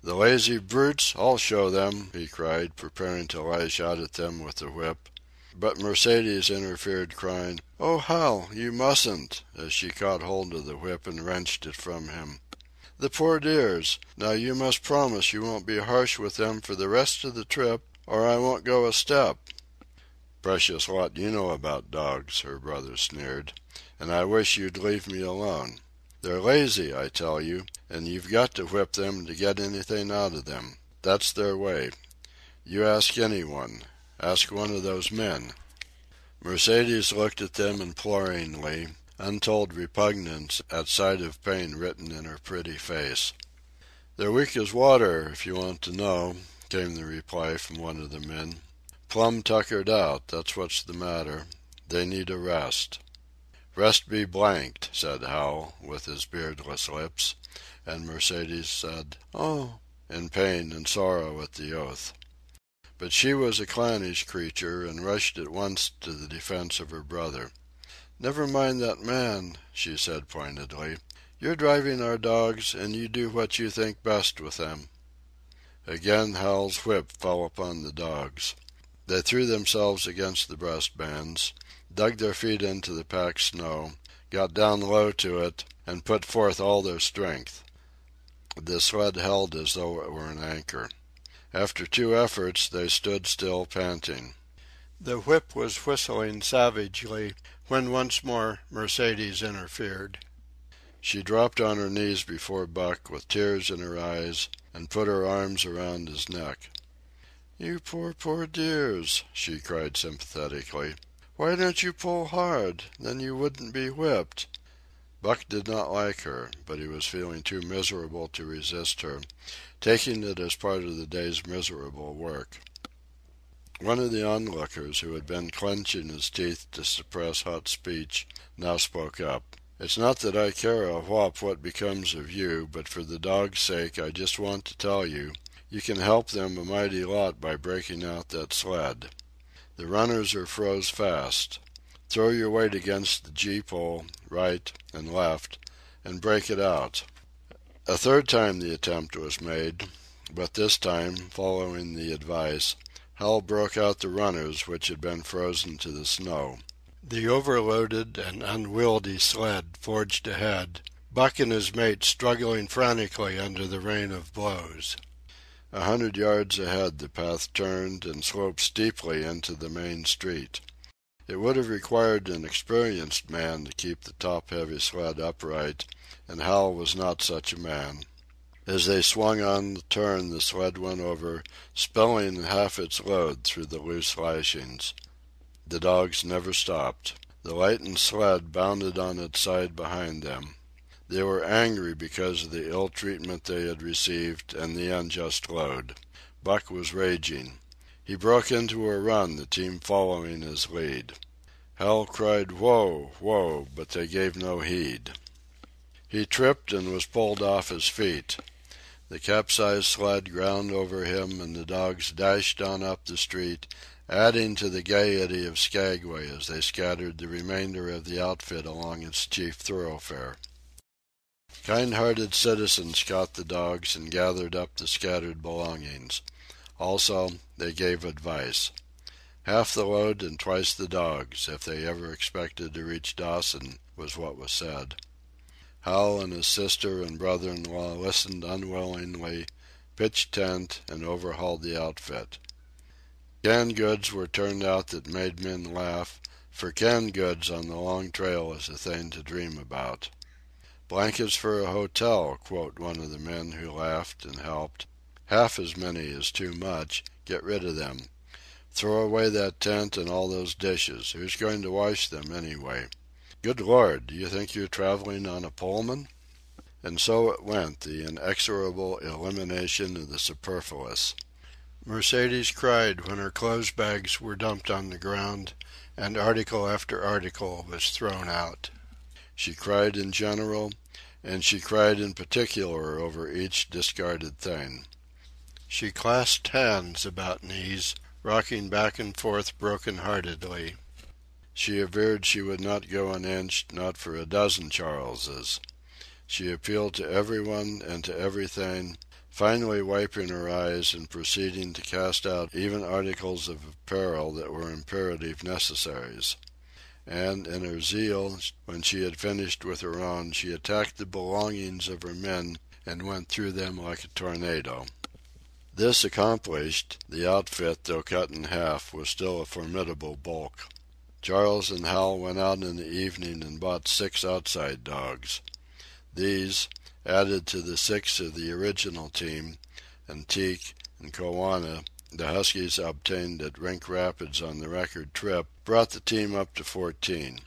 "The lazy brutes, I'll show them!" he cried, preparing to lash out at them with the whip. But Mercedes interfered, crying, "Oh, Hal, you mustn't!" as she caught hold of the whip and wrenched it from him. "The poor dears! Now you must promise you won't be harsh with them for the rest of the trip, or I won't go a step." "Precious lot you know about dogs," her brother sneered, "and I wish you'd leave me alone. They're lazy, I tell you, and you've got to whip them to get anything out of them. That's their way. You ask anyone. Ask one of those men." Mercedes looked at them imploringly, untold repugnance at sight of pain written in her pretty face. "They're weak as water, if you want to know," came the reply from one of the men. "Plumb tuckered out, that's what's the matter. They need a rest." "Rest be blanked," said Hal, with his beardless lips, and Mercedes said, "Oh," in pain and sorrow at the oath. But she was a clannish creature, and rushed at once to the defense of her brother. "Never mind that man," she said pointedly. "You're driving our dogs, and you do what you think best with them." Again Hal's whip fell upon the dogs. They threw themselves against the breast bands, dug their feet into the packed snow, got down low to it, and put forth all their strength. The sled held as though it were an anchor. After 2 efforts they stood still, panting. The whip was whistling savagely when once more Mercedes interfered. She dropped on her knees before Buck with tears in her eyes and put her arms around his neck. "You poor, poor dears," she cried sympathetically. "Why don't you pull hard? Then you wouldn't be whipped." Buck did not like her, but he was feeling too miserable to resist her, taking it as part of the day's miserable work. One of the onlookers, who had been clenching his teeth to suppress hot speech, now spoke up. "It's not that I care a whop what becomes of you, but for the dog's sake I just want to tell you, you can help them a mighty lot by breaking out that sled. The runners are froze fast. Throw your weight against the gee-pole, right and left, and break it out." A third time the attempt was made, but this time, following the advice, Hal broke out the runners which had been frozen to the snow. The overloaded and unwieldy sled forged ahead, Buck and his mate struggling frantically under the rain of blows. 100 yards ahead the path turned and sloped steeply into the main street. It would have required an experienced man to keep the top-heavy sled upright, and Hal was not such a man. As they swung on the turn the sled went over, spilling half its load through the loose lashings. The dogs never stopped. The lightened sled bounded on its side behind them. They were angry because of the ill treatment they had received and the unjust load. Buck was raging. He broke into a run, the team following his lead. Hal cried, "Whoa, whoa," but they gave no heed. He tripped and was pulled off his feet. The capsized sled ground over him and the dogs dashed on up the street, adding to the gaiety of Skagway as they scattered the remainder of the outfit along its chief thoroughfare. Kind-hearted citizens caught the dogs and gathered up the scattered belongings. Also, they gave advice. Half the load and twice the dogs, if they ever expected to reach Dawson, was what was said. Hal and his sister and brother-in-law listened unwillingly, pitched tent, and overhauled the outfit. Canned goods were turned out that made men laugh, for canned goods on the long trail is a thing to dream about. "Blankets for a hotel," quote one of the men who laughed and helped. "Half as many is too much. Get rid of them. Throw away that tent and all those dishes. Who's going to wash them, anyway? Good Lord, do you think you're traveling on a Pullman?" And so it went, the inexorable elimination of the superfluous. Mercedes cried when her clothes bags were dumped on the ground, and article after article was thrown out. She cried in general, and she cried in particular over each discarded thing. She clasped hands about knees, rocking back and forth broken-heartedly. She averred she would not go an inch, not for a dozen Charleses. She appealed to everyone and to everything, finally wiping her eyes and proceeding to cast out even articles of apparel that were imperative necessaries. And in her zeal, when she had finished with her own, she attacked the belongings of her men and went through them like a tornado. This accomplished, the outfit, though cut in half, was still a formidable bulk. Charles and Hal went out in the evening and bought 6 outside dogs. These, added to the 6 of the original team, and Teek and Kowana, the Huskies obtained at Rink Rapids on the record trip, brought the team up to 14.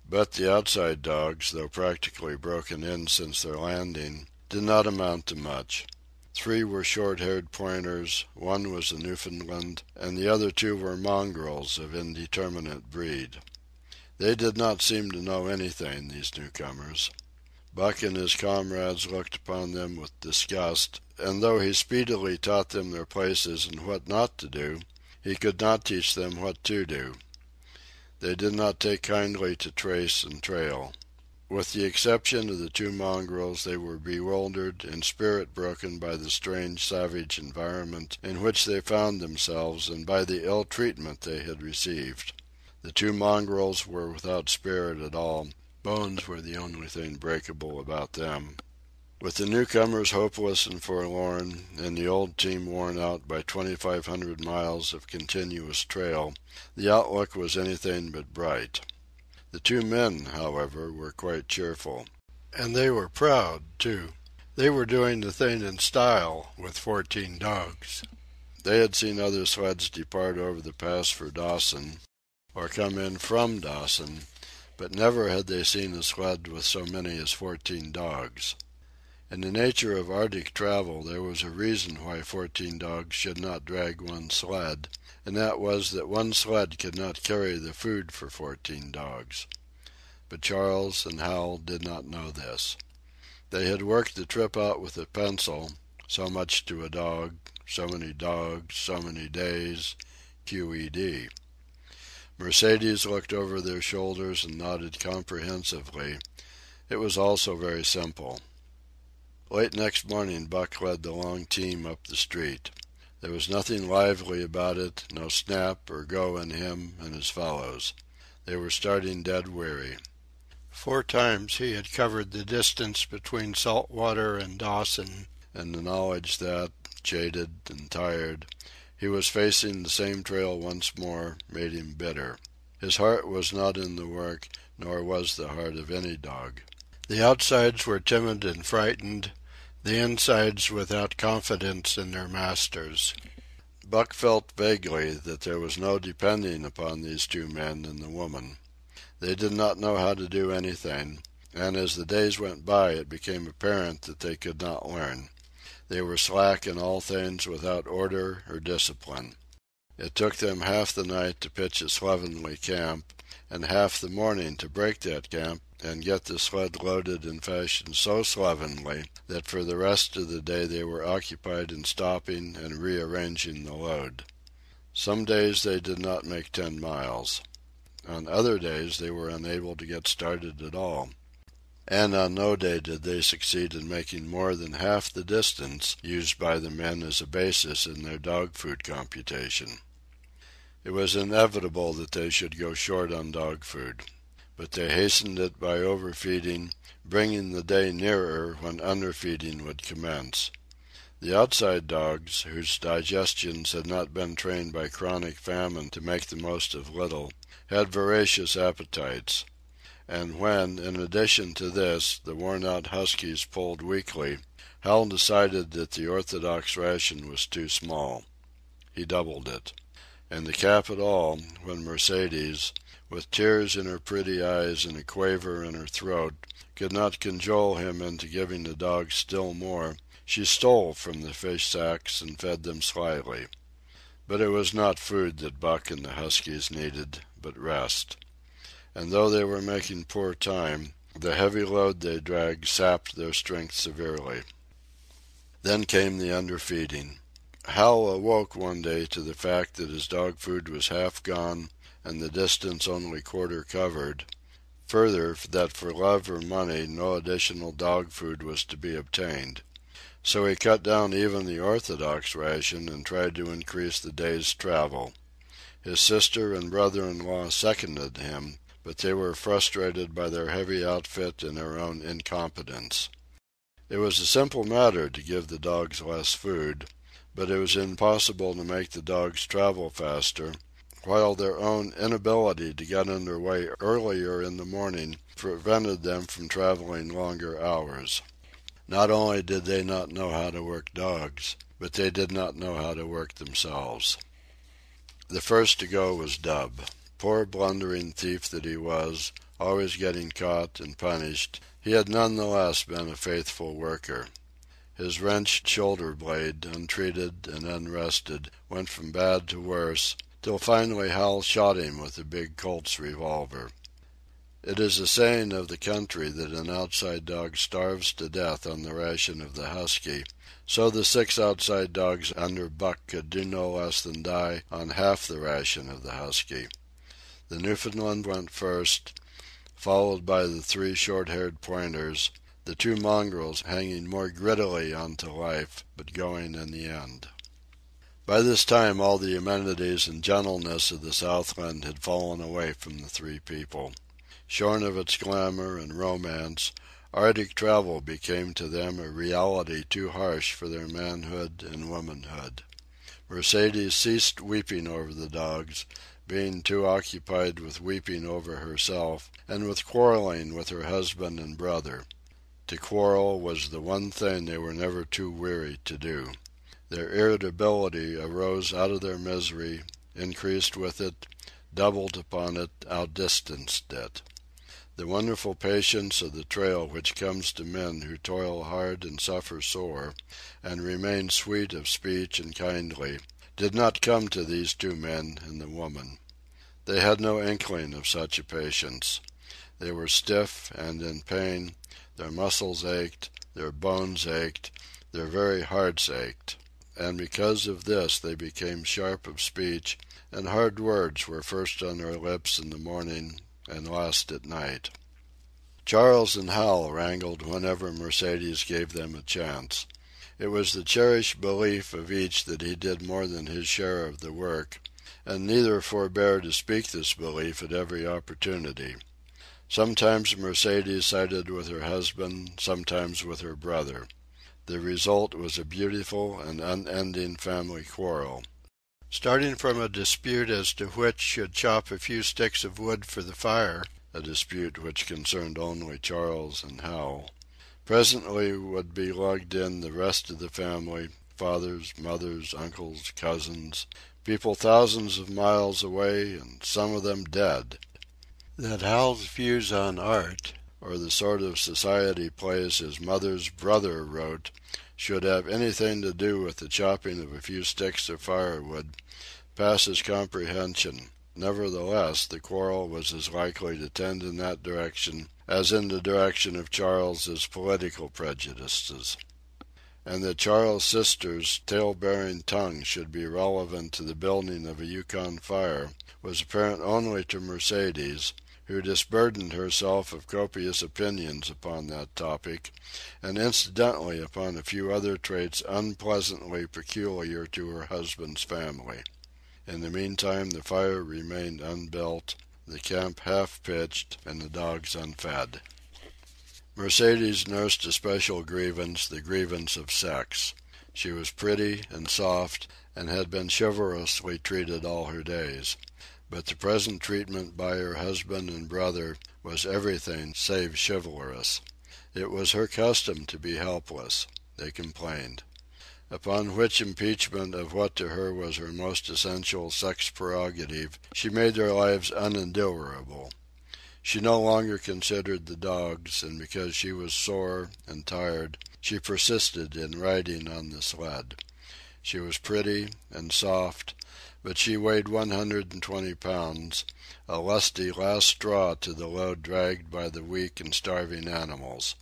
But the outside dogs, though practically broken in since their landing, did not amount to much. 3 were short-haired pointers, 1 was a Newfoundland, and the other 2 were mongrels of indeterminate breed. They did not seem to know anything, these newcomers. Buck and his comrades looked upon them with disgust, and though he speedily taught them their places and what not to do, he could not teach them what to do. They did not take kindly to trace and trail. With the exception of the 2 mongrels, they were bewildered and spirit-broken by the strange, savage environment in which they found themselves and by the ill treatment they had received. The 2 mongrels were without spirit at all. Bones were the only thing breakable about them. With the newcomers hopeless and forlorn, and the old team worn out by 2,500 miles of continuous trail, the outlook was anything but bright. The 2 men, however, were quite cheerful. And they were proud, too. They were doing the thing in style with 14 dogs. They had seen other sleds depart over the pass for Dawson, or come in from Dawson, but never had they seen a sled with so many as 14 dogs. In the nature of Arctic travel there was a reason why 14 dogs should not drag one sled, and that was that one sled could not carry the food for 14 dogs. But Charles and Hal did not know this. They had worked the trip out with a pencil, so much to a dog, so many dogs, so many days, QED. Mercedes looked over their shoulders and nodded comprehensively. It was also very simple. Late next morning Buck led the long team up the street. There was nothing lively about it, no snap or go in him and his fellows. They were starting dead weary. 4 times he had covered the distance between Saltwater and Dawson, and the knowledge that, jaded and tired, he was facing the same trail once more made him bitter. His heart was not in the work, nor was the heart of any dog. The outsides were timid and frightened, the insides without confidence in their masters. Buck felt vaguely that there was no depending upon these 2 men and the woman. They did not know how to do anything, and as the days went by it became apparent that they could not learn. They were slack in all things without order or discipline. It took them half the night to pitch a slovenly camp, and half the morning to break that camp and get the sled loaded in fashion so slovenly that for the rest of the day they were occupied in stopping and rearranging the load. Some days they did not make 10 miles. On other days they were unable to get started at all. And on no day did they succeed in making more than half the distance used by the men as a basis in their dog food computation. It was inevitable that they should go short on dog food, but they hastened it by overfeeding, bringing the day nearer when underfeeding would commence. The outside dogs, whose digestions had not been trained by chronic famine to make the most of little, had voracious appetites. And when, in addition to this, the worn-out huskies pulled weakly, Hal decided that the orthodox ration was too small. He doubled it. And the cap at all, when Mercedes, with tears in her pretty eyes and a quaver in her throat, could not cajole him into giving the dogs still more, she stole from the fish sacks and fed them slyly. But it was not food that Buck and the huskies needed, but rest. And though they were making poor time, the heavy load they dragged sapped their strength severely. Then came the underfeeding. Hal awoke one day to the fact that his dog food was half gone and the distance only quarter covered. Further, that for love or money no additional dog food was to be obtained. So he cut down even the orthodox ration and tried to increase the day's travel. His sister and brother-in-law seconded him, but they were frustrated by their heavy outfit and their own incompetence. It was a simple matter to give the dogs less food, but it was impossible to make the dogs travel faster, while their own inability to get under way earlier in the morning prevented them from traveling longer hours. Not only did they not know how to work dogs, but they did not know how to work themselves. The first to go was Dub. Poor blundering thief that he was, always getting caught and punished, he had none the less been a faithful worker. His wrenched shoulder blade, untreated and unrested, went from bad to worse, till finally Hal shot him with a big Colt's revolver. It is a saying of the country that an outside dog starves to death on the ration of the husky, so the 6 outside dogs under Buck could do no less than die on half the ration of the husky. The Newfoundland went first, followed by the 3 short-haired pointers, the 2 mongrels hanging more grittily on to life, but going in the end. By this time all the amenities and gentleness of the Southland had fallen away from the 3 people. Shorn of its glamour and romance, Arctic travel became to them a reality too harsh for their manhood and womanhood. Mercedes ceased weeping over the dogs, being too occupied with weeping over herself and with quarreling with her husband and brother. To quarrel was the one thing they were never too weary to do. Their irritability arose out of their misery, increased with it, doubled upon it, outdistanced it. The wonderful patience of the trail which comes to men who toil hard and suffer sore, and remain sweet of speech and kindly, did not come to these 2 men and the woman. They had no inkling of such a patience. They were stiff and in pain, their muscles ached, their bones ached, their very hearts ached, and because of this they became sharp of speech, and hard words were first on their lips in the morning and last at night. Charles and Hal wrangled whenever Mercedes gave them a chance. It was the cherished belief of each that he did more than his share of the work, and neither forbore to speak this belief at every opportunity. Sometimes Mercedes sided with her husband, sometimes with her brother. The result was a beautiful and unending family quarrel. Starting from a dispute as to which should chop a few sticks of wood for the fire, a dispute which concerned only Charles and Hal, presently would be lugged in the rest of the family, fathers, mothers, uncles, cousins, people thousands of miles away and some of them dead. That Hal's views on art, or the sort of society plays his mother's brother wrote, should have anything to do with the chopping of a few sticks of firewood, passes comprehension. Nevertheless, the quarrel was as likely to tend in that direction as in the direction of Charles's political prejudices. and that Charles' sister's tale-bearing tongue should be relevant to the building of a Yukon fire was apparent only to Mercedes, who disburdened herself of copious opinions upon that topic, and incidentally upon a few other traits unpleasantly peculiar to her husband's family. In the meantime the fire remained unbuilt, the camp half-pitched, and the dogs unfed. Mercedes nursed a special grievance, the grievance of sex. She was pretty and soft, and had been chivalrously treated all her days. But the present treatment by her husband and brother was everything save chivalrous. It was her custom to be helpless, they complained. Upon which impeachment of what to her was her most essential sex prerogative, she made their lives unendurable. She no longer considered the dogs, and because she was sore and tired, she persisted in riding on the sled. She was pretty and soft, but she weighed 120 pounds, a lusty last straw to the load dragged by the weak and starving animals.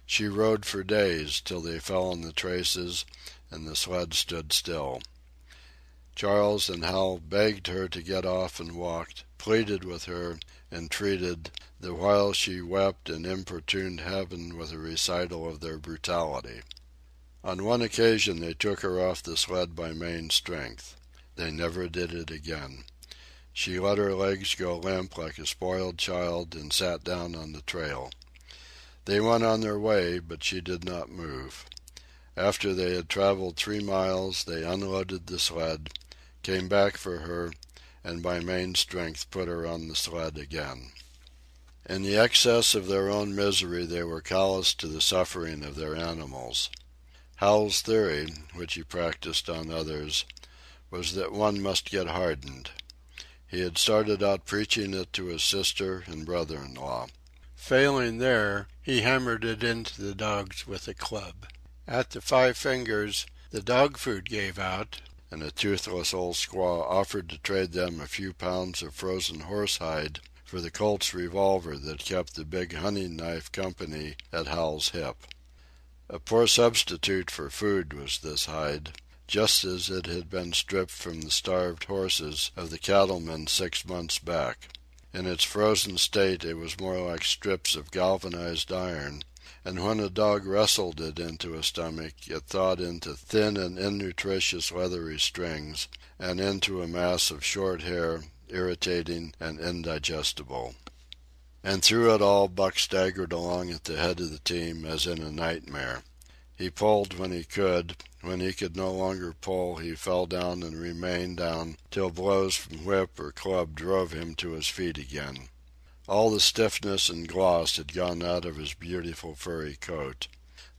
She rode for days till they fell in the traces and the sled stood still. Charles and Hal begged her to get off and walked, pleaded with her, entreated, the while she wept and importuned heaven with a recital of their brutality. On one occasion they took her off the sled by main strength. They never did it again. She let her legs go limp like a spoiled child and sat down on the trail. They went on their way, but she did not move. After they had traveled 3 miles, they unloaded the sled, came back for her, and by main strength put her on the sled again. In the excess of their own misery they were callous to the suffering of their animals. Hal's theory, which he practiced on others, was that one must get hardened. He had started out preaching it to his sister and brother-in-law. Failing there, he hammered it into the dogs with a club. At the 5 Fingers, the dog food gave out, and a toothless old squaw offered to trade them a few pounds of frozen horsehide for the Colt's revolver that kept the big hunting knife company at Hal's hip. A poor substitute for food was this hide, just as it had been stripped from the starved horses of the cattlemen 6 months back. In its frozen state it was more like strips of galvanized iron, and when a dog wrestled it into a stomach it thawed into thin and innutritious leathery strings, and into a mass of short hair, irritating and indigestible. And through it all Buck staggered along at the head of the team as in a nightmare. He pulled when he could. When he could no longer pull, he fell down and remained down till blows from whip or club drove him to his feet again. All the stiffness and gloss had gone out of his beautiful furry coat.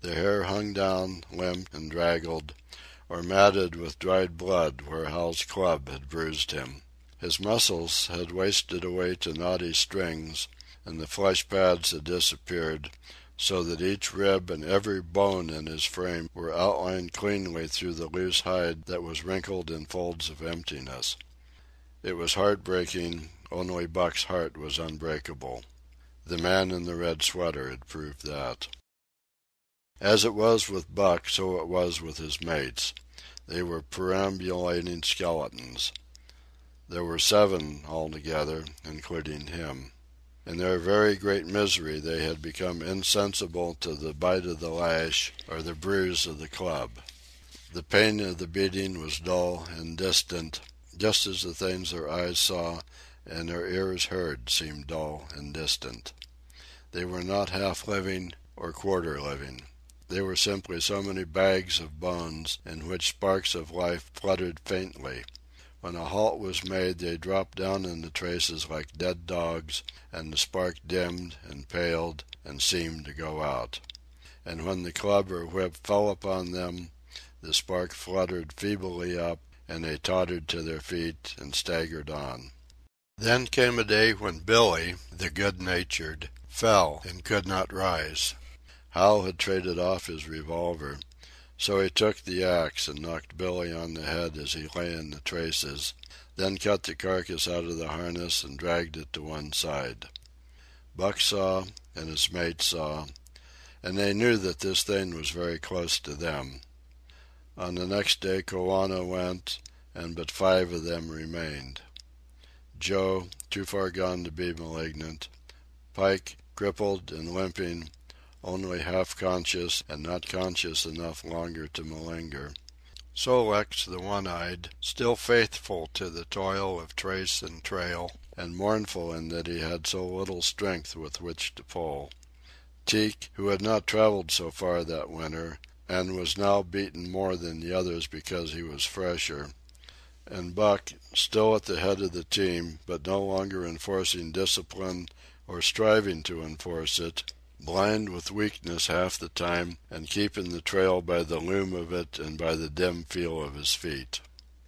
The hair hung down, limp and draggled, or matted with dried blood where Hal's club had bruised him. His muscles had wasted away to knotty strings, and the flesh pads had disappeared, so that each rib and every bone in his frame were outlined cleanly through the loose hide that was wrinkled in folds of emptiness. It was heartbreaking, only Buck's heart was unbreakable. The man in the red sweater had proved that. As it was with Buck, so it was with his mates. They were perambulating skeletons. There were 7 altogether, including him. In their very great misery they had become insensible to the bite of the lash or the bruise of the club. The pain of the beating was dull and distant, just as the things their eyes saw and their ears heard seemed dull and distant. They were not half-living or quarter-living. They were simply so many bags of bones in which sparks of life fluttered faintly. When a halt was made they dropped down in the traces like dead dogs, and the spark dimmed and paled and seemed to go out. And when the club or whip fell upon them, the spark fluttered feebly up, and they tottered to their feet and staggered on. Then came a day when Billy, the good-natured, fell and could not rise. Hal had traded off his revolver, so he took the axe and knocked Billy on the head as he lay in the traces, then cut the carcass out of the harness and dragged it to one side. Buck saw, and his mates saw, and they knew that this thing was very close to them. On the next day Koana went, and but 5 of them remained. Joe, too far gone to be malignant. Pike, crippled and limping, only half conscious and not conscious enough longer to malinger. Sol-leks, the one-eyed, still faithful to the toil of trace and trail, and mournful in that he had so little strength with which to pull. Teek, who had not traveled so far that winter, and was now beaten more than the others because he was fresher. And Buck, still at the head of the team, but no longer enforcing discipline or striving to enforce it, blind with weakness half the time, and keeping the trail by the loom of it and by the dim feel of his feet.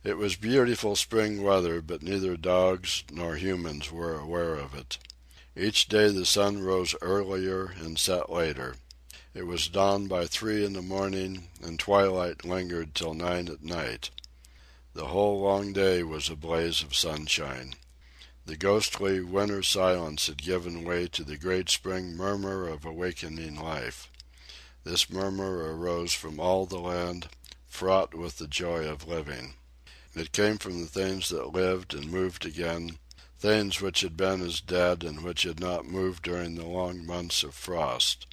It was beautiful spring weather, but neither dogs nor humans were aware of it. Each day the sun rose earlier and set later. It was dawn by 3 in the morning, and twilight lingered till 9 at night. The whole long day was a blaze of sunshine. The ghostly winter silence had given way to the great spring murmur of awakening life. This murmur arose from all the land, fraught with the joy of living. It came from the things that lived and moved again, things which had been as dead and which had not moved during the long months of frost.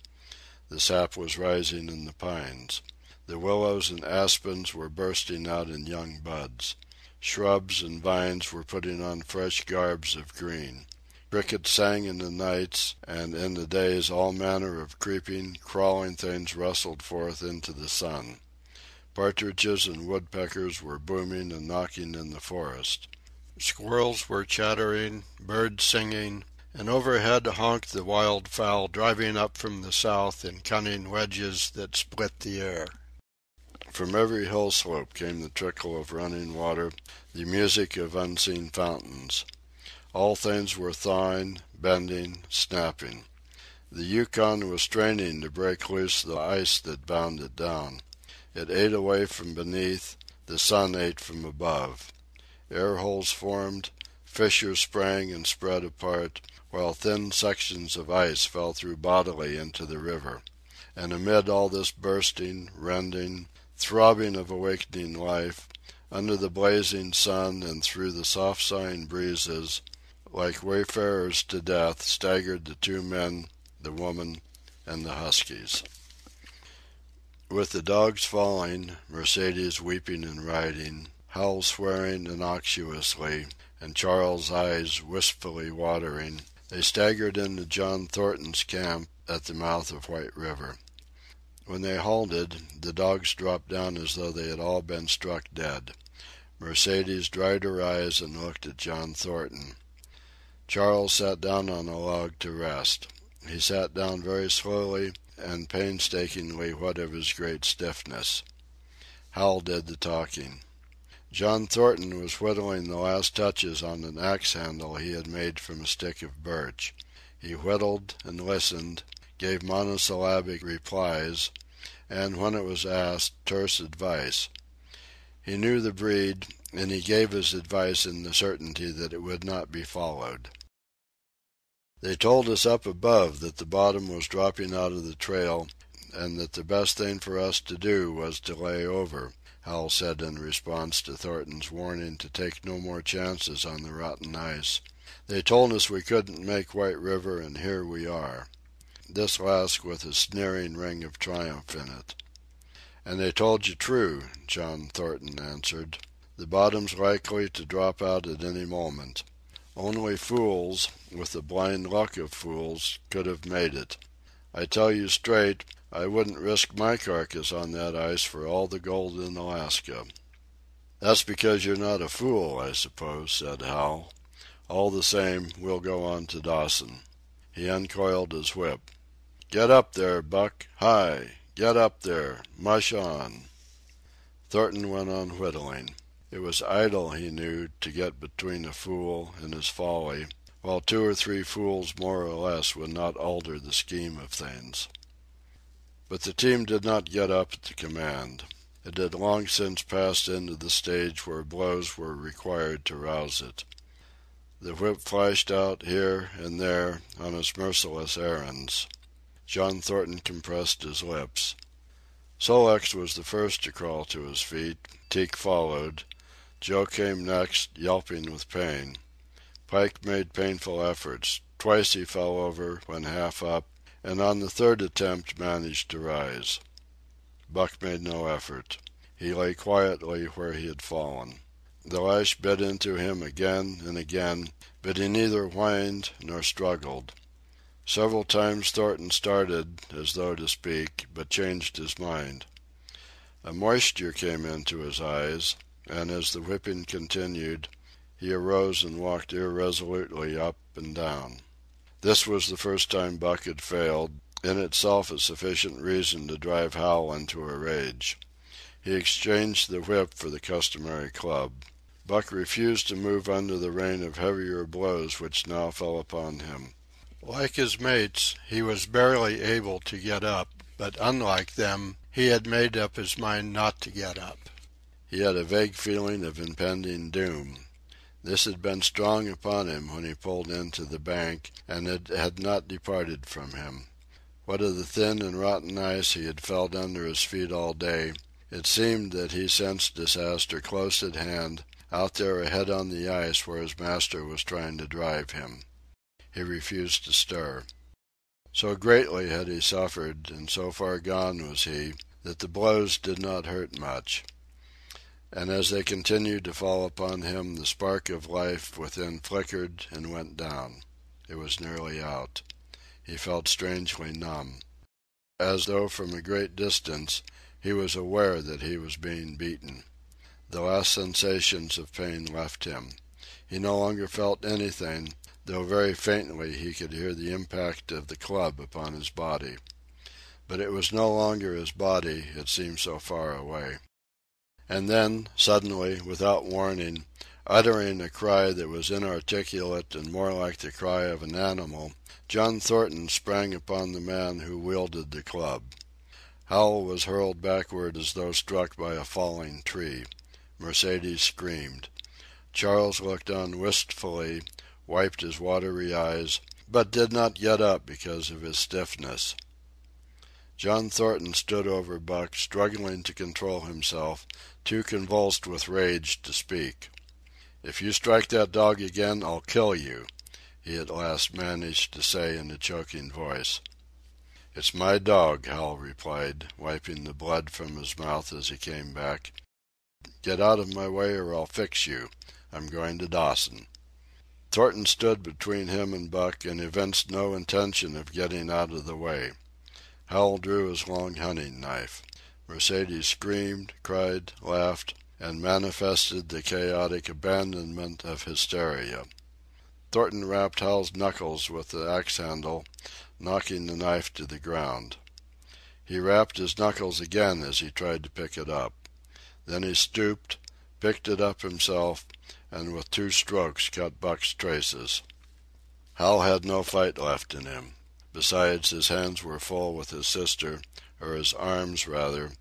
The sap was rising in the pines. The willows and aspens were bursting out in young buds. Shrubs and vines were putting on fresh garbs of green. Crickets sang in the nights, and in the days all manner of creeping, crawling things rustled forth into the sun. Partridges and woodpeckers were booming and knocking in the forest. Squirrels were chattering, birds singing, and overhead honked the wild fowl driving up from the south in cunning wedges that split the air. From every hill slope came the trickle of running water, the music of unseen fountains. All things were thawing, bending, snapping. The Yukon was straining to break loose the ice that bound it down. It ate away from beneath, the sun ate from above. Air holes formed, fissures sprang and spread apart, while thin sections of ice fell through bodily into the river. And amid all this bursting, rending, throbbing of awakening life, under the blazing sun and through the soft-sighing breezes, like wayfarers to death, staggered the 2 men, the woman, and the huskies. With the dogs falling, Mercedes weeping and riding, Hal swearing innocuously, and Charles' eyes wistfully watering, they staggered into John Thornton's camp at the mouth of White River. When they halted, the dogs dropped down as though they had all been struck dead. Mercedes dried her eyes and looked at John Thornton. Charles sat down on a log to rest. He sat down very slowly and painstakingly what of his great stiffness. Hal did the talking. John Thornton was whittling the last touches on an axe handle he had made from a stick of birch. He whittled and listened, gave monosyllabic replies, and when it was asked, terse advice. He knew the breed, and he gave his advice in the certainty that it would not be followed. They told us up above that the bottom was dropping out of the trail, and that the best thing for us to do was to lay over, Hal said in response to Thornton's warning to take no more chances on the rotten ice. They told us we couldn't make White River, and here we are. This last with a sneering ring of triumph in it. And they told you true, John Thornton answered. The bottom's likely to drop out at any moment. Only fools, with the blind luck of fools, could have made it. I tell you straight, I wouldn't risk my carcass on that ice for all the gold in Alaska. That's because you're not a fool, I suppose, said Hal. All the same, we'll go on to Dawson. He uncoiled his whip. Get up there, Buck. Hi! Get up there. Mush on. Thornton went on whittling. It was idle, he knew, to get between a fool and his folly, while 2 or 3 fools more or less would not alter the scheme of things. But the team did not get up at the command. It had long since passed into the stage where blows were required to rouse it. The whip flashed out here and there on its merciless errands. John Thornton compressed his lips. Sol-leks was the first to crawl to his feet. Teek followed. Joe came next, yelping with pain. Pike made painful efforts. Twice he fell over when half up, and on the third attempt managed to rise. Buck made no effort. He lay quietly where he had fallen. The lash bit into him again and again, but he neither whined nor struggled. Several times Thornton started, as though to speak, but changed his mind. A moisture came into his eyes, and as the whipping continued, he arose and walked irresolutely up and down. This was the first time Buck had failed, in itself a sufficient reason to drive Hal into a rage. He exchanged the whip for the customary club. Buck refused to move under the rain of heavier blows which now fell upon him. Like his mates, he was barely able to get up, but unlike them, he had made up his mind not to get up. He had a vague feeling of impending doom. This had been strong upon him when he pulled into the bank, and it had not departed from him. What of the thin and rotten ice he had felt under his feet all day, it seemed that he sensed disaster close at hand, out there ahead on the ice where his master was trying to drive him. He refused to stir. So greatly had he suffered, and so far gone was he, that the blows did not hurt much. And as they continued to fall upon him, the spark of life within flickered and went down. It was nearly out. He felt strangely numb. As though from a great distance, he was aware that he was being beaten. The last sensations of pain left him. He no longer felt anything, though very faintly he could hear the impact of the club upon his body. But it was no longer his body, it seemed so far away. And then, suddenly, without warning, uttering a cry that was inarticulate and more like the cry of an animal, John Thornton sprang upon the man who wielded the club. Hal was hurled backward as though struck by a falling tree. Mercedes screamed. Charles looked on wistfully, wiped his watery eyes, but did not get up because of his stiffness. John Thornton stood over Buck, struggling to control himself, too convulsed with rage to speak. "If you strike that dog again, I'll kill you," he at last managed to say in a choking voice. "It's my dog," Hal replied, wiping the blood from his mouth as he came back. "Get out of my way or I'll fix you. I'm going to Dawson." Thornton stood between him and Buck and evinced no intention of getting out of the way. Hal drew his long hunting knife. Mercedes screamed, cried, laughed, and manifested the chaotic abandonment of hysteria. Thornton rapped Hal's knuckles with the axe handle, knocking the knife to the ground. He rapped his knuckles again as he tried to pick it up. Then he stooped, picked it up himself, and with 2 strokes cut Buck's traces. Hal had no fight left in him. Besides, his hands were full with his sister, or his arms, rather,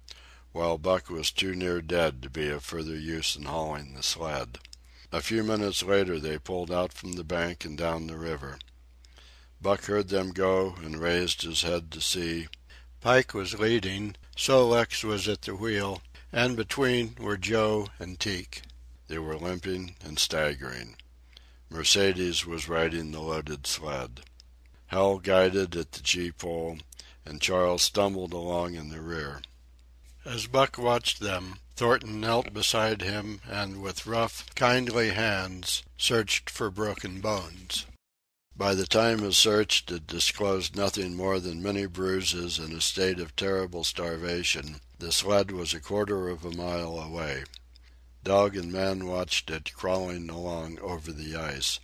while Buck was too near dead to be of further use in hauling the sled. A few minutes later they pulled out from the bank and down the river. Buck heard them go and raised his head to see. Pike was leading, Sol-leks was at the wheel, and between were Joe and Teek. They were limping and staggering. Mercedes was riding the loaded sled. Hal guided at the gee-pole, and Charles stumbled along in the rear. As Buck watched them, Thornton knelt beside him and with rough, kindly hands searched for broken bones. By the time his search had disclosed nothing more than many bruises and a state of terrible starvation, the sled was a quarter of a mile away. Dog and man watched it crawling along over the ice.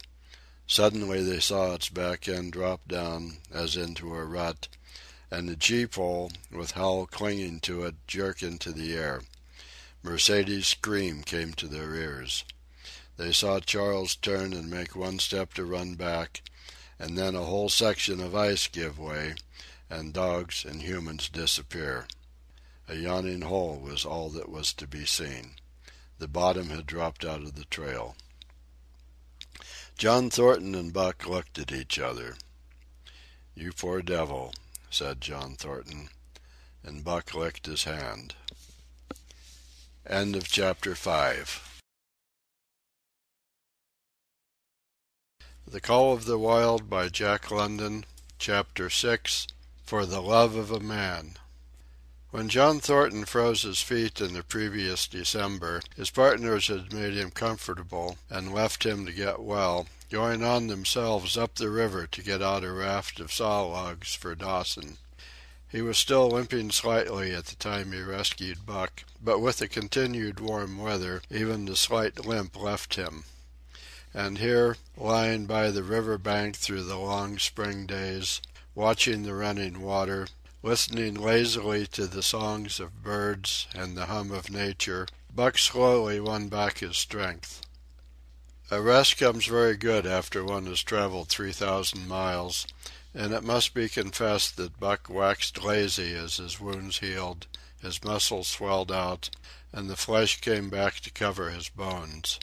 Suddenly they saw its back end drop down, as into a rut, and the gee-pole, with Hal clinging to it, jerk into the air. Mercedes' scream came to their ears. They saw Charles turn and make one step to run back, and then a whole section of ice give way, and dogs and humans disappear. A yawning hole was all that was to be seen. The bottom had dropped out of the trail. John Thornton and Buck looked at each other. "You poor devil," said John Thornton, and Buck licked his hand. End of chapter 5. The Call of the Wild by Jack London, Chapter 6, For the Love of a Man. When John Thornton froze his feet in the previous December, his partners had made him comfortable and left him to get well, going on themselves up the river to get out a raft of saw logs for Dawson. He was still limping slightly at the time he rescued Buck, but with the continued warm weather, even the slight limp left him. And here, lying by the river bank through the long spring days, watching the running water, listening lazily to the songs of birds and the hum of nature, Buck slowly won back his strength. A rest comes very good after one has traveled 3,000 miles, and it must be confessed that Buck waxed lazy as his wounds healed, his muscles swelled out, and the flesh came back to cover his bones.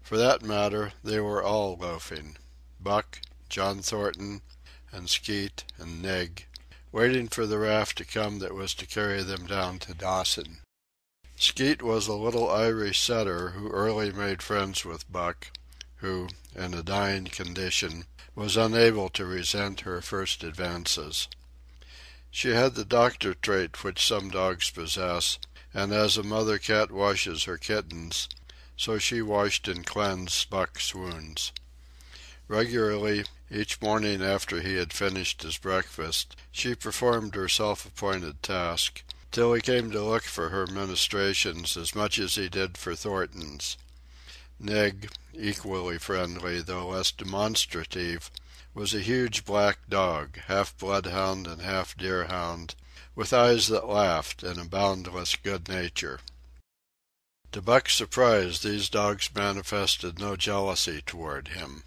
For that matter, they were all loafing. Buck, John Thornton, and Skeet and Nig, waiting for the raft to come that was to carry them down to Dawson. Skeet was a little Irish setter who early made friends with Buck, who, in a dying condition, was unable to resent her first advances. She had the doctor trait which some dogs possess, and as a mother cat washes her kittens, so she washed and cleansed Buck's wounds. Regularly, each morning after he had finished his breakfast, she performed her self-appointed task, till he came to look for her ministrations as much as he did for Thornton's. Nig, equally friendly, though less demonstrative, was a huge black dog, half bloodhound and half deerhound, with eyes that laughed and a boundless good nature. To Buck's surprise, these dogs manifested no jealousy toward him.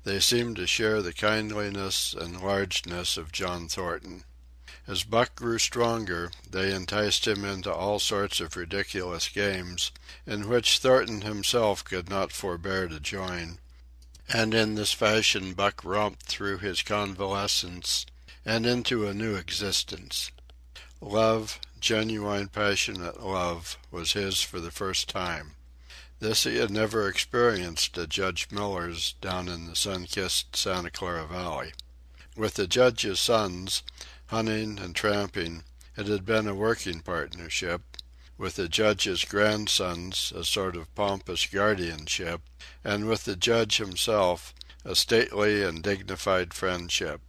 They seemed to share the kindliness and largeness of John Thornton. As Buck grew stronger, they enticed him into all sorts of ridiculous games, in which Thornton himself could not forbear to join, and in this fashion Buck romped through his convalescence and into a new existence. Love, genuine passionate love, was his for the first time. This he had never experienced at Judge Miller's down in the sun-kissed Santa Clara Valley. With the Judge's sons, hunting and tramping, it had been a working partnership; with the Judge's grandsons, a sort of pompous guardianship; and with the Judge himself, a stately and dignified friendship.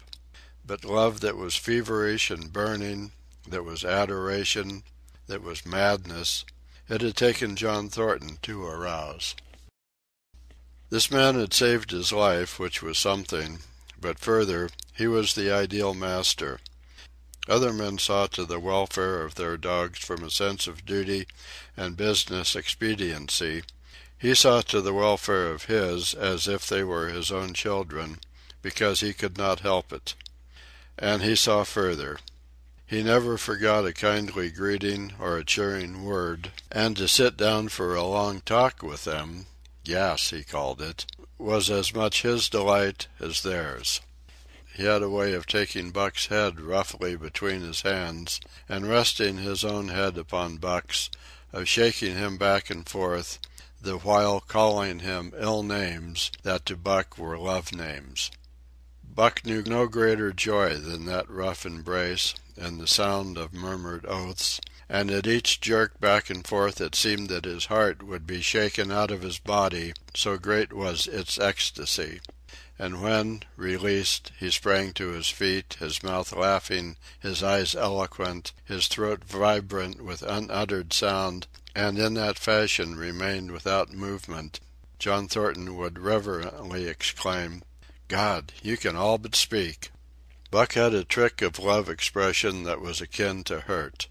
But love that was feverish and burning, that was adoration, that was madness, it had taken John Thornton to arouse. This man had saved his life, which was something, but further, he was the ideal master. Other men saw to the welfare of their dogs from a sense of duty and business expediency. He saw to the welfare of his as if they were his own children, because he could not help it. And he saw further. He never forgot a kindly greeting or a cheering word, and to sit down for a long talk with them, gas he called it, was as much his delight as theirs. He had a way of taking Buck's head roughly between his hands, and resting his own head upon Buck's, of shaking him back and forth, the while calling him ill names that to Buck were love names. Buck knew no greater joy than that rough embrace and the sound of murmured oaths, and at each jerk back and forth it seemed that his heart would be shaken out of his body, so great was its ecstasy. And when, released, he sprang to his feet, his mouth laughing, his eyes eloquent, his throat vibrant with unuttered sound, and in that fashion remained without movement, John Thornton would reverently exclaim, "God, you can all but speak!" Buck had a trick of love expression that was akin to hurt.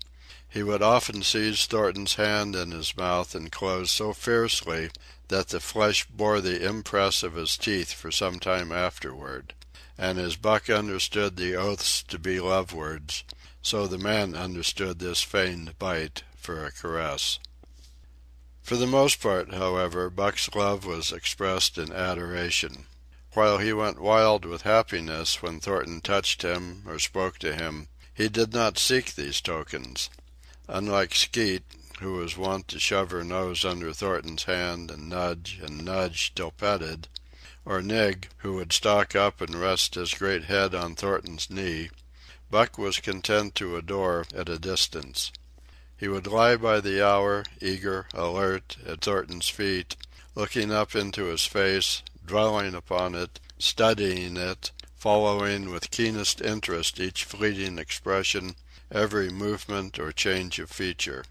He would often seize Thornton's hand in his mouth and close so fiercely that the flesh bore the impress of his teeth for some time afterward. And as Buck understood the oaths to be love words, so the man understood this feigned bite for a caress. For the most part, however, Buck's love was expressed in adoration. While he went wild with happiness when Thornton touched him or spoke to him, He did not seek these tokens. Unlike Skeet, who was wont to shove her nose under Thornton's hand and nudge till petted, or Nig, who would stalk up and rest his great head on Thornton's knee, Buck was content to adore at a distance. He would lie by the hour, eager, alert, at Thornton's feet, looking up into his face, dwelling upon it, studying it, following with keenest interest each fleeting expression, every movement or change of feature.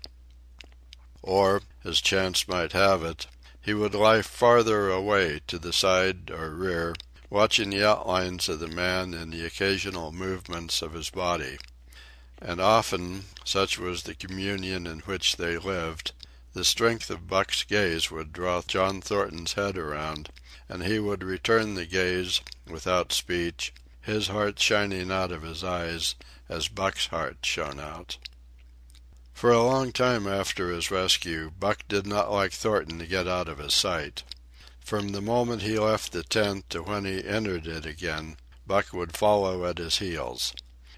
Or, as chance might have it, he would lie farther away, to the side or rear, watching the outlines of the man and the occasional movements of his body. And often, such was the communion in which they lived, the strength of Buck's gaze would draw John Thornton's head around, and he would return the gaze, without speech, his heart shining out of his eyes as Buck's heart shone out. For a long time after his rescue, Buck did not like Thornton to get out of his sight. From the moment he left the tent to when he entered it again, Buck would follow at his heels.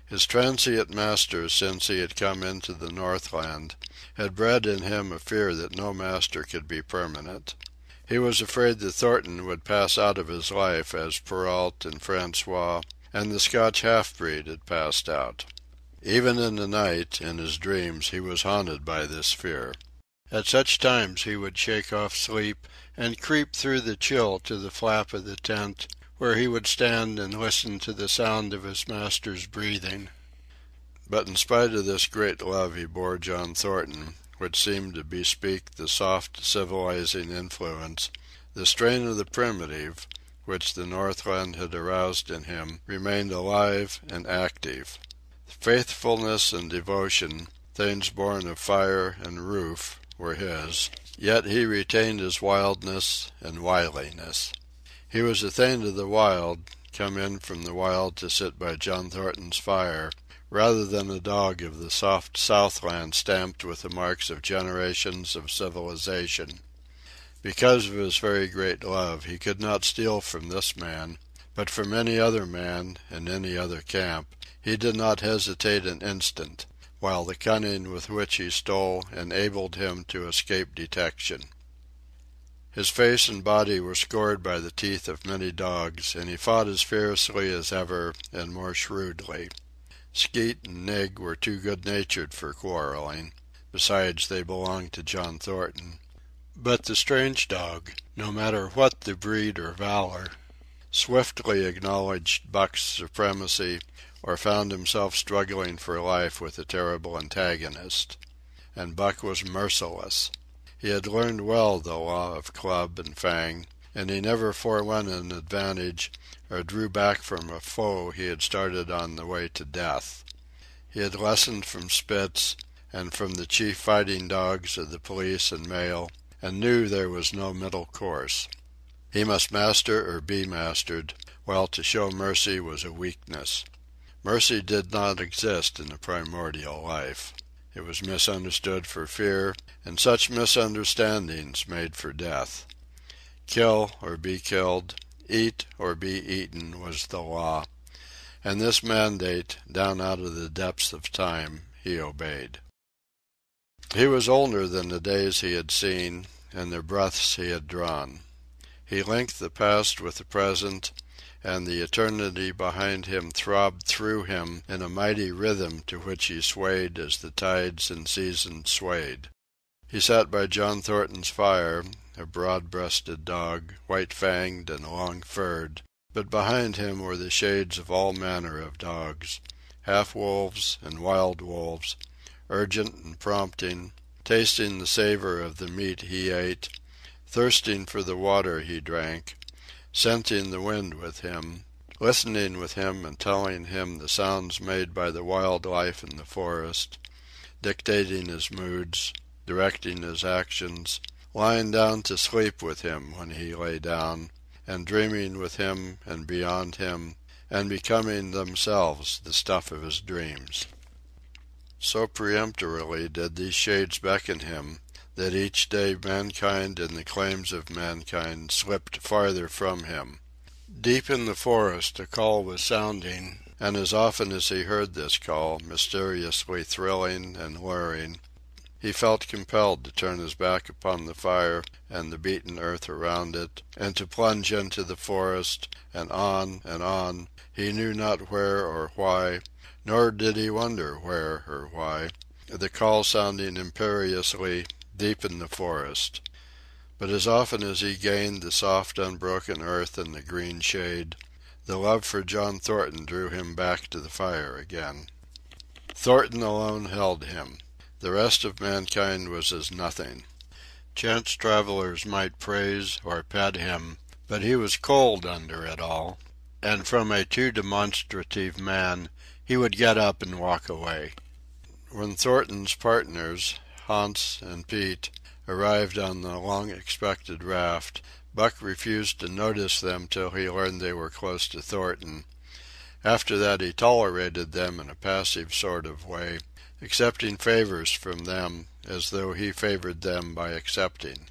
His transient master, since he had come into the Northland, had bred in him a fear that no master could be permanent. He was afraid that Thornton would pass out of his life as Perrault and Francois and the Scotch half-breed had passed out. Even in the night, in his dreams, he was haunted by this fear. At such times he would shake off sleep and creep through the chill to the flap of the tent, where he would stand and listen to the sound of his master's breathing. But in spite of this great love he bore John Thornton, which seemed to bespeak the soft, civilizing influence, the strain of the primitive, which the Northland had aroused in him, remained alive and active. Faithfulness and devotion, things born of fire and roof, were his, yet he retained his wildness and wiliness. He was a thing of the wild, come in from the wild to sit by John Thornton's fire, rather than a dog of the soft Southland stamped with the marks of generations of civilization. Because of his very great love, he could not steal from this man, but from any other man in any other camp. He did not hesitate an instant, while the cunning with which he stole enabled him to escape detection. His face and body were scored by the teeth of many dogs, and he fought as fiercely as ever and more shrewdly. Skeet and Nig were too good-natured for quarreling. Besides, they belonged to John Thornton. But the strange dog, no matter what the breed or valor, swiftly acknowledged Buck's supremacy or found himself struggling for life with a terrible antagonist. And Buck was merciless. He had learned well the law of club and fang, and he never forewent an advantage or drew back from a foe he had started on the way to death. He had lessoned from Spitz and from the chief fighting dogs of the police and mail, and knew there was no middle course. He must master or be mastered, while to show mercy was a weakness. Mercy did not exist in the primordial life. It was misunderstood for fear, and such misunderstandings made for death. Kill or be killed, eat or be eaten was the law, and this mandate, down out of the depths of time, he obeyed. He was older than the days he had seen, and the breaths he had drawn. He linked the past with the present, and the eternity behind him throbbed through him in a mighty rhythm to which he swayed as the tides and seasons swayed. He sat by John Thornton's fire, a broad-breasted dog, white-fanged and long-furred, but behind him were the shades of all manner of dogs, half-wolves and wild wolves, urgent and prompting, tasting the savor of the meat he ate, thirsting for the water he drank, scenting the wind with him, listening with him and telling him the sounds made by the wild life in the forest, dictating his moods, directing his actions, lying down to sleep with him when he lay down, and dreaming with him and beyond him, and becoming themselves the stuff of his dreams. So peremptorily did these shades beckon him, that each day mankind and the claims of mankind slipped farther from him. Deep in the forest a call was sounding, and as often as he heard this call, mysteriously thrilling and luring, he felt compelled to turn his back upon the fire and the beaten earth around it, and to plunge into the forest, and on, he knew not where or why, nor did he wonder where or why, the call sounding imperiously deep in the forest. But as often as he gained the soft unbroken earth and the green shade, the love for John Thornton drew him back to the fire again. Thornton alone held him. The rest of mankind was as nothing. Chance travelers might praise or pet him, but he was cold under it all, and from a too demonstrative man he would get up and walk away. When Thornton's partners, Hans and Pete, arrived on the long-expected raft, Buck refused to notice them till he learned they were close to Thornton. After that he tolerated them in a passive sort of way, accepting favors from them as though he favored them by accepting.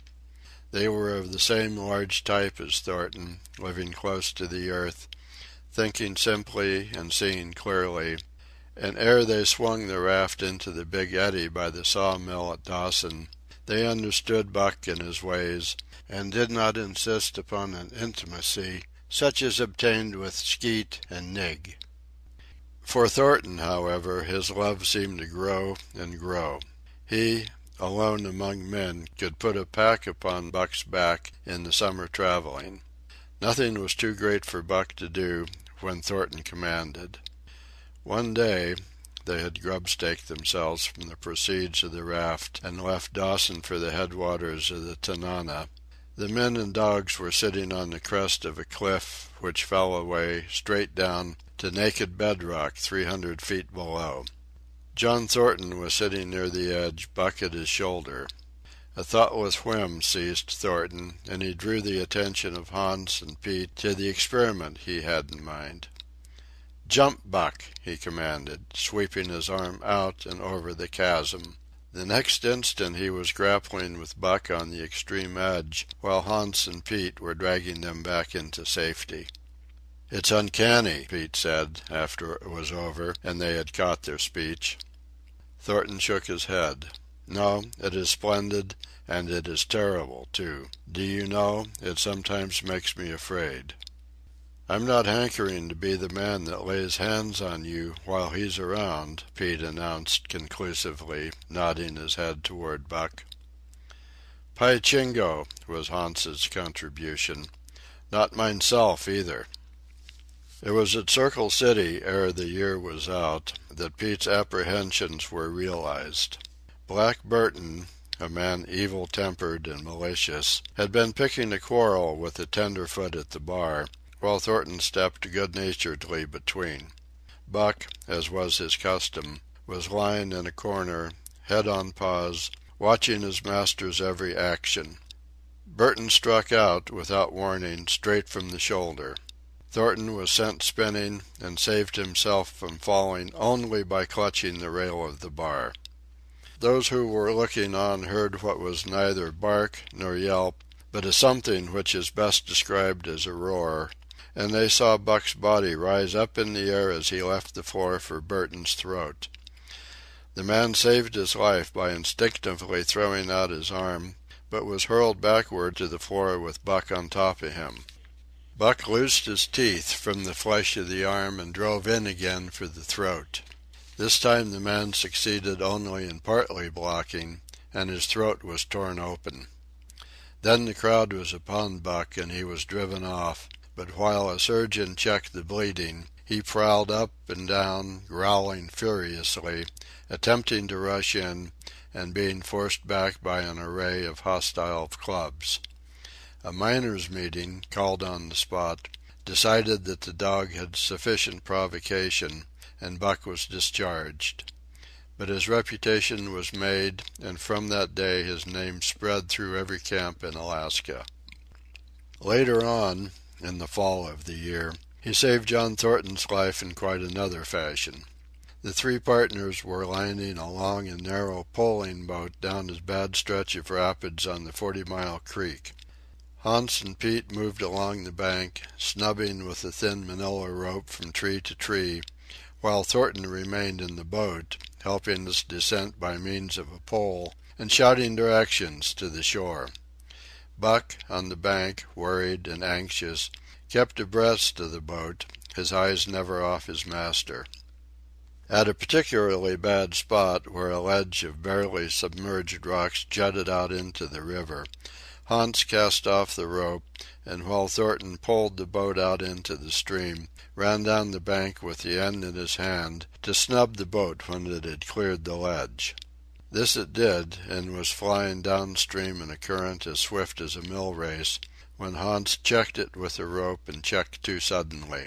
They were of the same large type as Thornton, living close to the earth, thinking simply and seeing clearly, and ere they swung the raft into the big eddy by the sawmill at Dawson, they understood Buck and his ways, and did not insist upon an intimacy such as obtained with Skeet and Nig. For Thornton, however, his love seemed to grow and grow. He, alone among men, could put a pack upon Buck's back in the summer traveling. Nothing was too great for Buck to do when Thornton commanded. One day they had grub-staked themselves from the proceeds of the raft and left Dawson for the headwaters of the Tanana. The men and dogs were sitting on the crest of a cliff which fell away, straight down, to naked bedrock 300 feet below. John Thornton was sitting near the edge, Buck at his shoulder. A thoughtless whim seized Thornton, and he drew the attention of Hans and Pete to the experiment he had in mind. "Jump, Buck!" he commanded, sweeping his arm out and over the chasm. The next instant he was grappling with Buck on the extreme edge, while Hans and Pete were dragging them back into safety. "It's uncanny," Pete said, after it was over, and they had caught their speech. Thornton shook his head. "No, it is splendid, and it is terrible, too. Do you know, it sometimes makes me afraid." "I'm not hankering to be the man that lays hands on you while he's around," Pete announced conclusively, nodding his head toward Buck. "Py Chingo," was Hans's contribution. "Not mineself, either." It was at Circle City, ere the year was out, that Pete's apprehensions were realized. Black Burton, a man evil-tempered and malicious, had been picking a quarrel with a tenderfoot at the bar, while Thornton stepped good-naturedly between. Buck, as was his custom, was lying in a corner, head on paws, watching his master's every action. Burton struck out, without warning, straight from the shoulder. Thornton was sent spinning, and saved himself from falling only by clutching the rail of the bar. Those who were looking on heard what was neither bark nor yelp, but a something which is best described as a roar, and they saw Buck's body rise up in the air as he left the floor for Burton's throat. The man saved his life by instinctively throwing out his arm, but was hurled backward to the floor with Buck on top of him. Buck loosed his teeth from the flesh of the arm and drove in again for the throat. This time the man succeeded only in partly blocking, and his throat was torn open. Then the crowd was upon Buck, and he was driven off, but while a surgeon checked the bleeding, he prowled up and down, growling furiously, attempting to rush in, and being forced back by an array of hostile clubs. A miners' meeting, called on the spot, decided that the dog had sufficient provocation, and Buck was discharged. But his reputation was made, and from that day his name spread through every camp in Alaska. Later on, in the fall of the year, he saved John Thornton's life in quite another fashion. The three partners were lining a long and narrow poling boat down a bad stretch of rapids on the 40-mile creek. Hans and Pete moved along the bank, snubbing with a thin manila rope from tree to tree, while Thornton remained in the boat, helping his descent by means of a pole and shouting directions to the shore. Buck, on the bank, worried and anxious, kept abreast of the boat, his eyes never off his master. At a particularly bad spot, where a ledge of barely submerged rocks jutted out into the river, Hans cast off the rope, and while Thornton pulled the boat out into the stream, ran down the bank with the end in his hand to snub the boat when it had cleared the ledge. This it did, and was flying downstream in a current as swift as a mill race, when Hans checked it with the rope and checked too suddenly.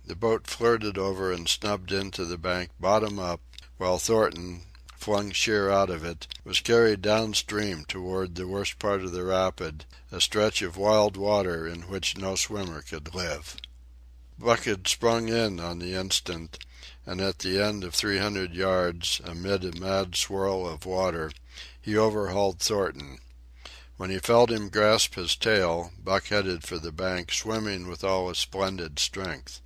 The boat flirted over and snubbed into the bank bottom up, while Thornton, flung sheer out of it, was carried downstream toward the worst part of the rapid, a stretch of wild water in which no swimmer could live. Buck had sprung in on the instant, and at the end of 300 yards, amid a mad swirl of water, he overhauled Thornton. When he felt him grasp his tail, Buck headed for the bank, swimming with all his splendid strength.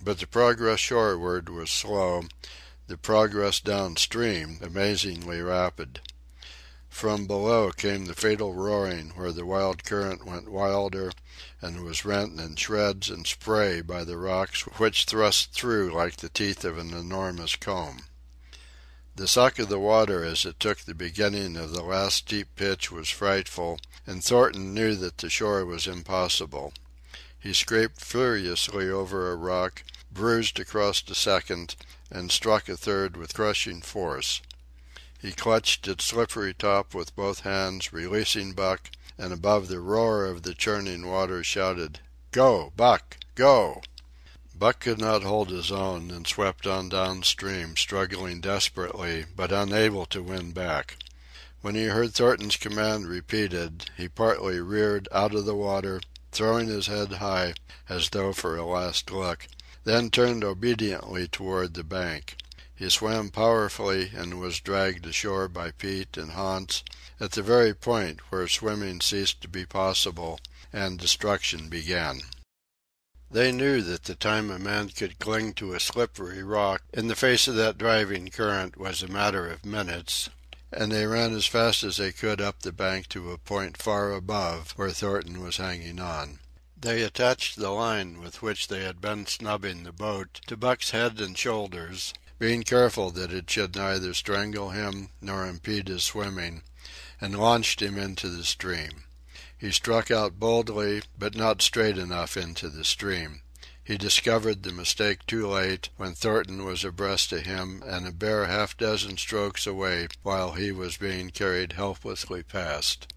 But the progress shoreward was slow, the progress downstream amazingly rapid. From below came the fatal roaring where the wild current went wilder and was rent in shreds and spray by the rocks which thrust through like the teeth of an enormous comb. The suck of the water as it took the beginning of the last steep pitch was frightful, and Thornton knew that the shore was impossible. He scraped furiously over a rock, bruised across a second, and struck a third with crushing force. He clutched its slippery top with both hands, releasing Buck, and above the roar of the churning water shouted, "Go, Buck, go!" Buck could not hold his own, and swept on downstream, struggling desperately, but unable to win back. When he heard Thornton's command repeated, he partly reared out of the water, throwing his head high, as though for a last look, then turned obediently toward the bank. He swam powerfully and was dragged ashore by Pete and Hans at the very point where swimming ceased to be possible and destruction began. They knew that the time a man could cling to a slippery rock in the face of that driving current was a matter of minutes, and they ran as fast as they could up the bank to a point far above where Thornton was hanging on. They attached the line with which they had been snubbing the boat to Buck's head and shoulders, being careful that it should neither strangle him nor impede his swimming, and launched him into the stream. He struck out boldly, but not straight enough into the stream. He discovered the mistake too late, when Thornton was abreast of him and a bare half-dozen strokes away while he was being carried helplessly past.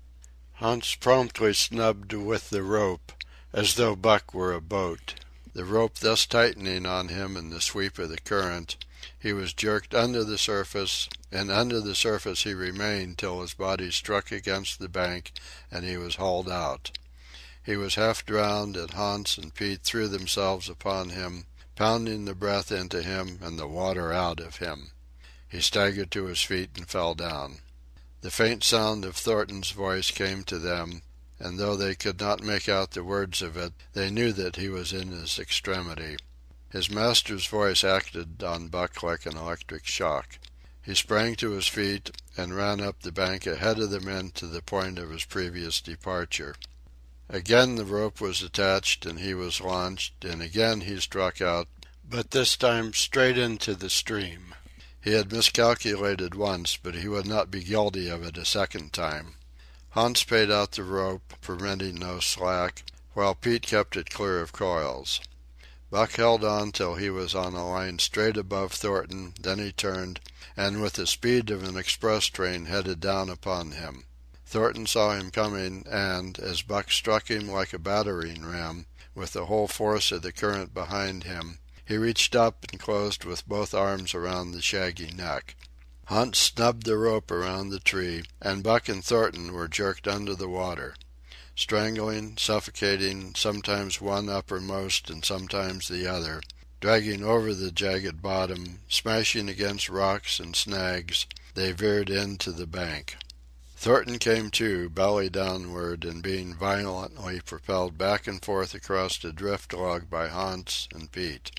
Hans promptly snubbed with the rope, as though Buck were a boat. The rope thus tightening on him in the sweep of the current, he was jerked under the surface, and under the surface he remained till his body struck against the bank and he was hauled out. He was half drowned, and Hans and Pete threw themselves upon him, pounding the breath into him and the water out of him. He staggered to his feet and fell down. The faint sound of Thornton's voice came to them, and though they could not make out the words of it, they knew that he was in his extremity. His master's voice acted on Buck like an electric shock. He sprang to his feet and ran up the bank ahead of the men to the point of his previous departure. Again the rope was attached and he was launched, and again he struck out, but this time straight into the stream. He had miscalculated once, but he would not be guilty of it a second time. Hans paid out the rope, permitting no slack, while Pete kept it clear of coils. Buck held on till he was on a line straight above Thornton, then he turned, and with the speed of an express train headed down upon him. Thornton saw him coming, and, as Buck struck him like a battering ram, with the whole force of the current behind him, he reached up and closed with both arms around the shaggy neck. Hans snubbed the rope around the tree, and Buck and Thornton were jerked under the water. Strangling, suffocating, sometimes one uppermost and sometimes the other, dragging over the jagged bottom, smashing against rocks and snags, they veered in to the bank. Thornton came to, belly downward, and being violently propelled back and forth across a drift log by Hans and Pete.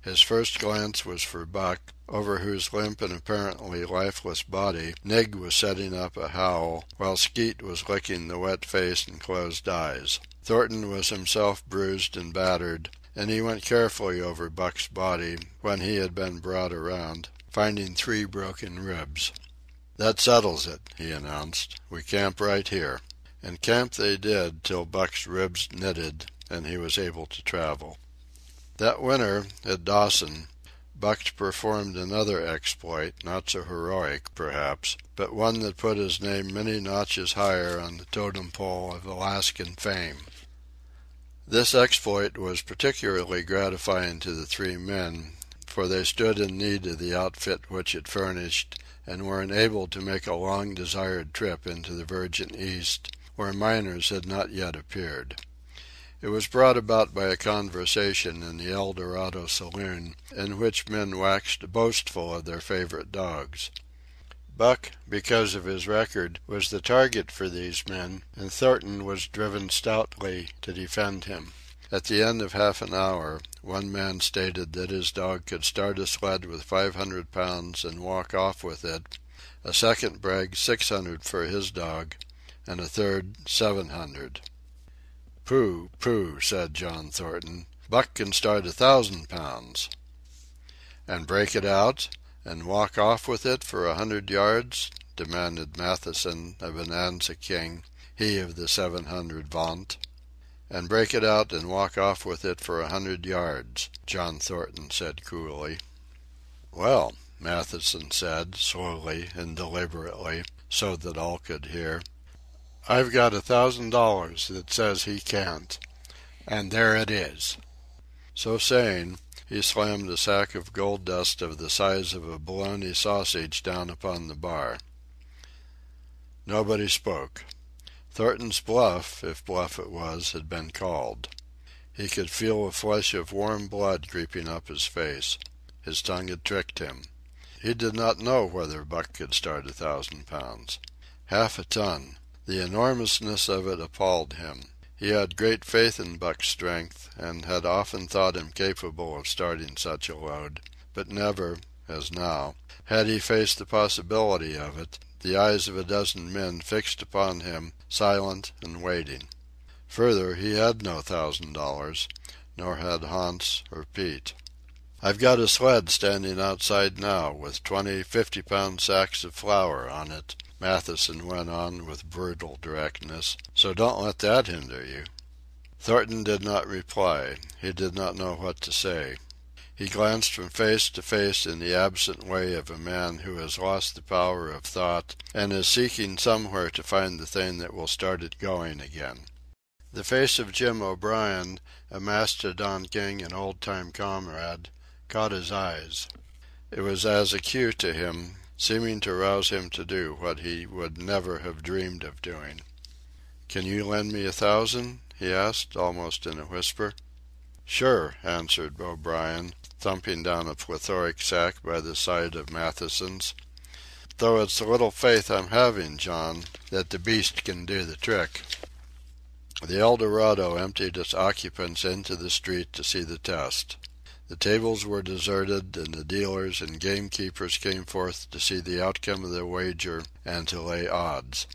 His first glance was for Buck, over whose limp and apparently lifeless body Nig was setting up a howl, while Skeet was licking the wet face and closed eyes. Thornton was himself bruised and battered, and he went carefully over Buck's body when he had been brought around, finding 3 broken ribs. "That settles it," he announced. "We camp right here." And camp they did till Buck's ribs knitted and he was able to travel. That winter, at Dawson, Buck performed another exploit, not so heroic, perhaps, but one that put his name many notches higher on the totem pole of Alaskan fame. This exploit was particularly gratifying to the 3 men, for they stood in need of the outfit which it furnished, and were enabled to make a long-desired trip into the Virgin East, where miners had not yet appeared. It was brought about by a conversation in the El Dorado saloon, in which men waxed boastful of their favorite dogs. Buck, because of his record, was the target for these men, and Thornton was driven stoutly to defend him. At the end of half an hour, one man stated that his dog could start a sled with 500 pounds and walk off with it, a second bragged 600 for his dog, and a third 700. "Pooh, pooh," said John Thornton. "Buck can start 1,000 pounds." "And break it out, and walk off with it for 100 yards?" demanded Matthewson of Bonanza King, he of the 700 vaunt. "And break it out and walk off with it for 100 yards," John Thornton said coolly. "Well," Matthewson said, slowly and deliberately, so that all could hear, "I've got $1,000 that says he can't. And there it is." So saying, he slammed a sack of gold dust of the size of a bologna sausage down upon the bar. Nobody spoke. Thornton's bluff, if bluff it was, had been called. He could feel a flush of warm blood creeping up his face. His tongue had tricked him. He did not know whether Buck could start 1,000 pounds. 1/2 a ton. The enormousness of it appalled him. He had great faith in Buck's strength, and had often thought him capable of starting such a load, but never, as now, had he faced the possibility of it, the eyes of a dozen men fixed upon him, silent and waiting. Further, he had no $1,000, nor had Hans or Pete. "I've got a sled standing outside now, with 20 50-pound sacks of flour on it," Matthewson went on with brutal directness, "so don't let that hinder you." Thornton did not reply. He did not know what to say. He glanced from face to face in the absent way of a man who has lost the power of thought and is seeking somewhere to find the thing that will start it going again. The face of Jim O'Brien, a Mastodon King and old-time comrade, caught his eyes. It was as acute to him, seeming to rouse him to do what he would never have dreamed of doing. "Can you lend me 1,000?" he asked, almost in a whisper. "Sure," answered O'Brien, thumping down a plethoric sack by the side of Matthewson's. "Though it's little faith I'm having, John, that the beast can do the trick." The El Dorado emptied its occupants into the street to see the test. The tables were deserted, and the dealers and gamekeepers came forth to see the outcome of the wager and to lay odds.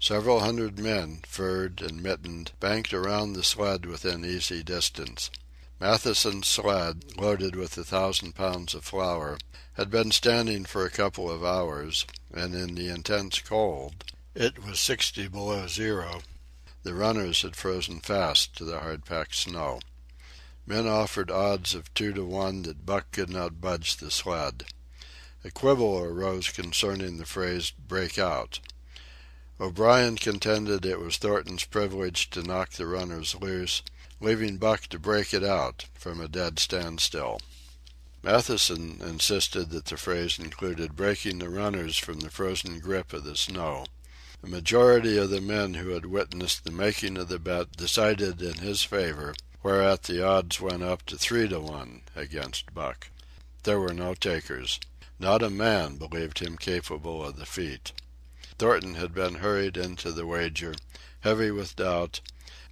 Several hundred men, furred and mittened, banked around the sled within easy distance. Matthewson's sled, loaded with 1,000 pounds of flour, had been standing for a couple of hours, and in the intense cold—it was 60 below zero—the runners had frozen fast to the hard-packed snow. Men offered odds of 2 to 1 that Buck could not budge the sled. A quibble arose concerning the phrase "break out." O'Brien contended it was Thornton's privilege to knock the runners loose, leaving Buck to break it out from a dead standstill. Matthewson insisted that the phrase included breaking the runners from the frozen grip of the snow. A majority of the men who had witnessed the making of the bet decided in his favor, whereat the odds went up to 3 to 1 against Buck. There were no takers. Not a man believed him capable of the feat. Thornton had been hurried into the wager, heavy with doubt,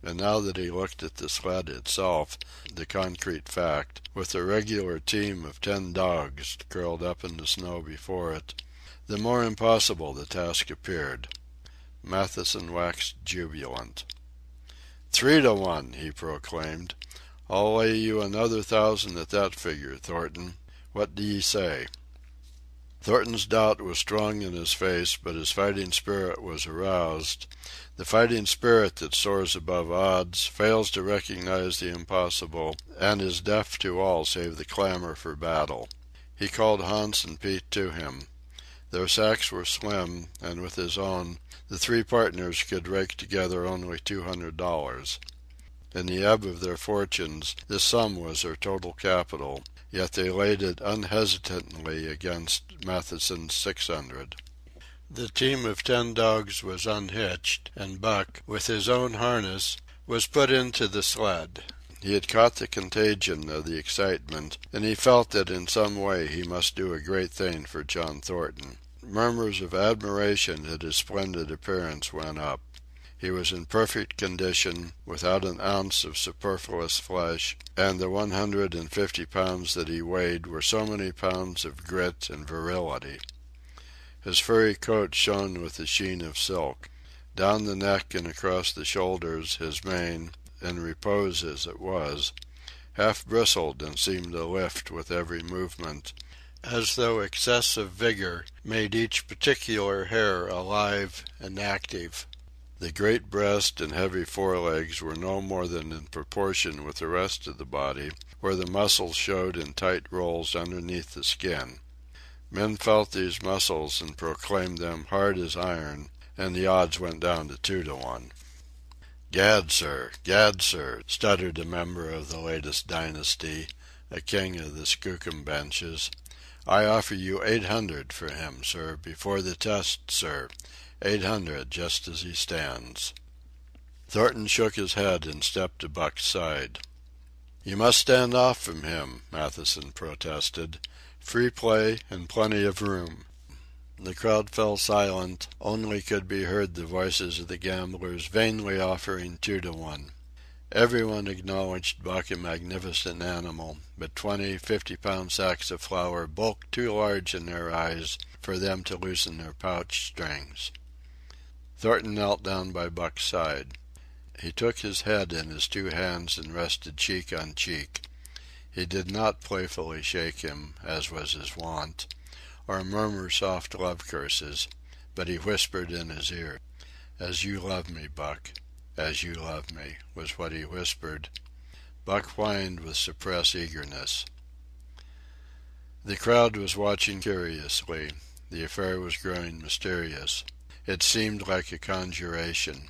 and now that he looked at the sled itself, the concrete fact, with a regular team of 10 dogs curled up in the snow before it, the more impossible the task appeared. Matthewson waxed jubilant. 3 to 1, he proclaimed. I'll lay you another 1,000 at that figure, Thornton. What do ye say? Thornton's doubt was strong in his face, but his fighting spirit was aroused. The fighting spirit that soars above odds, fails to recognize the impossible, and is deaf to all save the clamor for battle. He called Hans and Pete to him. Their sacks were slim, and with his own, the 3 partners could rake together only $200. In the ebb of their fortunes, this sum was their total capital, yet they laid it unhesitatingly against Matthewson's 600. The team of 10 dogs was unhitched, and Buck, with his own harness, was put into the sled. He had caught the contagion of the excitement, and he felt that in some way he must do a great thing for John Thornton. Murmurs of admiration at his splendid appearance went up. He was in perfect condition, without an ounce of superfluous flesh, and the 150 pounds that he weighed were so many pounds of grit and virility. His furry coat shone with the sheen of silk. Down the neck and across the shoulders his mane, in repose as it was, half bristled and seemed to lift with every movement, as though excessive vigor made each particular hair alive and active. The great breast and heavy forelegs were no more than in proportion with the rest of the body, where the muscles showed in tight rolls underneath the skin. Men felt these muscles and proclaimed them hard as iron, and the odds went down to 2 to 1. Gad, sir, stuttered a member of the latest dynasty, a king of the skookum benches. I offer you 800 for him, sir, before the test, sir. 800, just as he stands. Thornton shook his head and stepped to Buck's side. You must stand off from him, Matthewson protested. Free play and plenty of room. The crowd fell silent, only could be heard the voices of the gamblers vainly offering 2 to 1. Everyone acknowledged Buck a magnificent animal, but 20 50-pound sacks of flour bulked too large in their eyes for them to loosen their pouch strings. Thornton knelt down by Buck's side. He took his head in his 2 hands and rested cheek on cheek. He did not playfully shake him, as was his wont, or murmur soft love curses, but he whispered in his ear. As you love me, Buck, as you love me, was what he whispered. Buck whined with suppressed eagerness. The crowd was watching curiously. The affair was growing mysterious. It seemed like a conjuration.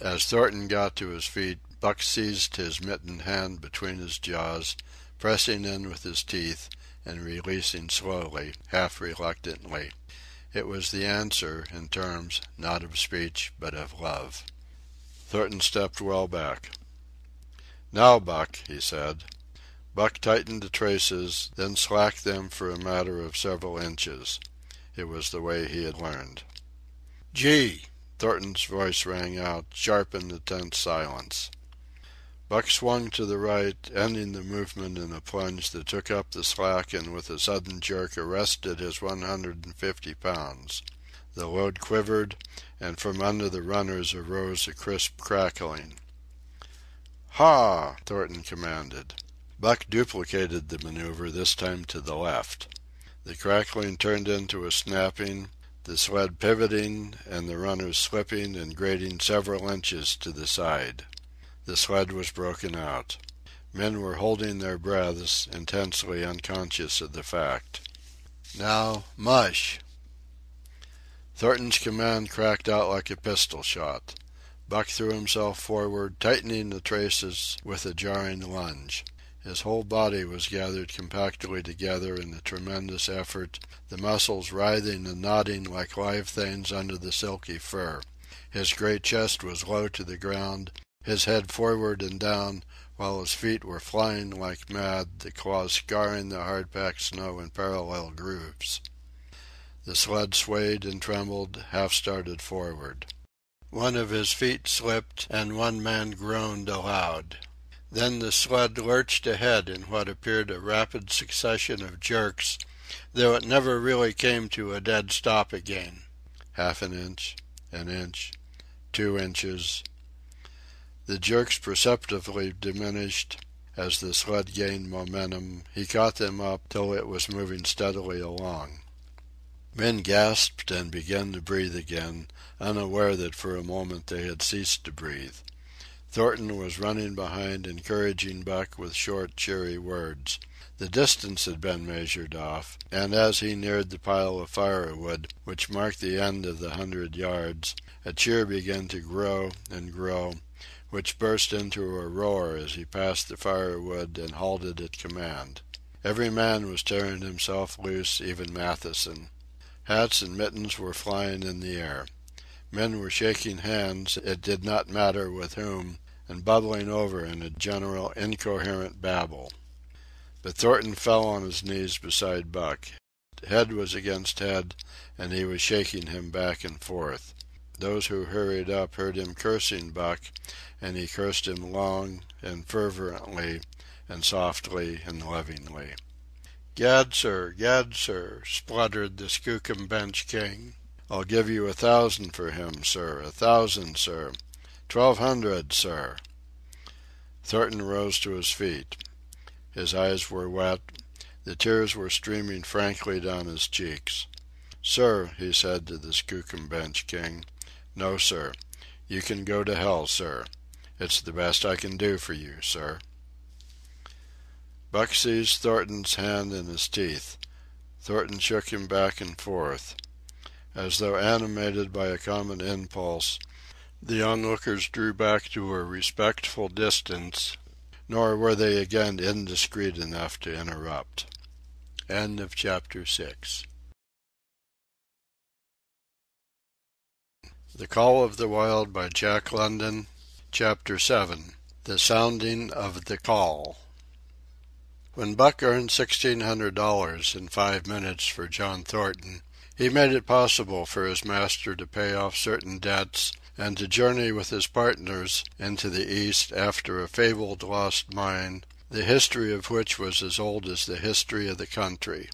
As Thornton got to his feet, Buck seized his mittened hand between his jaws, pressing in with his teeth, and releasing slowly, half reluctantly. It was the answer, in terms, not of speech, but of love. Thornton stepped well back. Now, Buck, he said. Buck tightened the traces, then slacked them for a matter of several inches. It was the way he had learned. Gee! Thornton's voice rang out, sharp in the tense silence. Buck swung to the right, ending the movement in a plunge that took up the slack and with a sudden jerk arrested his 150 pounds. The load quivered, and from under the runners arose a crisp crackling. Ha! Thornton commanded. Buck duplicated the maneuver, this time to the left. The crackling turned into a snapping, the sled pivoting and the runners slipping and grating several inches to the side. The sled was broken out. Men were holding their breaths, intensely unconscious of the fact. Now, mush! Thornton's command cracked out like a pistol shot. Buck threw himself forward, tightening the traces with a jarring lunge. His whole body was gathered compactly together in a tremendous effort, the muscles writhing and knotting like live things under the silky fur. His great chest was low to the ground, his head forward and down, while his feet were flying like mad, the claws scarring the hard-packed snow in parallel grooves. The sled swayed and trembled, half-started forward. One of his feet slipped, and one man groaned aloud. Then the sled lurched ahead in what appeared a rapid succession of jerks, though it never really came to a dead stop again. Half an inch, 2 inches. The jerks perceptibly diminished. As the sled gained momentum, he caught them up till it was moving steadily along. Men gasped and began to breathe again, unaware that for a moment they had ceased to breathe. Thornton was running behind, encouraging Buck with short, cheery words. The distance had been measured off, and as he neared the pile of firewood, which marked the end of the 100 yards, a cheer began to grow and grow, which burst into a roar as he passed the firewood and halted at command. Every man was tearing himself loose, even Matthewson. Hats and mittens were flying in the air. Men were shaking hands, it did not matter with whom, and bubbling over in a general incoherent babble. But Thornton fell on his knees beside Buck. Head was against head, and he was shaking him back and forth. Those who hurried up heard him cursing Buck, and he cursed him long and fervently and softly and lovingly. Gad, sir, spluttered the Skookum Bench King. I'll give you 1,000 for him, sir, 1,000, sir. 1,200, sir. Thornton rose to his feet. His eyes were wet. The tears were streaming frankly down his cheeks. Sir, he said to the Skookum Bench King. No, sir. You can go to hell, sir. It's the best I can do for you, sir. Buck seized Thornton's hand in his teeth. Thornton shook him back and forth. As though animated by a common impulse, the onlookers drew back to a respectful distance, nor were they again indiscreet enough to interrupt. End of chapter 6. The Call of the Wild by Jack London. Chapter 7. The Sounding of the Call. When Buck earned $1,600 in 5 minutes for John Thornton, he made it possible for his master to pay off certain debts and to journey with his partners into the East after a fabled lost mine, the history of which was as old as the history of the country.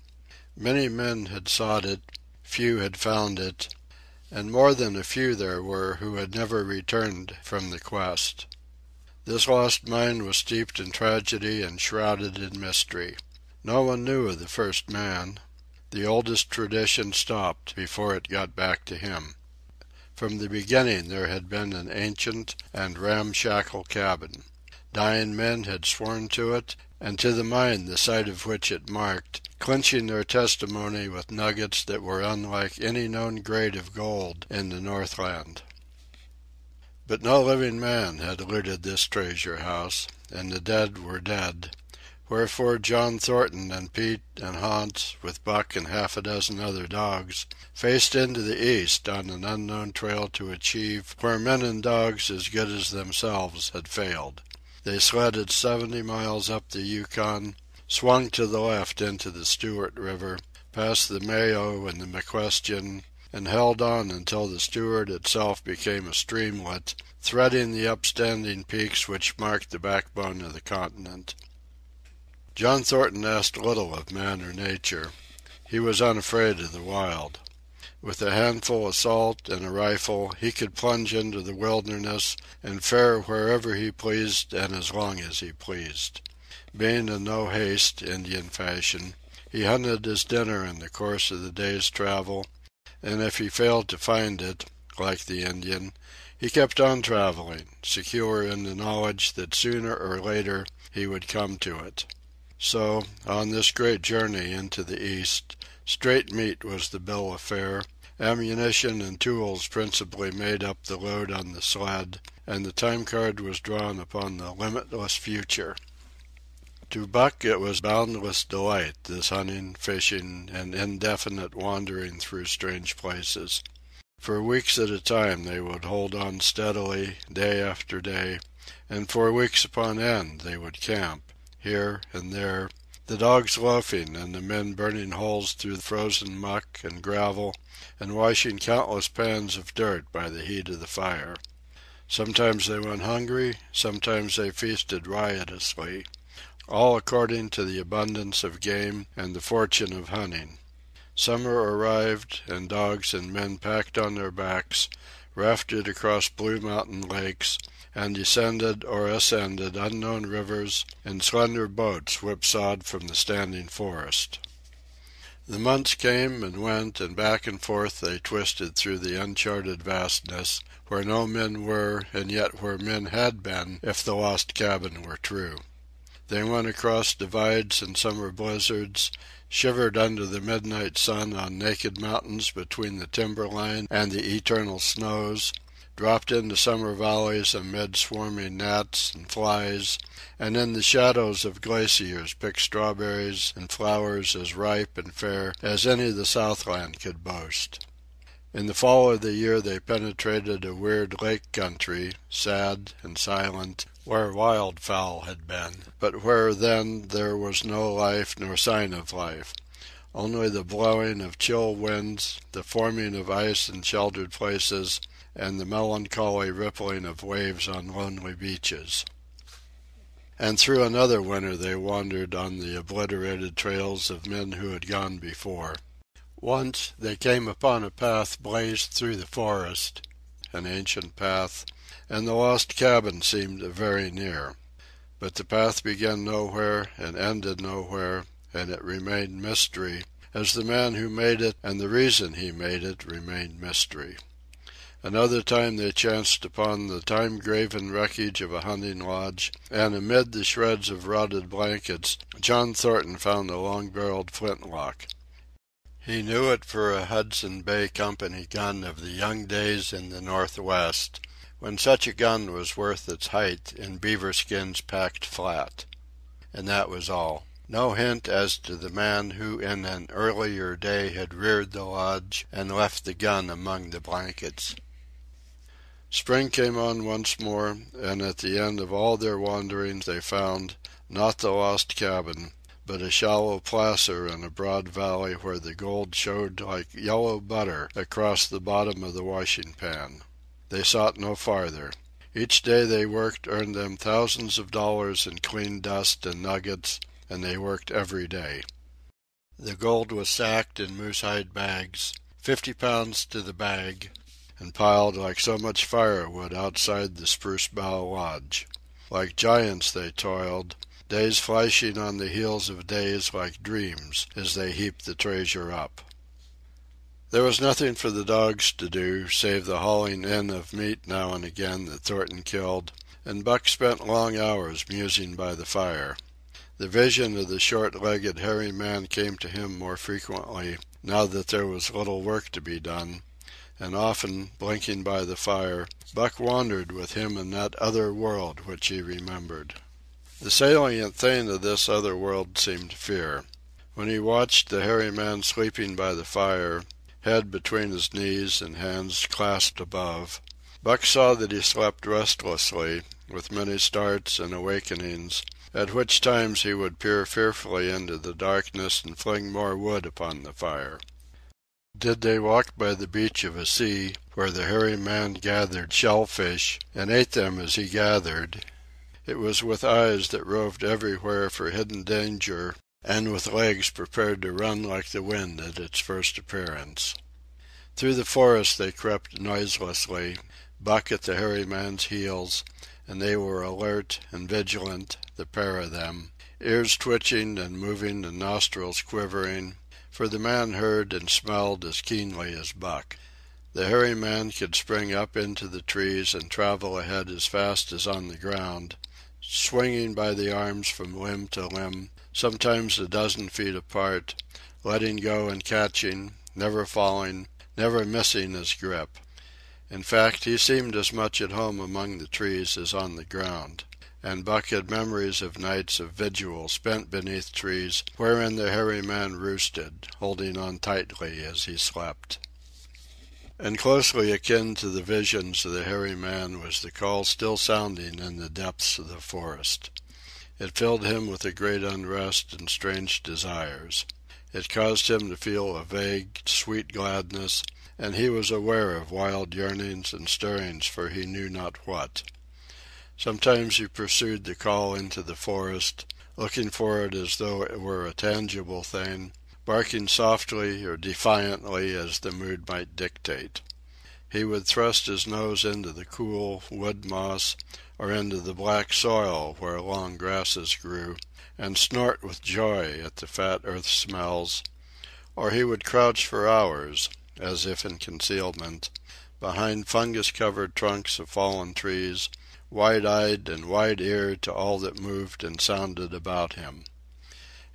Many men had sought it, few had found it, and more than a few there were who had never returned from the quest. This lost mine was steeped in tragedy and shrouded in mystery. No one knew of the first man. The oldest tradition stopped before it got back to him. From the beginning there had been an ancient and ramshackle cabin. Dying men had sworn to it, and to the mine the site of which it marked, clinching their testimony with nuggets that were unlike any known grade of gold in the Northland. But no living man had looted this treasure house, and the dead were dead. Wherefore John Thornton and Pete and Hans, with Buck and half a dozen other dogs, faced into the East on an unknown trail to achieve where men and dogs as good as themselves had failed. They sledded 70 miles up the Yukon, swung to the left into the Stewart River, past the Mayo and the McQuestion, and held on until the Stewart itself became a streamlet, threading the upstanding peaks which marked the backbone of the continent. John Thornton asked little of man or nature. He was unafraid of the wild. With a handful of salt and a rifle he could plunge into the wilderness and fare wherever he pleased and as long as he pleased. Being in no haste, Indian fashion, he hunted his dinner in the course of the day's travel, and if he failed to find it, like the Indian, he kept on traveling, secure in the knowledge that sooner or later he would come to it. So, on this great journey into the East, straight meat was the bill of fare, ammunition and tools principally made up the load on the sled, and the time card was drawn upon the limitless future. To Buck it was boundless delight, this hunting, fishing, and indefinite wandering through strange places. For weeks at a time they would hold on steadily, day after day, and for weeks upon end they would camp, here and there, the dogs loafing and the men burning holes through frozen muck and gravel and washing countless pans of dirt by the heat of the fire. Sometimes they went hungry, sometimes they feasted riotously, all according to the abundance of game and the fortune of hunting. Summer arrived, and dogs and men packed on their backs, rafted across blue mountain lakes, and descended or ascended unknown rivers in slender boats whipsawed from the standing forest. The months came and went, and back and forth they twisted through the uncharted vastness, where no men were, and yet where men had been, if the lost cabin were true. They went across divides and summer blizzards, shivered under the midnight sun on naked mountains between the timberline and the eternal snows, dropped into summer valleys amid swarming gnats and flies, and in the shadows of glaciers picked strawberries and flowers as ripe and fair as any the Southland could boast. In the fall of the year they penetrated a weird lake country, sad and silent, where wildfowl had been, but where then there was no life nor sign of life, only the blowing of chill winds, the forming of ice in sheltered places, and the melancholy rippling of waves on lonely beaches. And through another winter they wandered on the obliterated trails of men who had gone before. Once they came upon a path blazed through the forest, an ancient path, and the lost cabin seemed very near. But the path began nowhere and ended nowhere, and it remained mystery, as the man who made it and the reason he made it remained mystery. Another time they chanced upon the time-graven wreckage of a hunting lodge, and amid the shreds of rotted blankets John Thornton found a long-barreled flintlock. He knew it for a Hudson Bay Company gun of the young days in the Northwest, when such a gun was worth its height in beaver skins packed flat. And that was all. No hint as to the man who in an earlier day had reared the lodge and left the gun among the blankets. Spring came on once more, and at the end of all their wanderings they found, not the lost cabin, but a shallow placer in a broad valley where the gold showed like yellow butter across the bottom of the washing pan. They sought no farther. Each day they worked earned them thousands of dollars in clean dust and nuggets, and they worked every day. The gold was sacked in moose-hide bags, 50 pounds to the bag, and piled like so much firewood outside the Spruce Bough Lodge. Like giants they toiled, days flashing on the heels of days like dreams as they heaped the treasure up. There was nothing for the dogs to do, save the hauling in of meat now and again that Thornton killed, and Buck spent long hours musing by the fire. The vision of the short-legged hairy man came to him more frequently, now that there was little work to be done, and often, blinking by the fire, Buck wandered with him in that other world which he remembered. The salient thing of this other world seemed fear. When he watched the hairy man sleeping by the fire, head between his knees and hands clasped above, Buck saw that he slept restlessly, with many starts and awakenings, at which times he would peer fearfully into the darkness and fling more wood upon the fire. Did they walk by the beach of a sea, where the hairy man gathered shellfish, and ate them as he gathered, it was with eyes that roved everywhere for hidden danger, and with legs prepared to run like the wind at its first appearance. Through the forest they crept noiselessly, Buck at the hairy man's heels, and they were alert and vigilant, the pair of them, ears twitching and moving and nostrils quivering, for the man heard and smelled as keenly as Buck. The hairy man could spring up into the trees and travel ahead as fast as on the ground, swinging by the arms from limb to limb, sometimes a dozen feet apart, letting go and catching, never falling, never missing his grip. In fact, he seemed as much at home among the trees as on the ground, and Buck had memories of nights of vigil spent beneath trees wherein the hairy man roosted, holding on tightly as he slept. And closely akin to the visions of the hairy man was the call still sounding in the depths of the forest. It filled him with a great unrest and strange desires. It caused him to feel a vague, sweet gladness, and he was aware of wild yearnings and stirrings for he knew not what. Sometimes he pursued the call into the forest, looking for it as though it were a tangible thing, barking softly or defiantly as the mood might dictate. He would thrust his nose into the cool wood moss or into the black soil where long grasses grew, and snort with joy at the fat earth smells, or he would crouch for hours, as if in concealment, behind fungus-covered trunks of fallen trees, wide-eyed and wide-eared to all that moved and sounded about him.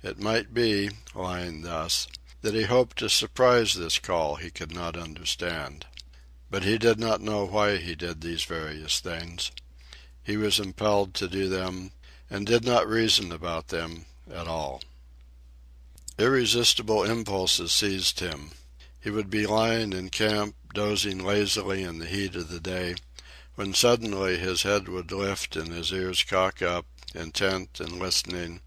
It might be, lying thus, that he hoped to surprise this call he could not understand. But he did not know why he did these various things. He was impelled to do them, and did not reason about them at all. Irresistible impulses seized him. He would be lying in camp, dozing lazily in the heat of the day, when suddenly his head would lift and his ears cock up, intent and listening,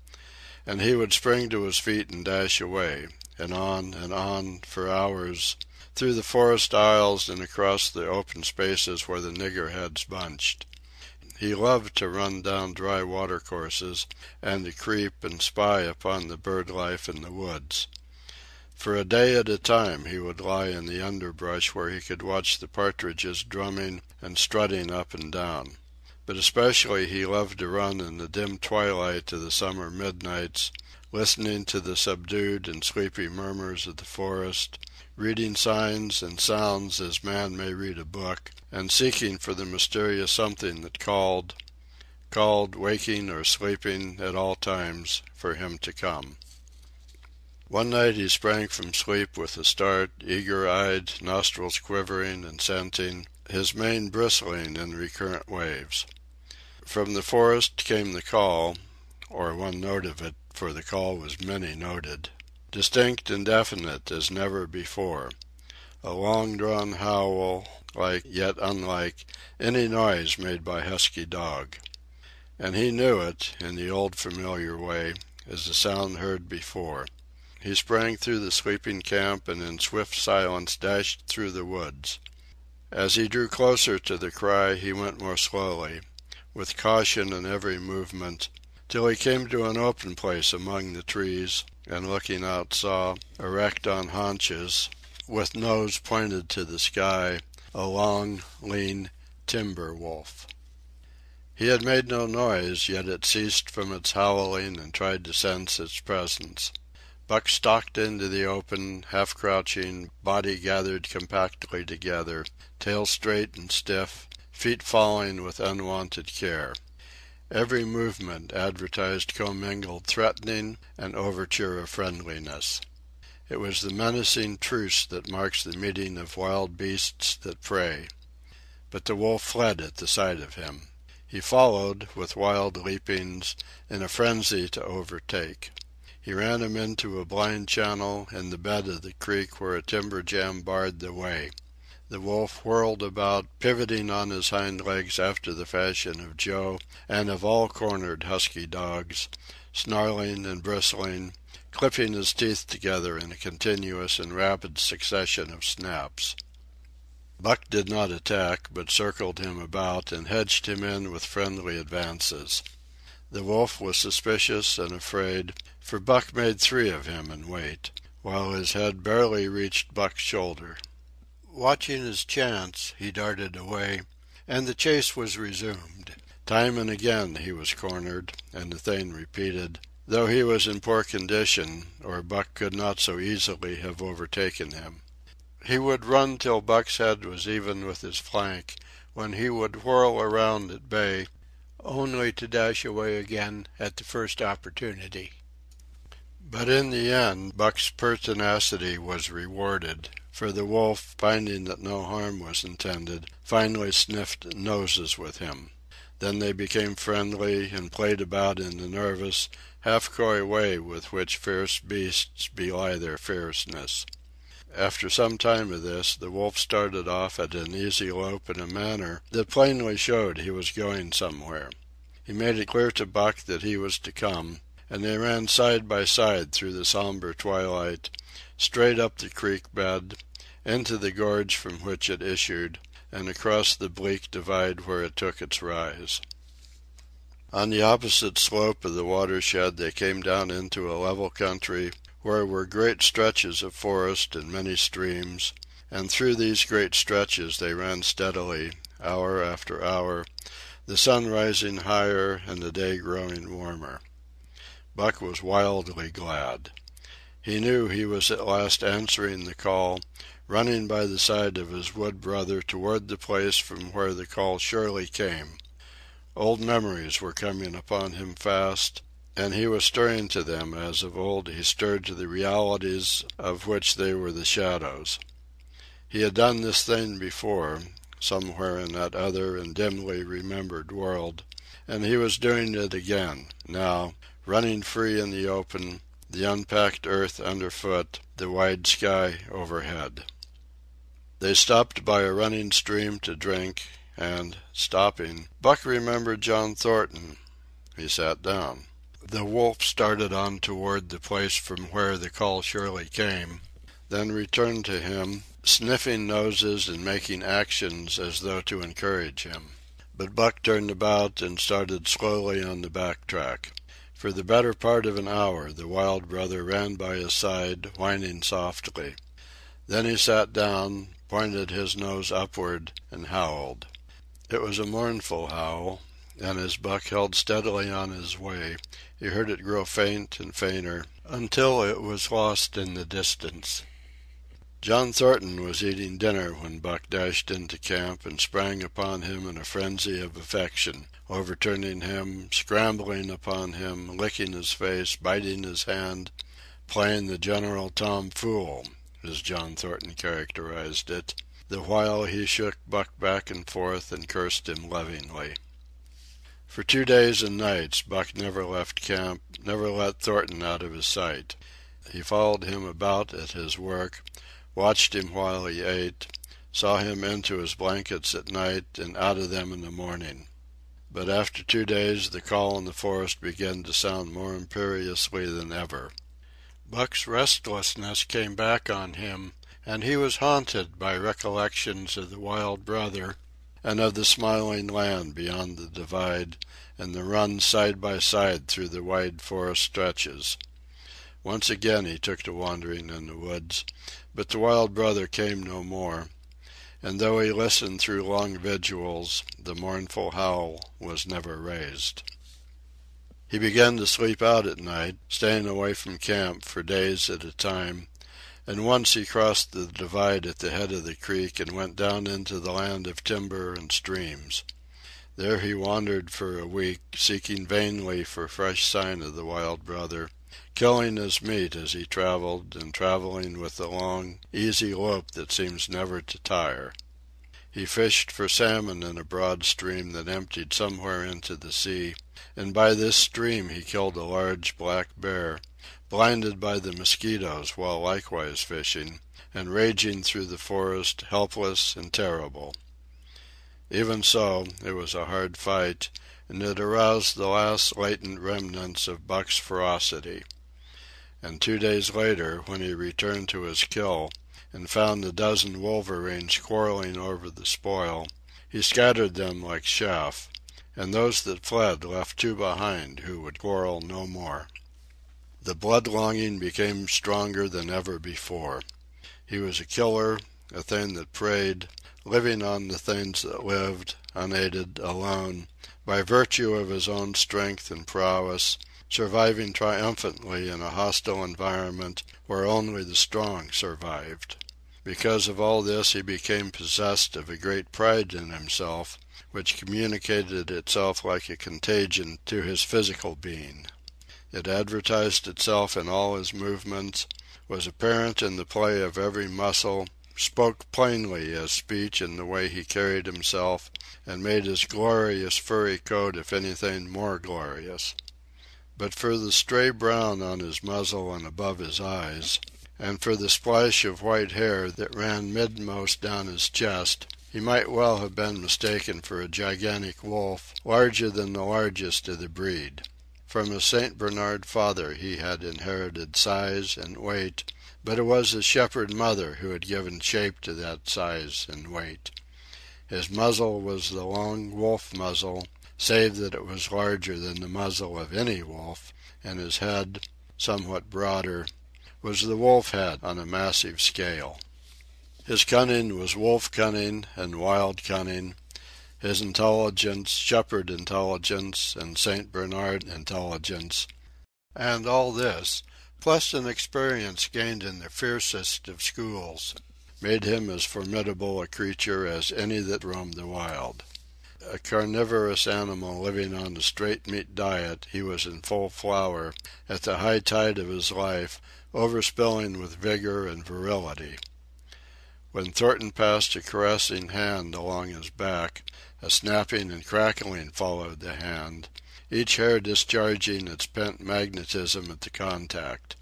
and he would spring to his feet and dash away, and on, for hours, through the forest aisles and across the open spaces where the niggerheads bunched. He loved to run down dry watercourses, and to creep and spy upon the bird life in the woods. For a day at a time he would lie in the underbrush where he could watch the partridges drumming and strutting up and down. But especially he loved to run in the dim twilight of the summer midnights, listening to the subdued and sleepy murmurs of the forest, reading signs and sounds as man may read a book, and seeking for the mysterious something that called, waking or sleeping at all times, for him to come. One night he sprang from sleep with a start, eager-eyed, nostrils quivering and scenting, his mane bristling in recurrent waves. From the forest came the call, or one note of it, for the call was many-noted, distinct and definite as never before, a long-drawn howl, like yet unlike any noise made by husky dog. And he knew it, in the old familiar way, as a sound heard before. He sprang through the sleeping camp and in swift silence dashed through the woods. As he drew closer to the cry he went more slowly, with caution in every movement, till he came to an open place among the trees, and looking out saw, erect on haunches, with nose pointed to the sky, a long, lean timber wolf. He had made no noise, yet it ceased from its howling and tried to sense its presence. Buck stalked into the open, half-crouching, body gathered compactly together, tail straight and stiff, feet falling with unwonted care. Every movement advertised commingled threatening and overture of friendliness. It was the menacing truce that marks the meeting of wild beasts that prey. But the wolf fled at the sight of him. He followed, with wild leapings, in a frenzy to overtake. He ran him into a blind channel in the bed of the creek where a timber jam barred the way. The wolf whirled about, pivoting on his hind legs after the fashion of Joe and of all cornered husky dogs, snarling and bristling, clipping his teeth together in a continuous and rapid succession of snaps. Buck did not attack, but circled him about and hedged him in with friendly advances. The wolf was suspicious and afraid, for Buck made 3 of him in weight, while his head barely reached Buck's shoulder. Watching his chance, he darted away, and the chase was resumed. Time and again he was cornered, and the thing repeated, though he was in poor condition, or Buck could not so easily have overtaken him. He would run till Buck's head was even with his flank, when he would whirl around at bay, only to dash away again at the first opportunity. But in the end Buck's pertinacity was rewarded, for the wolf, finding that no harm was intended, finally sniffed noses with him. Then they became friendly and played about in the nervous, half-coy way with which fierce beasts belie their fierceness. After some time of this, the wolf started off at an easy lope in a manner that plainly showed he was going somewhere. He made it clear to Buck that he was to come, and they ran side by side through the somber twilight, straight up the creek bed, into the gorge from which it issued, and across the bleak divide where it took its rise. On the opposite slope of the watershed they came down into a level country where were great stretches of forest and many streams, and through these great stretches they ran steadily, hour after hour, the sun rising higher and the day growing warmer. Buck was wildly glad. He knew he was at last answering the call, running by the side of his wood brother toward the place from where the call surely came. Old memories were coming upon him fast, and he was stirring to them as of old he stirred to the realities of which they were the shadows. He had done this thing before, somewhere in that other and dimly remembered world, and he was doing it again, now, running free in the open, the unpacked earth underfoot, the wide sky overhead. They stopped by a running stream to drink, and, stopping, Buck remembered John Thornton. He sat down. The wolf started on toward the place from where the call surely came, then returned to him, sniffing noses and making actions as though to encourage him. But Buck turned about and started slowly on the back track. For the better part of an hour the wild brother ran by his side, whining softly. Then he sat down, pointed his nose upward, and howled. It was a mournful howl, and as Buck held steadily on his way, he heard it grow faint and fainter, until it was lost in the distance. John Thornton was eating dinner when Buck dashed into camp and sprang upon him in a frenzy of affection, overturning him, scrambling upon him, licking his face, biting his hand, playing the general tomfool, as John Thornton characterized it, the while he shook Buck back and forth and cursed him lovingly. For 2 days and nights Buck never left camp, never let Thornton out of his sight. He followed him about at his work, watched him while he ate, saw him into his blankets at night and out of them in the morning. But after 2 days the call in the forest began to sound more imperiously than ever. Buck's restlessness came back on him, and he was haunted by recollections of the wild brother, and of the smiling land beyond the divide, and the run side by side through the wide forest stretches. Once again he took to wandering in the woods, but the wild brother came no more, and though he listened through long vigils, the mournful howl was never raised. He began to sleep out at night, staying away from camp for days at a time, and once he crossed the divide at the head of the creek and went down into the land of timber and streams. There he wandered for a week, seeking vainly for fresh sign of the wild brother, killing his meat as he traveled, and traveling with the long, easy lope that seems never to tire. He fished for salmon in a broad stream that emptied somewhere into the sea, and by this stream he killed a large black bear, blinded by the mosquitoes while likewise fishing, and raging through the forest, helpless and terrible. Even so, it was a hard fight, and it aroused the last latent remnants of Buck's ferocity. And 2 days later, when he returned to his kill, and found a dozen wolverines quarreling over the spoil, he scattered them like chaff, and those that fled left 2 behind who would quarrel no more. The blood-longing became stronger than ever before. He was a killer, a thing that preyed, living on the things that lived, unaided, alone, by virtue of his own strength and prowess, surviving triumphantly in a hostile environment where only the strong survived. Because of all this he became possessed of a great pride in himself, which communicated itself like a contagion to his physical being. It advertised itself in all his movements, was apparent in the play of every muscle, spoke plainly as speech in the way he carried himself, and made his glorious furry coat if anything more glorious. But for the stray brown on his muzzle and above his eyes, and for the splash of white hair that ran midmost down his chest, He might well have been mistaken for a gigantic wolf, larger than the largest of the breed. From his St. Bernard father he had inherited size and weight, but it was his shepherd mother who had given shape to that size and weight. His muzzle was the long wolf muzzle, save that it was larger than the muzzle of any wolf, and his head, somewhat broader, was the wolf head on a massive scale. His cunning was wolf cunning and wild cunning, his intelligence shepherd intelligence and St. Bernard intelligence, and all this, plus an experience gained in the fiercest of schools, made him as formidable a creature as any that roamed the wild. A carnivorous animal living on a straight meat diet, he was in full flower, at the high tide of his life, overspilling with vigor and virility. When Thornton passed a caressing hand along his back, a snapping and crackling followed the hand, each hair discharging its pent magnetism at the contact.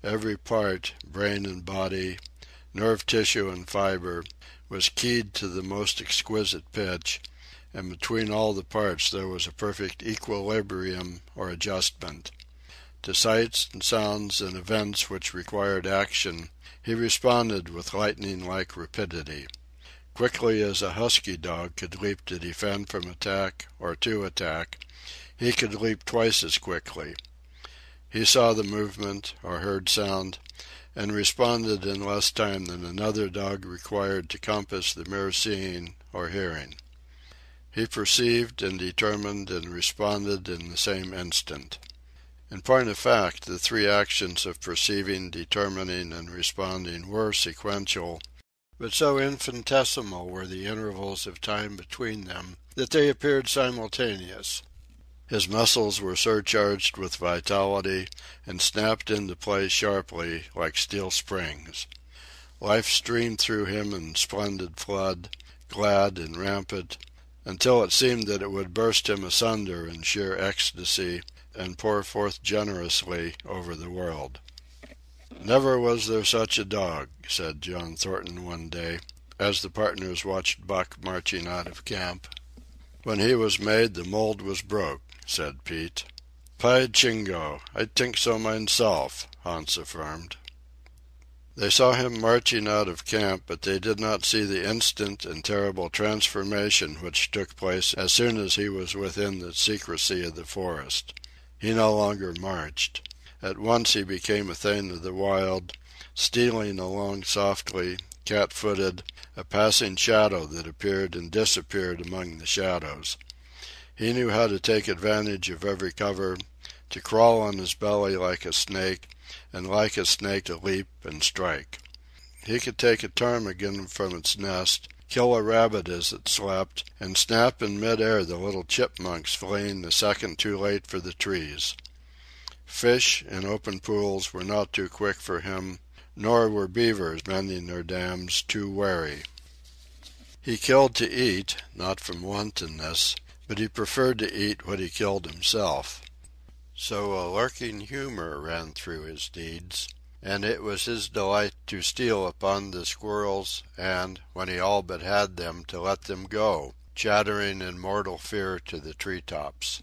Every part, brain and body, nerve tissue and fiber, was keyed to the most exquisite pitch, and between all the parts there was a perfect equilibrium or adjustment. To sights and sounds and events which required action, he responded with lightning-like rapidity. Quickly as a husky dog could leap to defend from attack or to attack, he could leap twice as quickly. He saw the movement, or heard sound, and responded in less time than another dog required to compass the mere seeing or hearing. He perceived and determined and responded in the same instant. In point of fact, the three actions of perceiving, determining, and responding were sequential, but so infinitesimal were the intervals of time between them that they appeared simultaneous. His muscles were surcharged with vitality and snapped into place sharply, like steel springs. Life streamed through him in splendid flood, glad and rampant, until it seemed that it would burst him asunder in sheer ecstasy and pour forth generously over the world. "Never was there such a dog," said John Thornton one day, as the partners watched Buck marching out of camp. "When he was made, the mold was broke," said Pete. "Py Jingo, I tink so myself," Hans affirmed. They saw him marching out of camp, but they did not see the instant and terrible transformation which took place as soon as he was within the secrecy of the forest. He no longer marched. At once he became a thing of the wild, stealing along softly, cat-footed, a passing shadow that appeared and disappeared among the shadows. He knew how to take advantage of every cover, to crawl on his belly like a snake, and like a snake to leap and strike. He could take a ptarmigan from its nest, kill a rabbit as it slept, and snap in mid-air the little chipmunks fleeing a second too late for the trees. Fish in open pools were not too quick for him, nor were beavers mending their dams too wary. He killed to eat, not from wantonness, but he preferred to eat what he killed himself. So a lurking humor ran through his deeds, and it was his delight to steal upon the squirrels and, when he all but had them, to let them go, chattering in mortal fear to the tree-tops.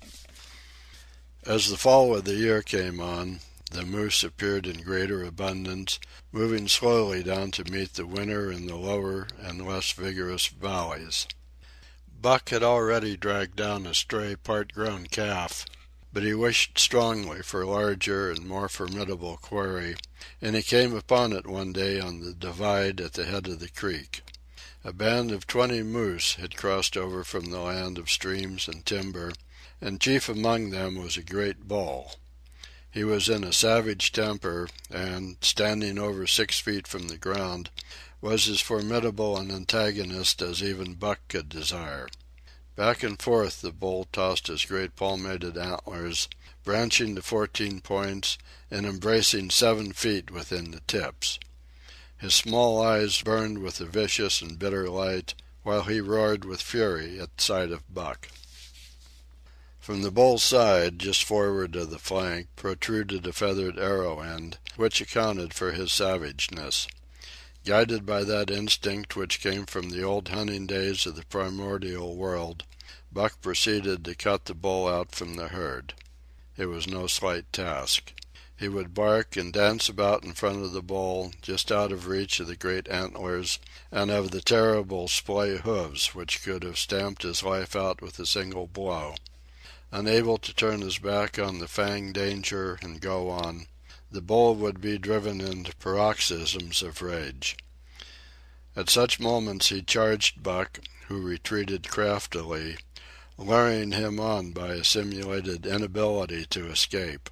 As the fall of the year came on, the moose appeared in greater abundance, moving slowly down to meet the winter in the lower and less vigorous valleys. Buck had already dragged down a stray part-grown calf, but he wished strongly for larger and more formidable quarry, and he came upon it one day on the divide at the head of the creek. A band of 20 moose had crossed over from the land of streams and timber, and chief among them was a great bull. He was in a savage temper, and, standing over 6 feet from the ground, was as formidable an antagonist as even Buck could desire. Back and forth the bull tossed his great palmated antlers, branching to 14 points and embracing 7 feet within the tips. His small eyes burned with a vicious and bitter light, while he roared with fury at sight of Buck. From the bull's side, just forward of the flank, protruded a feathered arrow end, which accounted for his savageness. Guided by that instinct which came from the old hunting days of the primordial world, Buck proceeded to cut the bull out from the herd. It was no slight task. He would bark and dance about in front of the bull, just out of reach of the great antlers and of the terrible splay hoofs which could have stamped his life out with a single blow. Unable to turn his back on the fanged danger and go on, the bull would be driven into paroxysms of rage. At such moments he charged Buck, who retreated craftily, luring him on by a simulated inability to escape.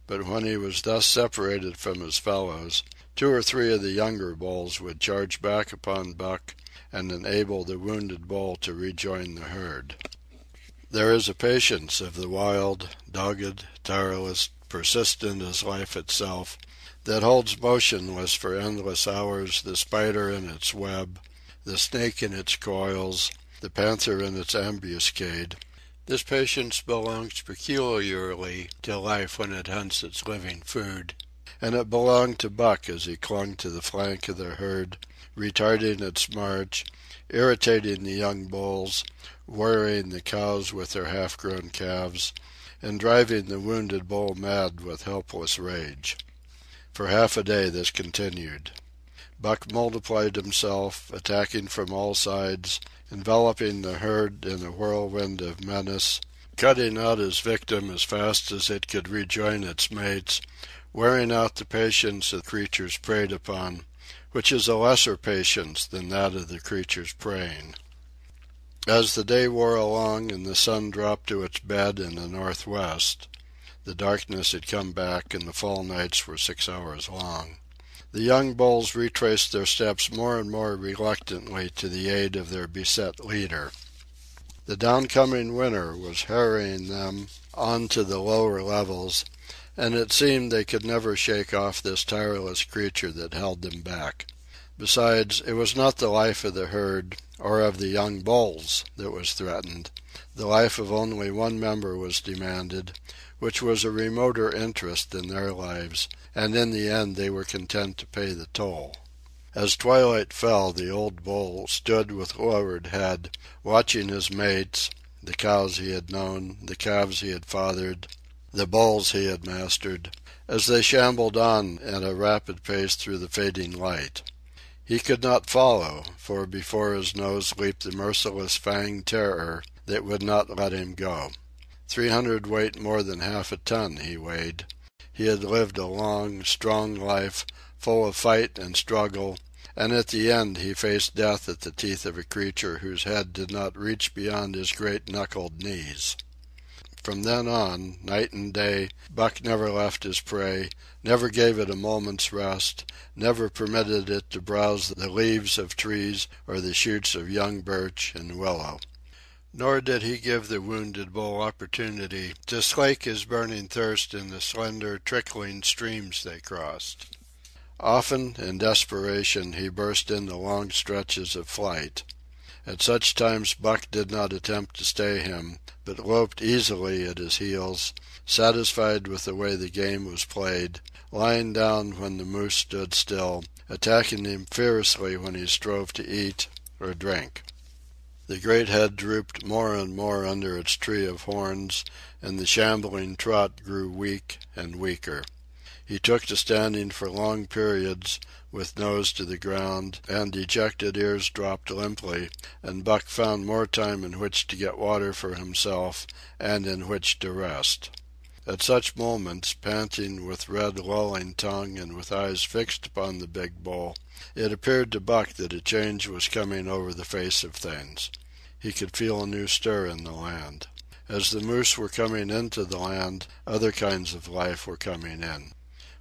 But when he was thus separated from his fellows, 2 or 3 of the younger bulls would charge back upon Buck and enable the wounded bull to rejoin the herd. There is a patience of the wild, dogged, tireless, persistent as life itself, that holds motionless for endless hours the spider in its web, the snake in its coils, the panther in its ambuscade. This patience belongs peculiarly to life when it hunts its living food, and it belonged to Buck as he clung to the flank of the herd, retarding its march, irritating the young bulls, worrying the cows with their half-grown calves, and driving the wounded bull mad with helpless rage. For half a day this continued. Buck multiplied himself, attacking from all sides, enveloping the herd in a whirlwind of menace, cutting out his victim as fast as it could rejoin its mates, wearing out the patience the creatures preyed upon, which is a lesser patience than that of the creatures preying. As the day wore along and the sun dropped to its bed in the northwest, the darkness had come back and the fall nights were 6 hours long. The young bulls retraced their steps more and more reluctantly to the aid of their beset leader. The downcoming winter was harrying them on to the lower levels, and it seemed they could never shake off this tireless creature that held them back. Besides, it was not the life of the herd, or of the young bulls, that was threatened. The life of only one member was demanded, which was a remoter interest in their lives, and in the end they were content to pay the toll. As twilight fell, the old bull stood with lowered head, watching his mates, the cows he had known, the calves he had fathered, the bulls he had mastered, as they shambled on at a rapid pace through the fading light. He could not follow, for before his nose leaped the merciless fanged terror that would not let him go. 300 weight more than half a ton he weighed. He had lived a long, strong life, full of fight and struggle, and at the end he faced death at the teeth of a creature whose head did not reach beyond his great knuckled knees. From then on, night and day, Buck never left his prey, never gave it a moment's rest, never permitted it to browse the leaves of trees or the shoots of young birch and willow. Nor did he give the wounded bull opportunity to slake his burning thirst in the slender, trickling streams they crossed. Often, in desperation, he burst into long stretches of flight. At such times Buck did not attempt to stay him, but loped easily at his heels, satisfied with the way the game was played, lying down when the moose stood still, attacking him fiercely when he strove to eat or drink. The great head drooped more and more under its tree of horns, and the shambling trot grew weak and weaker. He took to standing for long periods, with nose to the ground, and dejected ears dropped limply, and Buck found more time in which to get water for himself and in which to rest. At such moments, panting with red lolling tongue and with eyes fixed upon the big bull, it appeared to Buck that a change was coming over the face of things. He could feel a new stir in the land. As the moose were coming into the land, other kinds of life were coming in.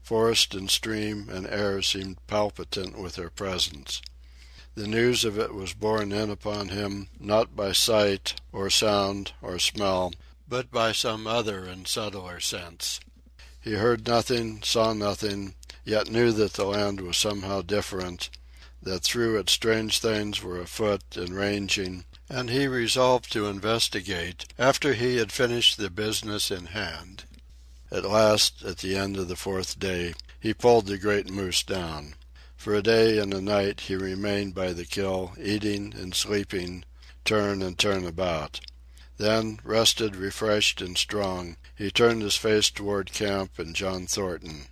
Forest and stream and air seemed palpitant with their presence. The news of it was borne in upon him, not by sight, or sound, or smell, but by some other and subtler sense. He heard nothing, saw nothing, yet knew that the land was somehow different, that through it strange things were afoot and ranging, and he resolved to investigate after he had finished the business in hand. At last, at the end of the 4th day, he pulled the great moose down. For a day and a night he remained by the kill, eating and sleeping, turn and turn about. Then, rested, refreshed, and strong, he turned his face toward camp and John Thornton.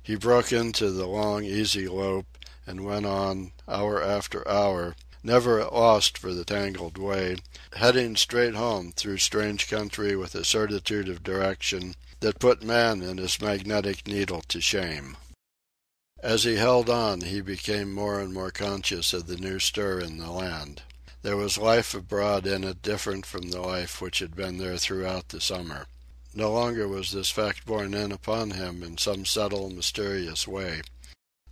He broke into the long, easy lope, and went on, hour after hour, never at loss for the tangled way, heading straight home through strange country with a certitude of direction that put man and his magnetic needle to shame. As he held on, he became more and more conscious of the new stir in the land. There was life abroad in it different from the life which had been there throughout the summer. No longer was this fact borne in upon him in some subtle, mysterious way.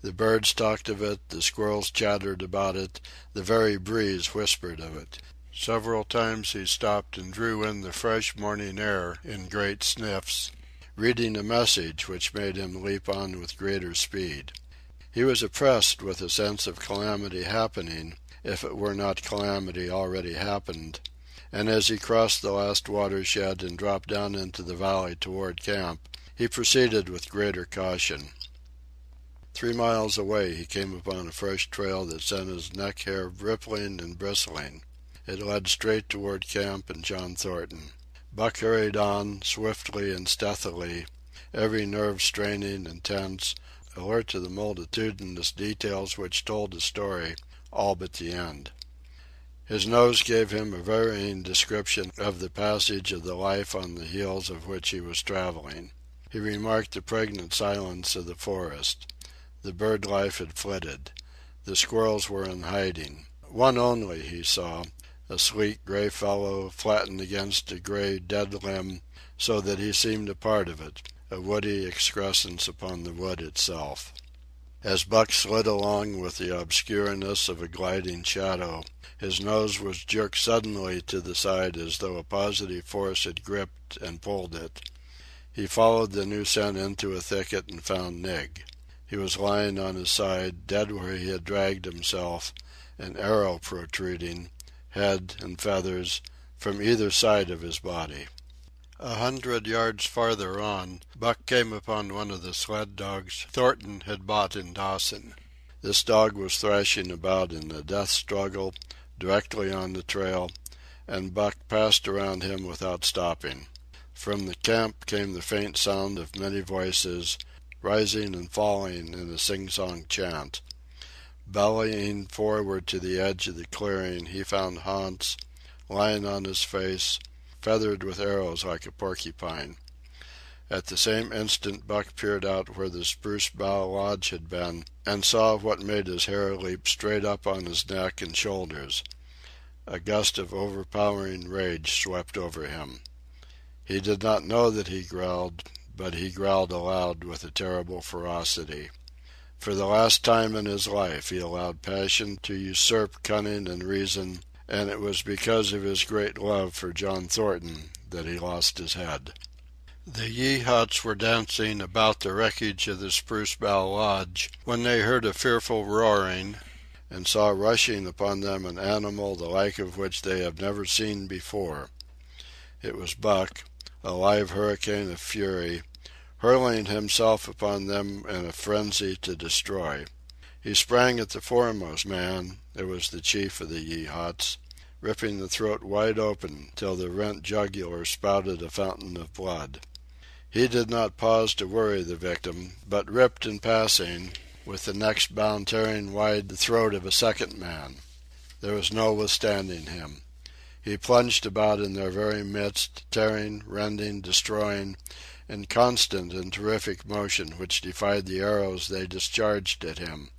The birds talked of it, the squirrels chattered about it, the very breeze whispered of it. Several times he stopped and drew in the fresh morning air in great sniffs, reading a message which made him leap on with greater speed. He was oppressed with a sense of calamity happening, if it were not calamity already happened, and as he crossed the last watershed and dropped down into the valley toward camp, he proceeded with greater caution. 3 miles away he came upon a fresh trail that sent his neck hair rippling and bristling. It led straight toward camp and John Thornton. Buck hurried on, swiftly and stealthily, every nerve straining and tense, alert to the multitudinous details which told a story, all but the end. His nose gave him a varying description of the passage of the life on the heels of which he was traveling. He remarked the pregnant silence of the forest. The bird life had flitted. The squirrels were in hiding. One only he saw, a sleek gray fellow flattened against a gray dead limb so that he seemed a part of it, a woody excrescence upon the wood itself. As Buck slid along with the obscureness of a gliding shadow, his nose was jerked suddenly to the side as though a positive force had gripped and pulled it. He followed the new scent into a thicket and found Nig. He was lying on his side, dead where he had dragged himself, an arrow protruding, head and feathers, from either side of his body. 100 yards farther on, Buck came upon one of the sled dogs Thornton had bought in Dawson. This dog was thrashing about in a death struggle directly on the trail, and Buck passed around him without stopping. From the camp came the faint sound of many voices, rising and falling in a sing-song chant. Bellying forward to the edge of the clearing, he found Hans, lying on his face, feathered with arrows like a porcupine. At the same instant Buck peered out where the spruce bough lodge had been, and saw what made his hair leap straight up on his neck and shoulders. A gust of overpowering rage swept over him. He did not know that he growled, but he growled aloud with a terrible ferocity. For the last time in his life he allowed passion to usurp cunning and reason, and it was because of his great love for John Thornton that he lost his head. The Yeehats were dancing about the wreckage of the Spruce Bough Lodge when they heard a fearful roaring, and saw rushing upon them an animal the like of which they had never seen before. It was Buck, a live hurricane of fury, hurling himself upon them in a frenzy to destroy. He sprang at the foremost man, it was the chief of the Yeehats, ripping the throat wide open till the rent jugular spouted a fountain of blood. He did not pause to worry the victim, but ripped in passing, with the next bound tearing wide the throat of a second man. There was no withstanding him. He plunged about in their very midst, tearing, rending, destroying, in constant and terrific motion which defied the arrows they discharged at him.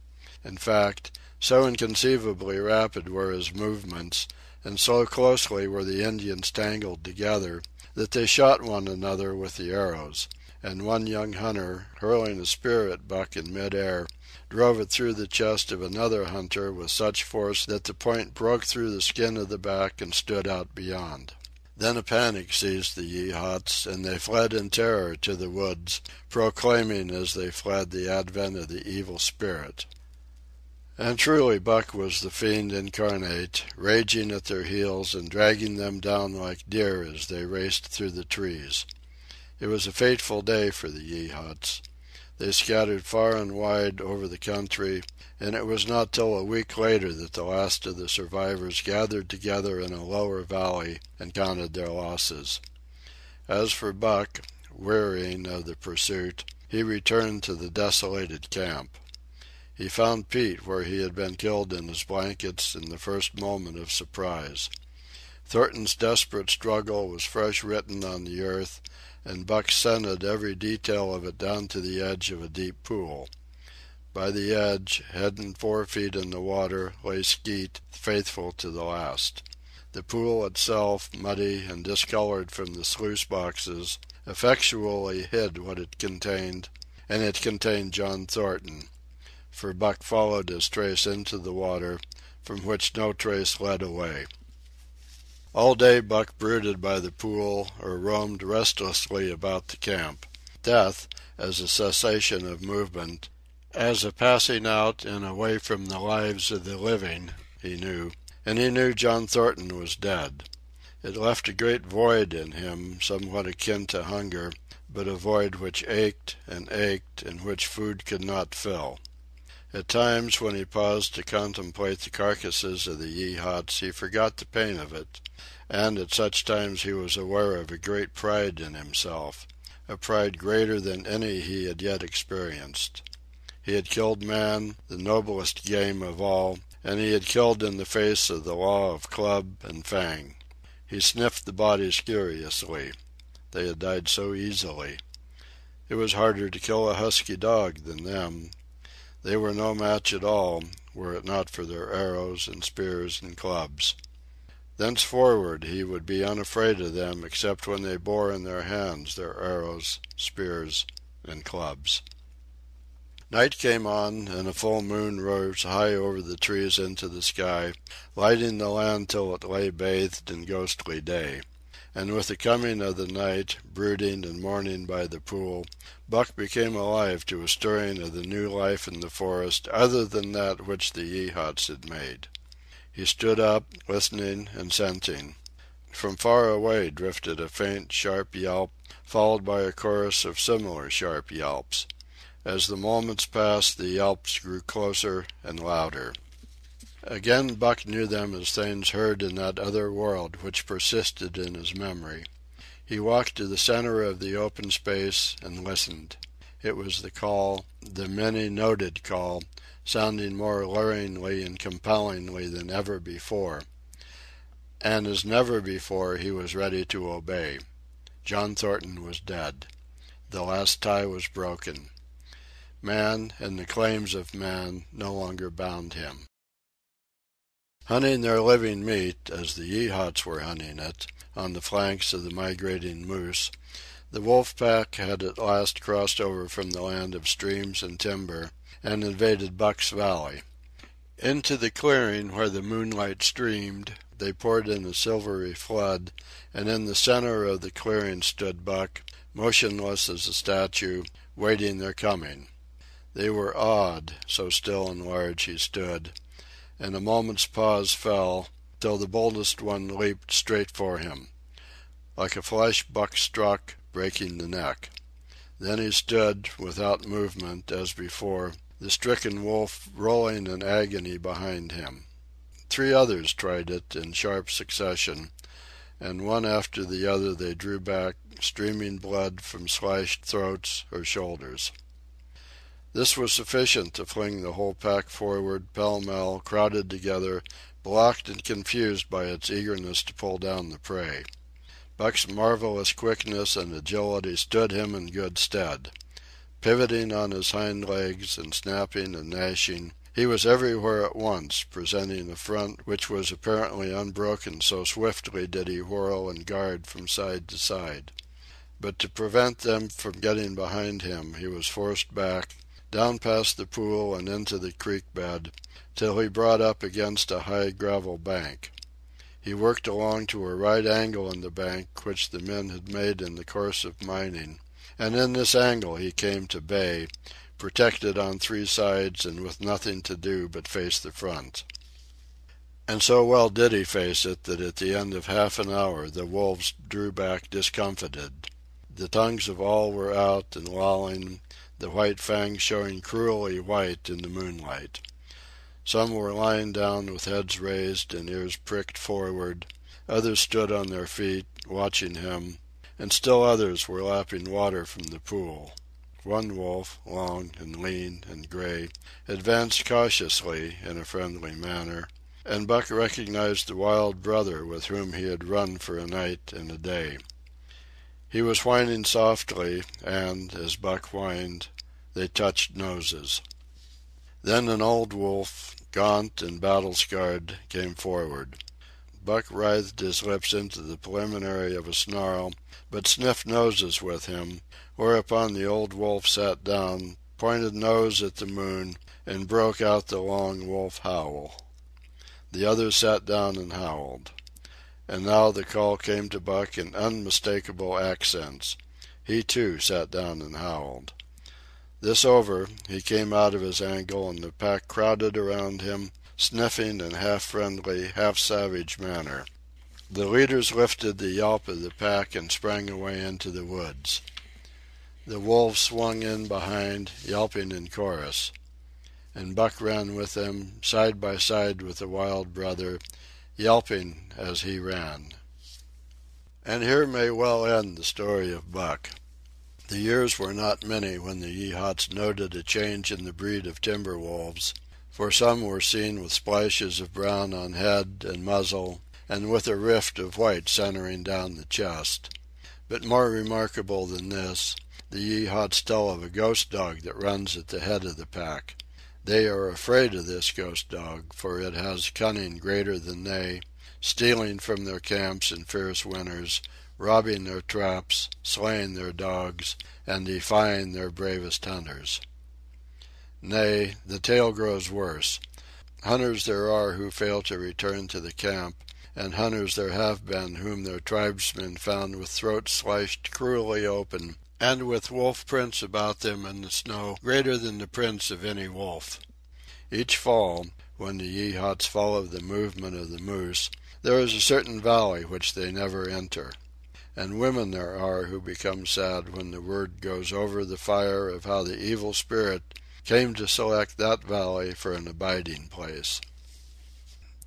In fact, so inconceivably rapid were his movements, and so closely were the Indians tangled together, that they shot one another with the arrows, and one young hunter, hurling a spear at Buck in mid-air, drove it through the chest of another hunter with such force that the point broke through the skin of the back and stood out beyond. Then a panic seized the Yeehats, and they fled in terror to the woods, proclaiming as they fled the advent of the evil spirit. And truly Buck was the fiend incarnate, raging at their heels and dragging them down like deer as they raced through the trees. It was a fateful day for the Yeehats. They scattered far and wide over the country, and it was not till a week later that the last of the survivors gathered together in a lower valley and counted their losses. As for Buck, wearying of the pursuit, he returned to the desolated camp. He found Pete where he had been killed in his blankets in the first moment of surprise. Thornton's desperate struggle was fresh written on the earth, and Buck scented every detail of it down to the edge of a deep pool. By the edge, head and 4 feet in the water, lay Skeet, faithful to the last. The pool itself, muddy and discolored from the sluice boxes, effectually hid what it contained, and it contained John Thornton, for Buck followed his trace into the water, from which no trace led away. All day Buck brooded by the pool or roamed restlessly about the camp. Death, as a cessation of movement, as a passing out and away from the lives of the living, he knew, and he knew John Thornton was dead. It left a great void in him, somewhat akin to hunger, but a void which ached, and which food could not fill. At times, when he paused to contemplate the carcasses of the Yeehats, he forgot the pain of it, and at such times he was aware of a great pride in himself, a pride greater than any he had yet experienced. He had killed man, the noblest game of all, and he had killed in the face of the law of club and fang. He sniffed the bodies curiously. They had died so easily. It was harder to kill a husky dog than them. They were no match at all, were it not for their arrows and spears and clubs. Thenceforward he would be unafraid of them except when they bore in their hands their arrows, spears, and clubs. Night came on, and a full moon rose high over the trees into the sky, lighting the land till it lay bathed in ghostly day. And with the coming of the night, brooding and mourning by the pool, Buck became alive to a stirring of the new life in the forest other than that which the Yeehats had made. He stood up, listening and scenting. From far away drifted a faint, sharp yelp, followed by a chorus of similar sharp yelps. As the moments passed, the yelps grew closer and louder. Again Buck knew them as things heard in that other world which persisted in his memory. He walked to the center of the open space and listened. It was the call, the many-noted call, sounding more luringly and compellingly than ever before. And as never before he was ready to obey. John Thornton was dead. The last tie was broken. Man and the claims of man no longer bound him. Hunting their living meat, as the Yeehats were hunting it, on the flanks of the migrating moose, the wolf pack had at last crossed over from the land of streams and timber, and invaded Buck's Valley. Into the clearing where the moonlight streamed, they poured in a silvery flood, and in the center of the clearing stood Buck, motionless as a statue, waiting their coming. They were awed, so still and large he stood, and a moment's pause fell, till the boldest one leaped straight for him. Like a flash Buck struck, breaking the neck. Then he stood, without movement, as before, the stricken wolf rolling in agony behind him. 3 others tried it in sharp succession, and one after the other they drew back, streaming blood from slashed throats or shoulders. This was sufficient to fling the whole pack forward, pell-mell, crowded together, blocked and confused by its eagerness to pull down the prey. Buck's marvelous quickness and agility stood him in good stead. Pivoting on his hind legs and snapping and gnashing, he was everywhere at once, presenting a front which was apparently unbroken, so swiftly did he whirl and guard from side to side. But to prevent them from getting behind him, he was forced back, down past the pool and into the creek bed, till he brought up against a high gravel bank. He worked along to a right angle in the bank which the men had made in the course of mining, and in this angle he came to bay, protected on 3 sides and with nothing to do but face the front. And so well did he face it that at the end of half an hour the wolves drew back discomfited. The tongues of all were out and lolling, the white fangs showing cruelly white in the moonlight. Some were lying down with heads raised and ears pricked forward, others stood on their feet, watching him, and still others were lapping water from the pool. One wolf, long and lean and gray, advanced cautiously in a friendly manner, and Buck recognized the wild brother with whom he had run for a night and a day. He was whining softly, and, as Buck whined, they touched noses. Then an old wolf, gaunt and battle-scarred, came forward. Buck writhed his lips into the preliminary of a snarl, but sniffed noses with him, whereupon the old wolf sat down, pointed nose at the moon, and broke out the long wolf howl. The others sat down and howled. And now the call came to Buck in unmistakable accents. He, too, sat down and howled. This over, he came out of his angle, and the pack crowded around him, sniffing in half-friendly, half-savage manner. The leaders lifted the yelp of the pack and sprang away into the woods. The wolves swung in behind, yelping in chorus. And Buck ran with them, side by side with the wild brother, yelping as he ran. And here may well end the story of Buck. The years were not many when the Yeehats noted a change in the breed of timber wolves, for some were seen with splashes of brown on head and muzzle, and with a rift of white centering down the chest. But more remarkable than this, the Yeehats tell of a ghost dog that runs at the head of the pack. They are afraid of this ghost dog, for it has cunning greater than they, stealing from their camps in fierce winters, robbing their traps, slaying their dogs, and defying their bravest hunters. Nay, the tale grows worse. Hunters there are who fail to return to the camp, and hunters there have been whom their tribesmen found with throats slashed cruelly open, and with wolf prints about them in the snow greater than the prints of any wolf. Each fall, when the Yeehats follow the movement of the moose, there is a certain valley which they never enter. And women there are who become sad when the word goes over the fire of how the evil spirit came to select that valley for an abiding place.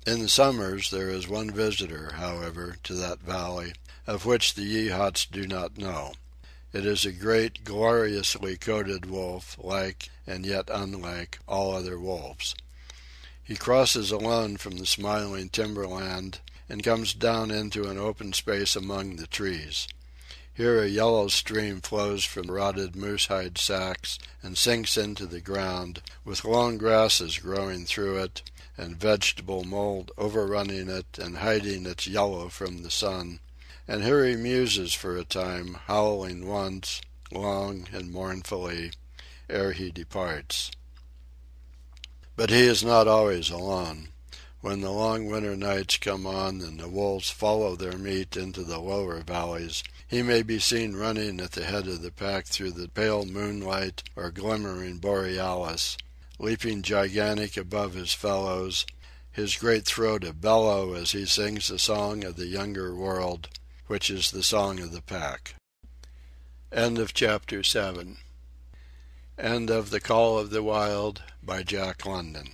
In the summers there is one visitor, however, to that valley, of which the Yeehats do not know. It is a great, gloriously coated wolf, like, and yet unlike, all other wolves. He crosses alone from the smiling timberland and comes down into an open space among the trees. Here a yellow stream flows from rotted moose-hide sacks and sinks into the ground, with long grasses growing through it, and vegetable mold overrunning it and hiding its yellow from the sun. And here he muses for a time, howling once, long and mournfully, ere he departs. But he is not always alone. When the long winter nights come on and the wolves follow their meat into the lower valleys, he may be seen running at the head of the pack through the pale moonlight or glimmering borealis, leaping gigantic above his fellows, his great throat a bellow as he sings the song of the younger world, which is the song of the pack. End of chapter 7. End of The Call of the Wild by Jack London.